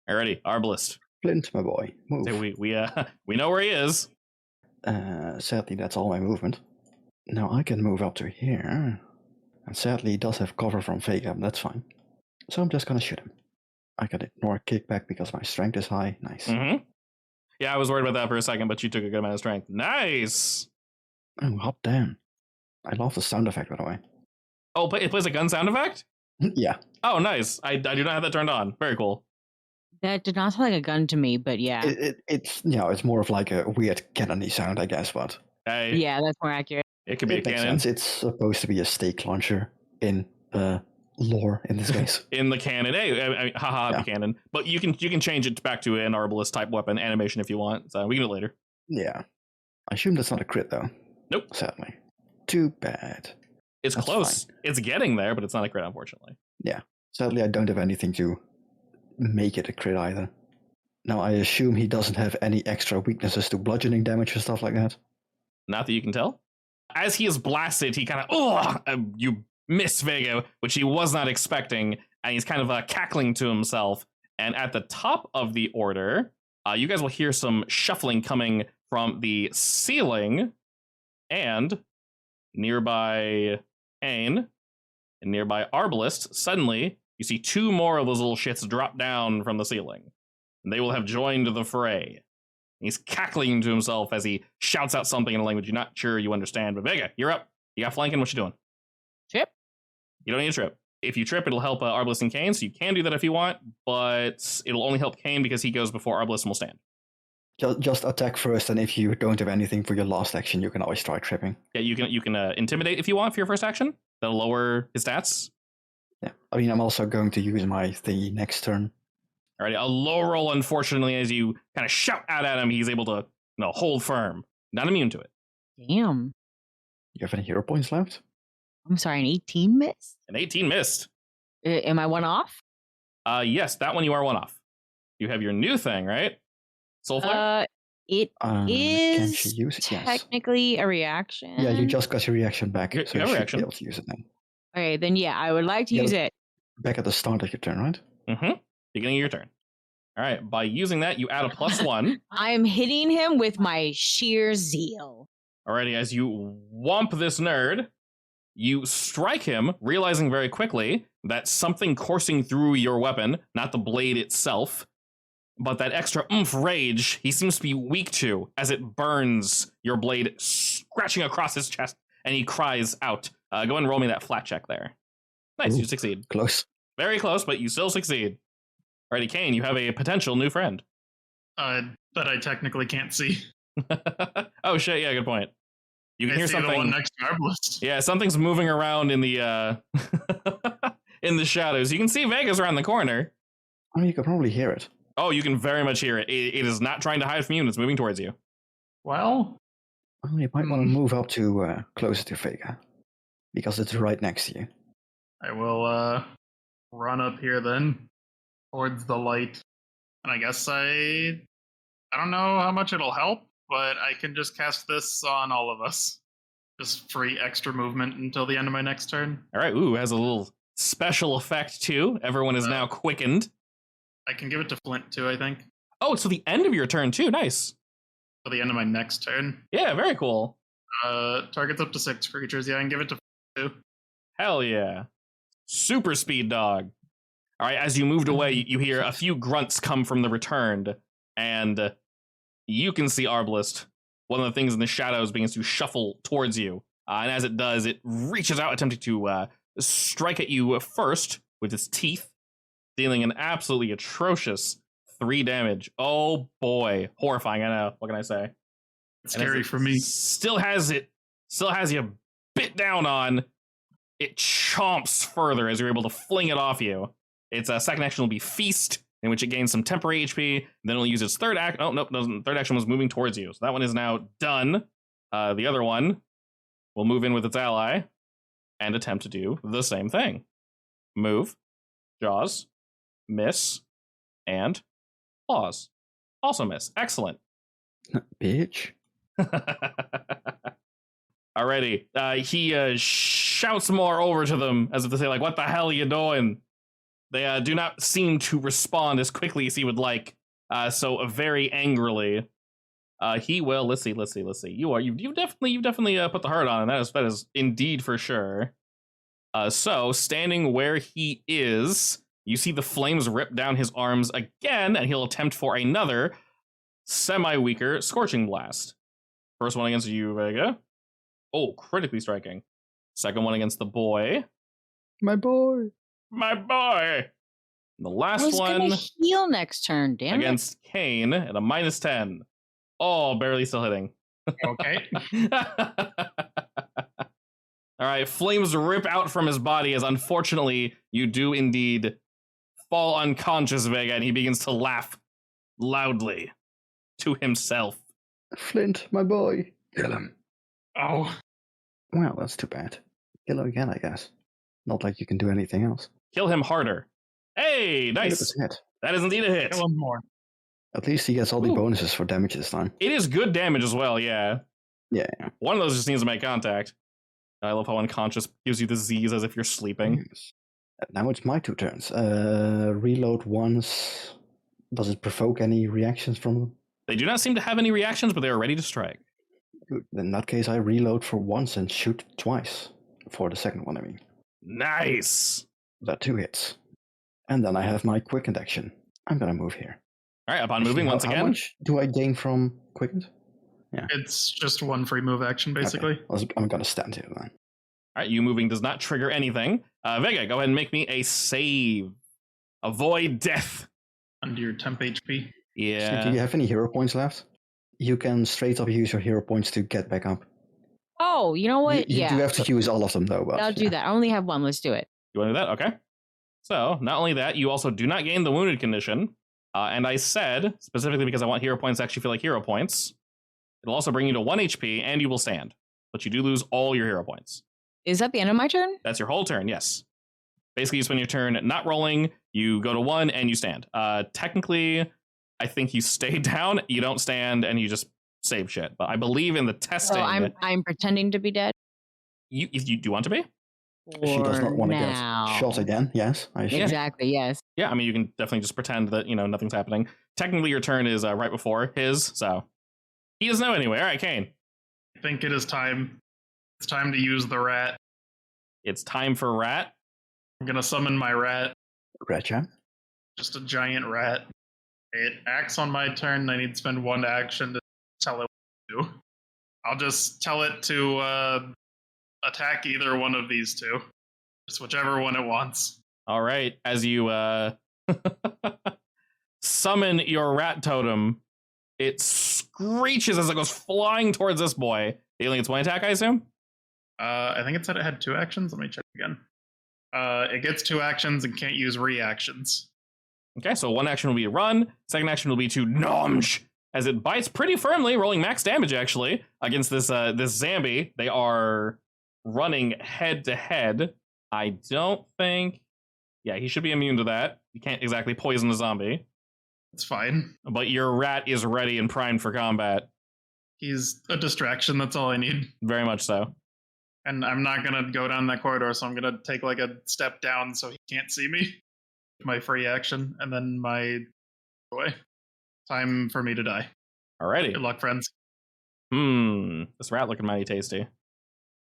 [SPEAKER 1] Alrighty, Arbalist.
[SPEAKER 2] Flint, my boy, move.
[SPEAKER 1] So we know where he is.
[SPEAKER 2] Sadly, that's all my movement. Now I can move up to here. And sadly, he does have cover from Vega, but that's fine. So I'm just gonna shoot him. I can ignore kickback because my strength is high. Nice.
[SPEAKER 1] Mm-hmm. Yeah, I was worried about that for a second, but you took a good amount of strength. Nice!
[SPEAKER 2] Oh, hot damn. I love the sound effect, by the way.
[SPEAKER 1] Oh, it plays a gun sound effect?
[SPEAKER 2] Yeah.
[SPEAKER 1] Oh, nice. I do not have that turned on. Very cool.
[SPEAKER 4] That did not sound like a gun to me, but yeah.
[SPEAKER 2] It's more of like a weird cannony sound, I guess, but
[SPEAKER 1] Hey,
[SPEAKER 4] Yeah, that's more accurate.
[SPEAKER 1] it could be a
[SPEAKER 2] it makes
[SPEAKER 1] cannon.
[SPEAKER 2] sense. It's supposed to be a stake launcher in lore in this case.
[SPEAKER 1] In the cannon. Hey, haha,
[SPEAKER 2] Yeah.
[SPEAKER 1] the cannon. But you can change it back to an Arbalist type weapon animation if you want. So we can do it later.
[SPEAKER 2] Yeah. I assume that's not a crit, though.
[SPEAKER 1] Nope.
[SPEAKER 2] Sadly. Too bad.
[SPEAKER 1] It's
[SPEAKER 2] That's
[SPEAKER 1] close. It's getting there, but it's not a crit, unfortunately.
[SPEAKER 2] Sadly, I don't have anything to make it a crit either. Now, I assume he doesn't have any extra weaknesses to bludgeoning damage or stuff like that.
[SPEAKER 1] Not that you can tell. As he is blasted, he kind of, you miss Vega, which he was not expecting, and he's kind of cackling to himself. And at the top of the order, You guys will hear some shuffling coming from the ceiling, and nearby Ain and nearby Arbalest, suddenly you see 2 more of those little shits drop down from the ceiling. And they will have joined the fray. He's cackling to himself as he shouts out something in a language you're not sure you understand. But Vega, you're up. You got flanking. What you doing?
[SPEAKER 4] Trip?
[SPEAKER 1] You don't need a trip. If you trip, it'll help Arbalest and Kane, so you can do that if you want, but it'll only help Kane because he goes before Arbalest and will stand.
[SPEAKER 2] Just attack first, and if you don't have anything for your last action, you can always try tripping.
[SPEAKER 1] Yeah, you can intimidate if you want for your first action. That'll lower his stats.
[SPEAKER 2] Yeah, I mean, I'm also going to use my thingy next turn.
[SPEAKER 1] Alrighty, a low roll, unfortunately, as you kind of shout out at him, he's able to hold firm. Not immune to it.
[SPEAKER 4] Damn.
[SPEAKER 2] You have any hero points left?
[SPEAKER 4] I'm sorry, an 18 missed?
[SPEAKER 1] An 18 missed.
[SPEAKER 4] Am I one off?
[SPEAKER 1] Yes, that one you are one off. You have your new thing, right? Soulflare?
[SPEAKER 4] It
[SPEAKER 2] Can't
[SPEAKER 4] is
[SPEAKER 2] you use it? Yes.
[SPEAKER 4] technically a reaction.
[SPEAKER 2] Yeah, you just got your reaction back,
[SPEAKER 1] You
[SPEAKER 2] so
[SPEAKER 1] have
[SPEAKER 2] you
[SPEAKER 1] a
[SPEAKER 2] should
[SPEAKER 1] reaction.
[SPEAKER 2] be able to use it now.
[SPEAKER 4] Okay, then yeah, I would like to
[SPEAKER 2] Yeah,
[SPEAKER 4] use
[SPEAKER 2] but-
[SPEAKER 4] it.
[SPEAKER 2] Back at the start of your turn, right?
[SPEAKER 1] Mm-hmm. Beginning of your turn. All right, by using that, you add a +1.
[SPEAKER 4] I'm hitting him with my sheer zeal.
[SPEAKER 1] Alrighty, as you whomp this nerd, you strike him, realizing very quickly that something coursing through your weapon, not the blade itself, but that extra oomph rage he seems to be weak to as it burns your blade, scratching across his chest, and he cries out. Go ahead and roll me that flat check there. Nice,
[SPEAKER 2] Ooh.
[SPEAKER 1] you succeed.
[SPEAKER 2] Close.
[SPEAKER 1] Very close, but you still succeed. Alrighty, Kane, you have a potential new friend.
[SPEAKER 3] That I technically can't see.
[SPEAKER 1] Oh shit, yeah, good point. You can
[SPEAKER 3] I
[SPEAKER 1] hear
[SPEAKER 3] see the one
[SPEAKER 1] something.
[SPEAKER 3] next to Arbalest.
[SPEAKER 1] Yeah, something's moving around in the in the shadows. You can see Vegas around the corner.
[SPEAKER 2] I mean, you can probably hear it.
[SPEAKER 1] Oh, you can very much hear it. It is not trying to hide from you, and it's moving towards you.
[SPEAKER 3] Well,
[SPEAKER 2] Well, you might want to move up to closer to Vega, because it's right next to you.
[SPEAKER 3] I will run up here then towards the light, and I guess I don't know how much it'll help, but I can just cast this on all of us. Just free extra movement until the end of my next turn.
[SPEAKER 1] All right, ooh, has a little special effect too. Everyone is now quickened.
[SPEAKER 3] I can give it to Flint too, I think.
[SPEAKER 1] Oh, it's to the end of your turn too. Nice.
[SPEAKER 3] For the end of my next turn.
[SPEAKER 1] Yeah, very cool.
[SPEAKER 3] Targets up to 6 creatures. Yeah, I can give it to Flint too.
[SPEAKER 1] Hell yeah. Super speed dog. All right, as you moved away, you hear a few grunts come from the returned, and you can see Arbalest. One of the things in the shadows begins to shuffle towards you, and as it does, it reaches out, attempting to strike at you first with its teeth, dealing an absolutely atrocious 3 damage. Oh boy, horrifying! I know. What can I say?
[SPEAKER 3] It's
[SPEAKER 1] And as
[SPEAKER 3] scary
[SPEAKER 1] it
[SPEAKER 3] for me.
[SPEAKER 1] Still has you bit down on. It chomps further as you're able to fling it off you. Its second action will be Feast, in which it gains some temporary HP. Then it'll use its third action. Oh, nope, doesn't. Third action was moving towards you. So that one is now done. The other one will move in with its ally and attempt to do the same thing. Move, Jaws, miss, and pause. Also miss. Excellent.
[SPEAKER 2] Bitch.
[SPEAKER 1] Alrighty. He shouts more over to them as if to say, like, what the hell are you doing? They do not seem to respond as quickly as he would like. So very angrily, he will. Let's see. You've definitely put the heart on, and that is indeed for sure. So standing where he is, you see the flames rip down his arms again, and he'll attempt for another semi-weaker scorching blast. First one against you, Vega. Oh, critically striking. Second one against the boy.
[SPEAKER 2] My boy.
[SPEAKER 1] My boy. And the
[SPEAKER 4] I
[SPEAKER 1] last
[SPEAKER 4] was
[SPEAKER 1] one
[SPEAKER 4] gonna heal next turn, damn
[SPEAKER 1] against Kane at a -10. Oh, barely still hitting.
[SPEAKER 3] Okay.
[SPEAKER 1] All right, flames rip out from his body as unfortunately you do indeed fall unconscious, Vega, and he begins to laugh loudly to himself.
[SPEAKER 2] Flint, my boy. Kill him.
[SPEAKER 3] Oh,
[SPEAKER 2] Well, that's too bad. Kill him again, I guess. Not like you can do anything else.
[SPEAKER 1] Kill him harder. Hey, nice.
[SPEAKER 2] 100%.
[SPEAKER 1] That is indeed a hit.
[SPEAKER 3] kill him more.
[SPEAKER 2] At least he gets all the
[SPEAKER 1] Ooh.
[SPEAKER 2] bonuses for damage this time.
[SPEAKER 1] It is good damage as well, yeah.
[SPEAKER 2] Yeah.
[SPEAKER 1] One of those just needs to make contact. I love how unconscious gives you the Z's as if you're sleeping.
[SPEAKER 2] Yes. Now it's my 2 turns. Reload once, Does it provoke any reactions from them?
[SPEAKER 1] They do not seem to have any reactions, but they are ready to strike.
[SPEAKER 2] Good. In that case, I reload for once and shoot twice. For the second one, I mean.
[SPEAKER 1] Nice.
[SPEAKER 2] That 2 hits. And then I have my quickened action. I'm gonna move here.
[SPEAKER 1] All right, upon moving once
[SPEAKER 2] How
[SPEAKER 1] again.
[SPEAKER 2] much do I gain from quickened?
[SPEAKER 3] It's just one free move action, basically.
[SPEAKER 2] Okay. I'm gonna stand here then.
[SPEAKER 1] All right, you moving does not trigger anything. Vega, go ahead and make me a save. Avoid death.
[SPEAKER 3] Under your temp HP.
[SPEAKER 1] Yeah.
[SPEAKER 2] So do you have any hero points left? You can straight up use your hero points to get back up.
[SPEAKER 4] Oh, you know what?
[SPEAKER 2] You do have to use all of them though. But,
[SPEAKER 4] I'll do that. I only have one. Let's do it.
[SPEAKER 1] You want to do that? Okay. So, not only that, you also do not gain the wounded condition. And I said, specifically because I want hero points to actually feel like hero points, it'll also bring you to 1 HP and you will stand. But you do lose all your hero points.
[SPEAKER 4] Is that the end of my turn?
[SPEAKER 1] That's your whole turn, yes. Basically, you spend your turn not rolling, you go to 1 and you stand. Technically, I think you stay down, you don't stand, and you just save shit. But I believe in the testing.
[SPEAKER 4] So I'm pretending to be dead.
[SPEAKER 1] You do want to be?
[SPEAKER 2] She does not want to
[SPEAKER 4] now.
[SPEAKER 2] get shot again. Yes, I assume.
[SPEAKER 4] Exactly. Yes.
[SPEAKER 1] Yeah, I mean, you can definitely just pretend that, nothing's happening. Technically, your turn is right before his, so he doesn't know anyway. All right, Kane.
[SPEAKER 3] I think it is time. It's time to use the rat.
[SPEAKER 1] It's time for rat.
[SPEAKER 3] I'm gonna summon my rat.
[SPEAKER 2] Ratcha.
[SPEAKER 3] Just a giant rat. It acts on my turn. I need to spend 1 action to tell it what to do. I'll just tell it to attack either one of these two. Just whichever one it wants.
[SPEAKER 1] All right, as you summon your rat totem, it screeches as it goes flying towards this boy. It only gets 1 attack, I assume?
[SPEAKER 3] I think it said it had 2 actions. Let me check again. It gets 2 actions and can't use reactions.
[SPEAKER 1] Okay, so 1 action will be to run. Second action will be to nomsh, as it bites pretty firmly, rolling max damage, actually, against this zombie. They are running head to head. I don't think... Yeah, he should be immune to that. You can't exactly poison a zombie.
[SPEAKER 3] It's fine.
[SPEAKER 1] But your rat is ready and primed for combat.
[SPEAKER 3] He's a distraction. That's all I need.
[SPEAKER 1] Very much so.
[SPEAKER 3] And I'm not going to go down that corridor, so I'm going to take like a step down so he can't see me. My free action, and then my away. Time for me to die.
[SPEAKER 1] Alrighty.
[SPEAKER 3] Good luck, friends.
[SPEAKER 1] This rat looking mighty tasty.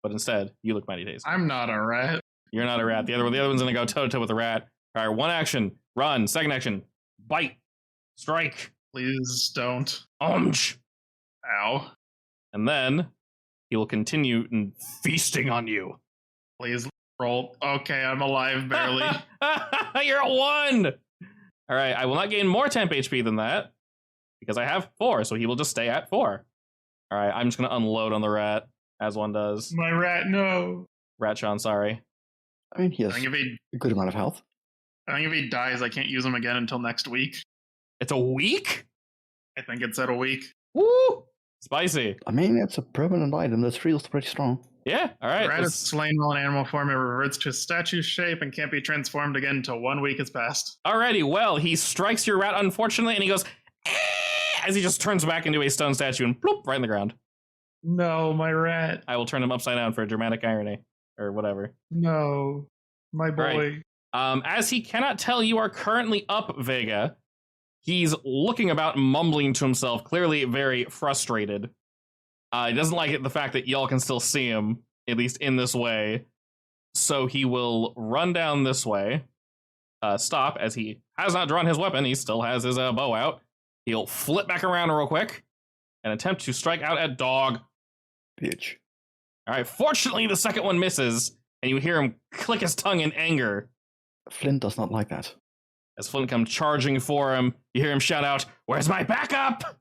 [SPEAKER 1] But instead, you look mighty tasty.
[SPEAKER 3] I'm not a rat.
[SPEAKER 1] You're not a rat. The other one's gonna go toe-to-toe with the rat. All right, 1 action, run. Second action, bite, strike.
[SPEAKER 3] Please don't.
[SPEAKER 1] Omch.
[SPEAKER 3] Ow.
[SPEAKER 1] And then he will continue feasting on you.
[SPEAKER 3] Please roll. Okay, I'm alive, barely.
[SPEAKER 1] You're at 1. All right, I will not gain more temp HP than that because I have 4, so he will just stay at 4. All right, I'm just gonna unload on the rat as one does.
[SPEAKER 3] My rat, no.
[SPEAKER 1] Rat Sean, sorry.
[SPEAKER 2] I mean, he has
[SPEAKER 3] I think
[SPEAKER 2] a good amount of health.
[SPEAKER 3] if he dies, I can't use him again until next week.
[SPEAKER 1] It's a week?
[SPEAKER 3] I think it's at a week.
[SPEAKER 1] Woo! Spicy.
[SPEAKER 2] I mean, it's a permanent item that feels pretty strong.
[SPEAKER 1] Yeah, all right.
[SPEAKER 3] The rat is slain while in animal form. It reverts to its statue shape and can't be transformed again until 1 week has passed.
[SPEAKER 1] Alrighty, well, he strikes your rat, unfortunately, and he goes, "Eh," as he just turns back into a stone statue and bloop, right in the ground.
[SPEAKER 3] No, my rat.
[SPEAKER 1] I will turn him upside down for dramatic irony, or whatever.
[SPEAKER 3] No, my boy.
[SPEAKER 1] Right. As he cannot tell you are currently up, Vega, he's looking about, mumbling to himself, clearly very frustrated. He doesn't like it, the fact that y'all can still see him, at least in this way. So he will run down this way, stop, as he has not drawn his weapon. He still has his bow out. He'll flip back around real quick and attempt to strike out at dog.
[SPEAKER 2] Bitch.
[SPEAKER 1] All right, fortunately, the second one misses, and you hear him click his tongue in anger.
[SPEAKER 2] Flint does not like that.
[SPEAKER 1] As Flint comes charging for him, you hear him shout out, "Where's my backup?"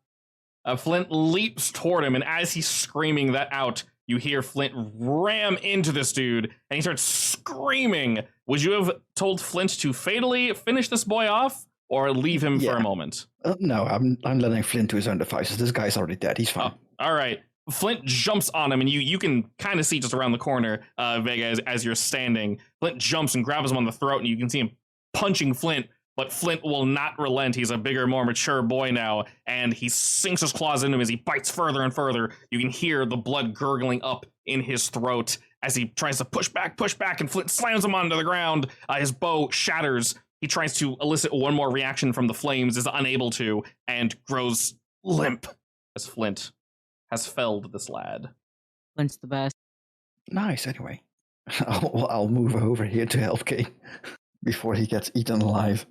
[SPEAKER 1] Flint leaps toward him, and as he's screaming that out, you hear Flint ram into this dude, and he starts screaming. Would you have told Flint to fatally finish this boy off, or leave him for a moment?
[SPEAKER 2] No, I'm letting Flint to his own devices. This guy's already dead. He's fine.
[SPEAKER 1] Oh, all right. Flint jumps on him, and you can kind of see just around the corner, Vega, as you're standing. Flint jumps and grabs him on the throat, and you can see him punching Flint, but Flint will not relent. He's a bigger, more mature boy now, and he sinks his claws into him as he bites further and further. You can hear the blood gurgling up in his throat as he tries to push back, and Flint slams him onto the ground. His bow shatters, He tries to elicit one more reaction from the flames, is unable to, and grows limp as Flint has felled this lad.
[SPEAKER 4] Flint's the best.
[SPEAKER 2] Nice, anyway. I'll move over here to help Kane before he gets eaten alive.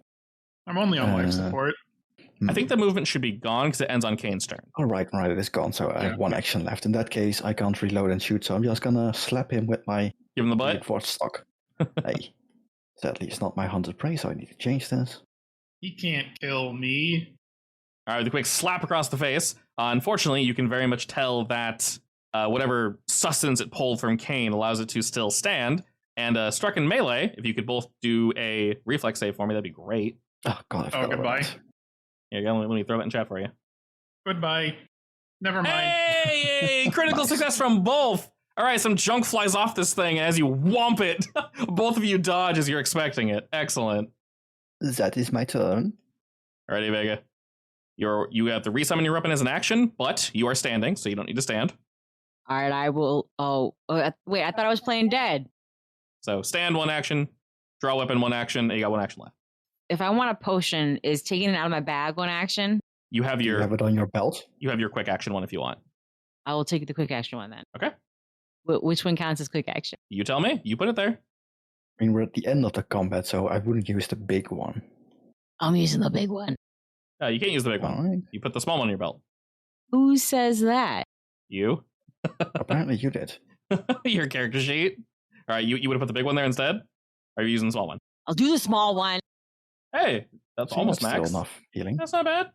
[SPEAKER 3] I'm only on life support.
[SPEAKER 1] I think the movement should be gone because it ends on Kane's turn.
[SPEAKER 2] All right, it is gone, so I have one action left. In that case, I can't reload and shoot, so I'm just gonna slap him with my
[SPEAKER 1] Give him the butt.
[SPEAKER 2] Force stock. Hey, sadly, it's not my hunted prey, so I need to change this.
[SPEAKER 3] He can't kill me.
[SPEAKER 1] All right, with a quick slap across the face. Unfortunately, you can very much tell that whatever sustenance it pulled from Kane allows it to still stand. And struck in melee, if you could both do a reflex save for me, that'd be great.
[SPEAKER 2] Oh, God, I forgot
[SPEAKER 3] goodbye.
[SPEAKER 2] about that.
[SPEAKER 1] Yeah, let me throw that in chat for you.
[SPEAKER 3] Goodbye. Never mind.
[SPEAKER 1] Hey, critical
[SPEAKER 2] Nice.
[SPEAKER 1] success from both. All right, some junk flies off this thing, and as you whomp it, both of you dodge as you're expecting it. Excellent.
[SPEAKER 2] That is my turn.
[SPEAKER 1] Alrighty, Vega. You have to resummon your weapon as an action, but you are standing, so you don't need to stand.
[SPEAKER 4] All right, I will. Wait, I thought I was playing dead.
[SPEAKER 1] So stand one action, draw weapon one action, and you got one action left.
[SPEAKER 4] If I want a potion, is taking it out of my bag one action?
[SPEAKER 1] You have
[SPEAKER 2] Do you
[SPEAKER 1] your
[SPEAKER 2] have it on your belt?
[SPEAKER 1] quick action one if you want.
[SPEAKER 4] I will take the quick action one then.
[SPEAKER 1] Okay.
[SPEAKER 4] Which one counts as quick action?
[SPEAKER 1] You tell me. You put it there.
[SPEAKER 2] I mean, we're at the end of the combat, so I wouldn't use the big one.
[SPEAKER 4] I'm using the big one.
[SPEAKER 1] You can't use the big one.
[SPEAKER 2] All right.
[SPEAKER 1] You put the small one on your belt.
[SPEAKER 4] Who says that?
[SPEAKER 1] You.
[SPEAKER 2] Apparently you did.
[SPEAKER 1] Your character sheet. All right, you would have put the big one there instead? Or are you using the small one?
[SPEAKER 4] I'll do the small one.
[SPEAKER 1] Hey, that's
[SPEAKER 2] See,
[SPEAKER 1] almost
[SPEAKER 2] that's
[SPEAKER 1] max.
[SPEAKER 2] Still enough healing.
[SPEAKER 1] That's not bad.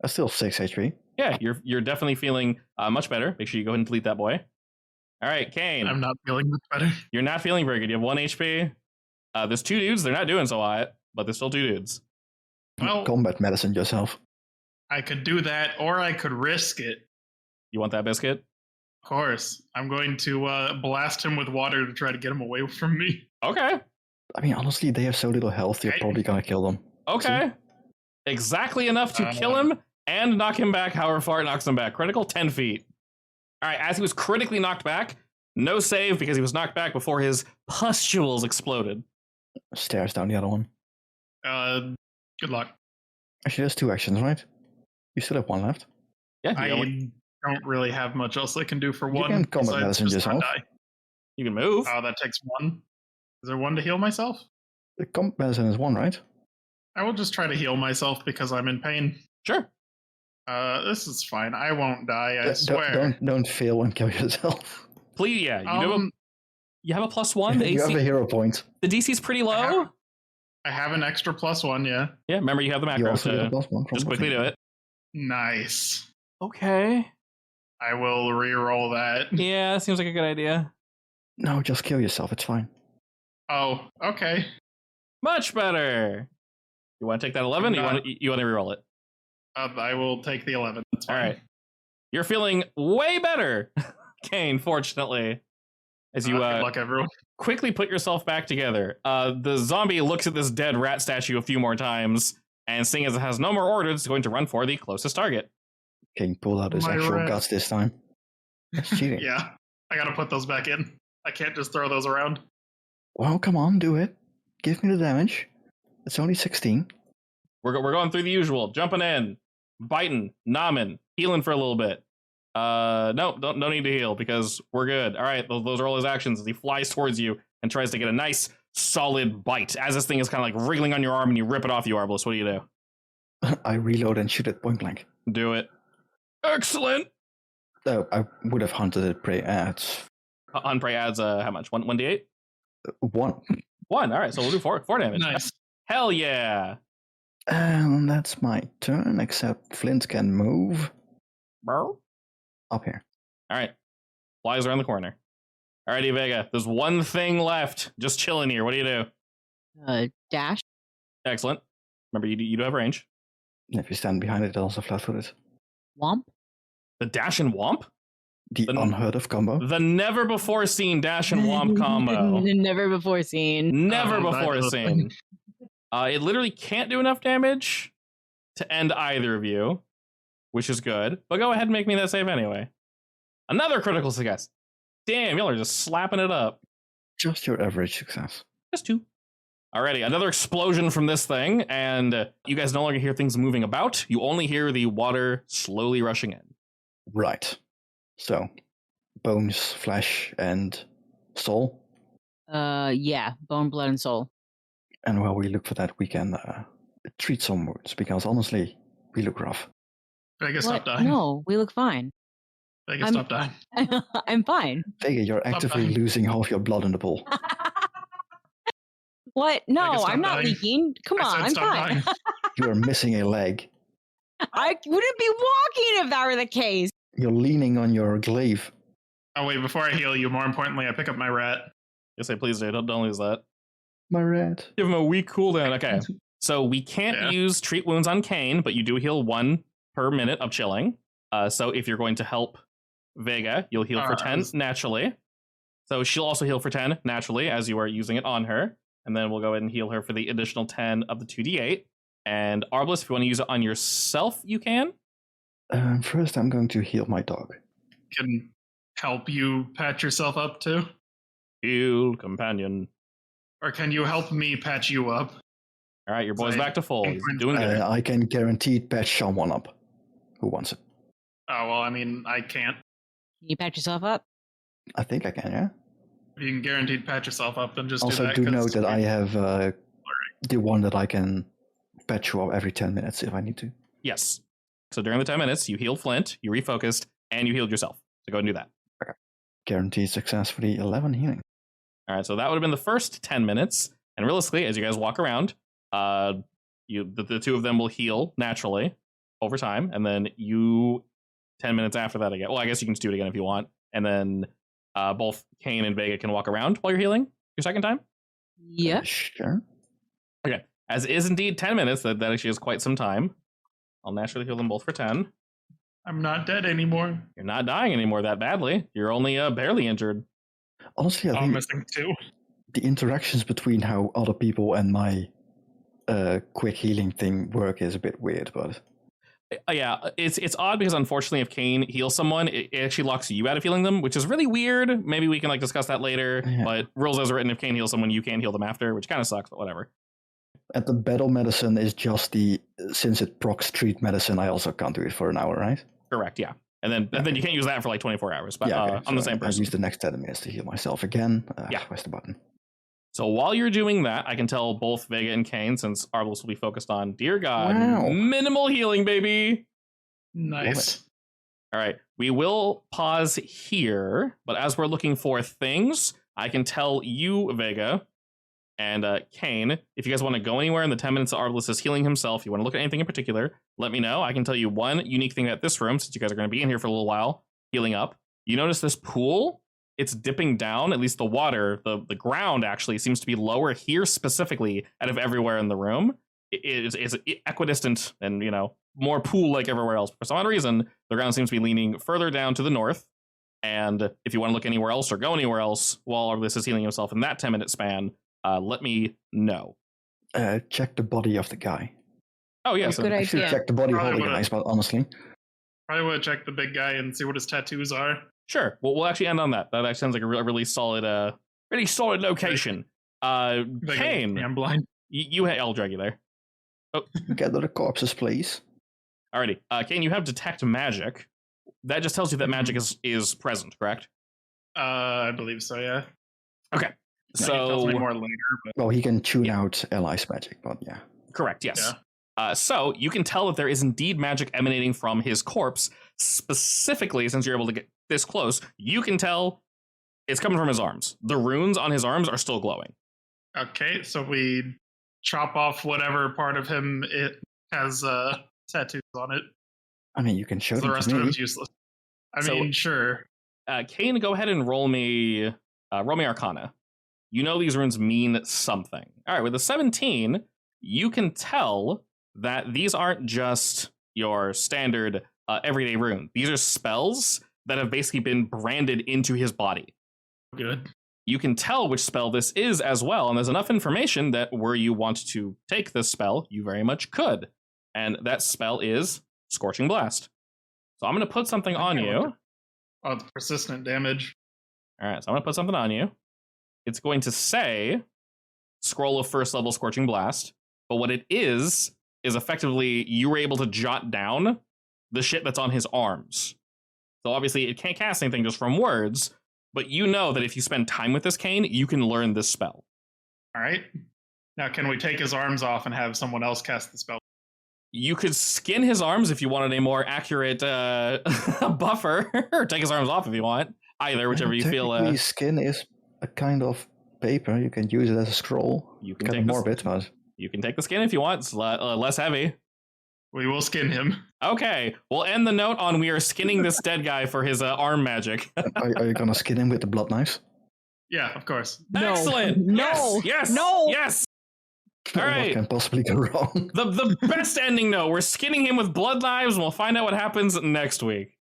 [SPEAKER 2] That's still 6 HP.
[SPEAKER 1] Yeah, you're definitely feeling much better. Make sure you go ahead and delete that boy. All right, Kane.
[SPEAKER 3] I'm not feeling much better.
[SPEAKER 1] You're not feeling very good. You have 1 HP. There's 2 dudes. They're not doing so hot, but there's still 2 dudes.
[SPEAKER 3] Well,
[SPEAKER 2] Combat medicine yourself.
[SPEAKER 3] I could do that, or I could risk it.
[SPEAKER 1] You want that biscuit?
[SPEAKER 3] Of course. I'm going to blast him with water to try to get him away from me.
[SPEAKER 1] Okay.
[SPEAKER 2] I mean, honestly, they have so little health, you're
[SPEAKER 3] Okay.
[SPEAKER 2] probably gonna kill them.
[SPEAKER 1] Okay. Exactly enough to kill him and knock him back however far it knocks him back. Critical 10 feet. All right, as he was critically knocked back, no save because he was knocked back before his pustules exploded.
[SPEAKER 2] Stares down the other one.
[SPEAKER 3] Good luck.
[SPEAKER 2] Actually, there's 2 actions, right? You still have 1 left.
[SPEAKER 1] Yeah, you,
[SPEAKER 3] I
[SPEAKER 1] got one.
[SPEAKER 3] don't really have much else I can do for
[SPEAKER 2] You
[SPEAKER 3] one.
[SPEAKER 2] can combat
[SPEAKER 3] besides
[SPEAKER 2] medicine
[SPEAKER 3] just not
[SPEAKER 2] yourself.
[SPEAKER 3] die.
[SPEAKER 1] You can move.
[SPEAKER 3] Oh, that takes 1. Is there 1 to heal myself?
[SPEAKER 2] The combat medicine is 1, right?
[SPEAKER 3] I will just try to heal myself because I'm in pain.
[SPEAKER 1] Sure.
[SPEAKER 3] This is fine. I won't die, I
[SPEAKER 2] Don't-
[SPEAKER 3] swear.
[SPEAKER 2] Don't fail and kill yourself.
[SPEAKER 1] Please, yeah. You have a +1. The
[SPEAKER 2] You have a
[SPEAKER 1] AC,
[SPEAKER 2] hero point.
[SPEAKER 1] the DC's pretty low.
[SPEAKER 3] I have an extra +1, yeah.
[SPEAKER 1] Yeah, remember you have the
[SPEAKER 2] You
[SPEAKER 1] macro
[SPEAKER 2] also get a
[SPEAKER 1] to
[SPEAKER 2] +1 from
[SPEAKER 1] just quickly do it.
[SPEAKER 3] Nice.
[SPEAKER 1] Okay.
[SPEAKER 3] I will re-roll that.
[SPEAKER 1] Yeah, that seems like a good idea.
[SPEAKER 2] No, just kill yourself. It's fine.
[SPEAKER 3] Oh, okay.
[SPEAKER 1] Much better. You want to take that 11? Or
[SPEAKER 3] Not-
[SPEAKER 1] you want to reroll it?
[SPEAKER 3] I will take the 11. That's
[SPEAKER 1] All
[SPEAKER 3] fine.
[SPEAKER 1] right. You're feeling way better, Kane, fortunately. As you
[SPEAKER 3] Good luck, everyone.
[SPEAKER 1] quickly put yourself back together. The zombie looks at this dead rat statue a few more times, and seeing as it has no more orders, it's going to run for the closest target.
[SPEAKER 2] King pull out his
[SPEAKER 3] My
[SPEAKER 2] actual
[SPEAKER 3] rat.
[SPEAKER 2] guts this time. That's cheating.
[SPEAKER 3] Yeah, I gotta put those back in. I can't just throw those around.
[SPEAKER 2] Well, come on, do it. Give me the damage. It's only 16.
[SPEAKER 1] We're going through the usual, jumping in, biting, nomming, healing for a little bit. No need to heal because we're good. All right, those are all his actions as he flies towards you and tries to get a nice, solid bite. As this thing is kind of like wriggling on your arm and you rip it off you, Arbalest. What do you do?
[SPEAKER 2] I reload and shoot it point blank.
[SPEAKER 1] Do it. Excellent.
[SPEAKER 2] I would have hunted it prey adds
[SPEAKER 1] On prey adds how much? 1d8?
[SPEAKER 2] 1.
[SPEAKER 1] 1. All right, so we'll do 4 damage.
[SPEAKER 3] Nice.
[SPEAKER 1] Hell yeah.
[SPEAKER 2] And that's my turn, except Flint can move
[SPEAKER 1] Bro.
[SPEAKER 2] up here.
[SPEAKER 1] All right. Flies around the corner. All righty, Vega. There's one thing left. Just chilling here. What do you do?
[SPEAKER 4] Dash.
[SPEAKER 1] Excellent. Remember, you do have range.
[SPEAKER 2] If you stand behind it, also flat-footed.
[SPEAKER 4] Womp.
[SPEAKER 1] The dash and womp?
[SPEAKER 2] The unheard of combo.
[SPEAKER 1] The never before seen dash and womp combo.
[SPEAKER 4] Never before seen.
[SPEAKER 1] Never
[SPEAKER 3] Oh,
[SPEAKER 1] before
[SPEAKER 3] neither.
[SPEAKER 1] seen. It literally can't do enough damage to end either of you, which is good. But go ahead and make me that save anyway. Another critical success. Damn, y'all are just slapping it up.
[SPEAKER 2] Just your average success.
[SPEAKER 1] Just 2. Alrighty, another explosion from this thing, and you guys no longer hear things moving about. You only hear the water slowly rushing in.
[SPEAKER 2] Right. So, bones, flesh, and soul.
[SPEAKER 4] Yeah, bone, blood, and soul.
[SPEAKER 2] And while we look for that, we can treat some wounds, because honestly, we look rough.
[SPEAKER 3] Vega, stop
[SPEAKER 4] What?
[SPEAKER 3] dying.
[SPEAKER 4] No, we look fine.
[SPEAKER 3] Vega,
[SPEAKER 4] I'm-
[SPEAKER 3] stop dying.
[SPEAKER 4] I'm fine.
[SPEAKER 2] Vega, you're
[SPEAKER 3] Stop
[SPEAKER 2] actively
[SPEAKER 3] dying.
[SPEAKER 2] losing half your blood in the pool.
[SPEAKER 4] What? No,
[SPEAKER 3] stop
[SPEAKER 4] I'm not
[SPEAKER 3] dying.
[SPEAKER 4] leaking. Come
[SPEAKER 3] I
[SPEAKER 4] on,
[SPEAKER 3] said
[SPEAKER 4] I'm
[SPEAKER 3] stop
[SPEAKER 4] fine.
[SPEAKER 3] dying.
[SPEAKER 2] You are missing a leg.
[SPEAKER 4] I wouldn't be walking if that were the case.
[SPEAKER 2] You're leaning on your glaive.
[SPEAKER 3] Oh wait, before I heal you, more importantly, I pick up my rat.
[SPEAKER 1] Yes, please do. Don't lose that.
[SPEAKER 2] My rat.
[SPEAKER 1] Give him a weak cooldown. Okay. So we can't use treat wounds on Kane, but you do heal 1 per minute of chilling. So if you're going to help Vega, you'll heal for 10 naturally. So she'll also heal for 10 naturally as you are using it on her. And then we'll go ahead and heal her for the additional 10 of the 2d8. And Arbalest, if you want to use it on yourself, you can.
[SPEAKER 2] First, I'm going to heal my dog.
[SPEAKER 3] Can help you patch yourself up too?
[SPEAKER 1] Heal, companion.
[SPEAKER 3] Or can you help me patch you up?
[SPEAKER 1] All right, your boy's back to full. He's doing good.
[SPEAKER 2] I can guaranteed patch someone up who wants it.
[SPEAKER 3] Oh, well, I mean, I can't.
[SPEAKER 4] Can you patch yourself up?
[SPEAKER 2] I think I can, yeah?
[SPEAKER 3] If you can guaranteed patch yourself up, then just do
[SPEAKER 2] Also,
[SPEAKER 3] that.
[SPEAKER 2] do
[SPEAKER 3] 'cause
[SPEAKER 2] note that I have the one that I can patch you up every 10 minutes if I need to.
[SPEAKER 1] Yes. So during the 10 minutes, you healed Flint, you refocused, and you healed yourself. So go and do that.
[SPEAKER 2] Guaranteed success for the 11 healing.
[SPEAKER 1] All right, so that would have been the first 10 minutes. And realistically, as you guys walk around, the two of them will heal naturally over time. And then you, 10 minutes after that, again. Well, I guess you can just do it again if you want. And then both Kane and Vega can walk around while you're healing your second time.
[SPEAKER 4] Yeah.
[SPEAKER 2] Sure.
[SPEAKER 1] Okay. As it is indeed 10 minutes, that actually is quite some time. I'll naturally heal them both for 10.
[SPEAKER 3] I'm not dead anymore.
[SPEAKER 1] You're not dying anymore that badly. You're only barely injured.
[SPEAKER 2] Honestly, I
[SPEAKER 3] I'm
[SPEAKER 2] think
[SPEAKER 3] missing 2.
[SPEAKER 2] the interactions between how other people and my quick healing thing work is a bit weird, but...
[SPEAKER 1] Yeah, it's odd because unfortunately if Kane heals someone, it actually locks you out of healing them, which is really weird. Maybe we can discuss that later, but rules as written, if Kane heals someone, you can't heal them after, which kind of sucks, but whatever.
[SPEAKER 2] And the battle medicine is just since it procs treat medicine, I also can't do it for an hour, right?
[SPEAKER 1] Correct, yeah. And then you can't use that for 24 hours, but I'm the same person.
[SPEAKER 2] I use the next 10 minutes to heal myself again.
[SPEAKER 1] Yeah.
[SPEAKER 2] Where's the button?
[SPEAKER 1] So while you're doing that, I can tell both Vega and Kane, since Arbalest will be focused on, dear God, minimal healing, baby.
[SPEAKER 3] Nice.
[SPEAKER 1] All right, we will pause here, but as we're looking for things, I can tell you, Vega, and Kane, if you guys want to go anywhere in the 10 minutes that Arbalest is healing himself, you want to look at anything in particular, let me know. I can tell you one unique thing about this room, since you guys are going to be in here for a little while, healing up. You notice this pool? It's dipping down, at least the water, the ground actually seems to be lower here specifically out of everywhere in the room. It's equidistant and, more pool-like everywhere else. For some odd reason, the ground seems to be leaning further down to the north. And if you want to look anywhere else or go anywhere else while Arbalest is healing himself in that 10-minute span, let me know.
[SPEAKER 2] Check the body of the guy.
[SPEAKER 1] Oh, yes.
[SPEAKER 4] Good
[SPEAKER 2] I should
[SPEAKER 4] idea.
[SPEAKER 2] check the body of all the
[SPEAKER 3] Probably
[SPEAKER 2] guys, but honestly.
[SPEAKER 3] Probably want to check the big guy and see what his tattoos are.
[SPEAKER 1] Sure. We'll actually end on that. That actually sounds like a really solid, location. Kane,
[SPEAKER 3] I'm blind.
[SPEAKER 1] I'll drag you there. Oh.
[SPEAKER 2] Gather the corpses, please.
[SPEAKER 1] Alrighty. Kane, you have detect magic. That just tells you that magic is present, correct?
[SPEAKER 3] I believe so, yeah.
[SPEAKER 1] Okay.
[SPEAKER 3] He tells me more later, but...
[SPEAKER 2] Well, he can tune out allies' magic, but yeah.
[SPEAKER 1] Correct, yes.
[SPEAKER 3] Yeah.
[SPEAKER 1] So you can tell that there is indeed magic emanating from his corpse. Specifically, since you're able to get this close, you can tell it's coming from his arms. The runes on his arms are still glowing.
[SPEAKER 3] Okay, so we chop off whatever part of him it has tattoos on it.
[SPEAKER 2] I mean, you can show
[SPEAKER 3] The
[SPEAKER 2] them
[SPEAKER 3] rest
[SPEAKER 2] to
[SPEAKER 3] of
[SPEAKER 2] me.
[SPEAKER 3] it's useless. I mean, sure.
[SPEAKER 1] Kane, go ahead and roll me Arcana. You know these runes mean something. All right, with a 17, you can tell that these aren't just your standard everyday rune. These are spells that have basically been branded into his body.
[SPEAKER 3] Good.
[SPEAKER 1] You can tell which spell this is as well, and there's enough information that were you want to take this spell, you very much could. And that spell is Scorching Blast. So I'm going to put something on you.
[SPEAKER 3] Oh, it's persistent damage.
[SPEAKER 1] All right, so I'm going to put something on you. It's going to say scroll of first level Scorching Blast, but what it is effectively you were able to jot down the shit that's on his arms. So obviously it can't cast anything just from words, but you know that if you spend time with this cane, you can learn this spell.
[SPEAKER 3] All right. Now, can we take his arms off and have someone else cast the spell?
[SPEAKER 1] You could skin his arms if you wanted a more accurate buffer, or take his arms off if you want. Either, whichever you feel.
[SPEAKER 2] Technically, skin is a kind of paper. You can use it as a scroll.
[SPEAKER 1] You can
[SPEAKER 2] kind
[SPEAKER 1] take
[SPEAKER 2] of morbid, but
[SPEAKER 1] you can take the skin if you want. It's less heavy.
[SPEAKER 3] We will skin him.
[SPEAKER 1] Okay, we'll end the note on we are skinning this dead guy for his arm magic.
[SPEAKER 2] are you gonna skin him with the blood knives?
[SPEAKER 3] Yeah, of course.
[SPEAKER 4] No.
[SPEAKER 1] Excellent.
[SPEAKER 4] No.
[SPEAKER 1] Yes.
[SPEAKER 4] No.
[SPEAKER 1] Yes. All right.
[SPEAKER 2] What can possibly go wrong?
[SPEAKER 1] The best ending note. We're skinning him with blood knives, and we'll find out what happens next week.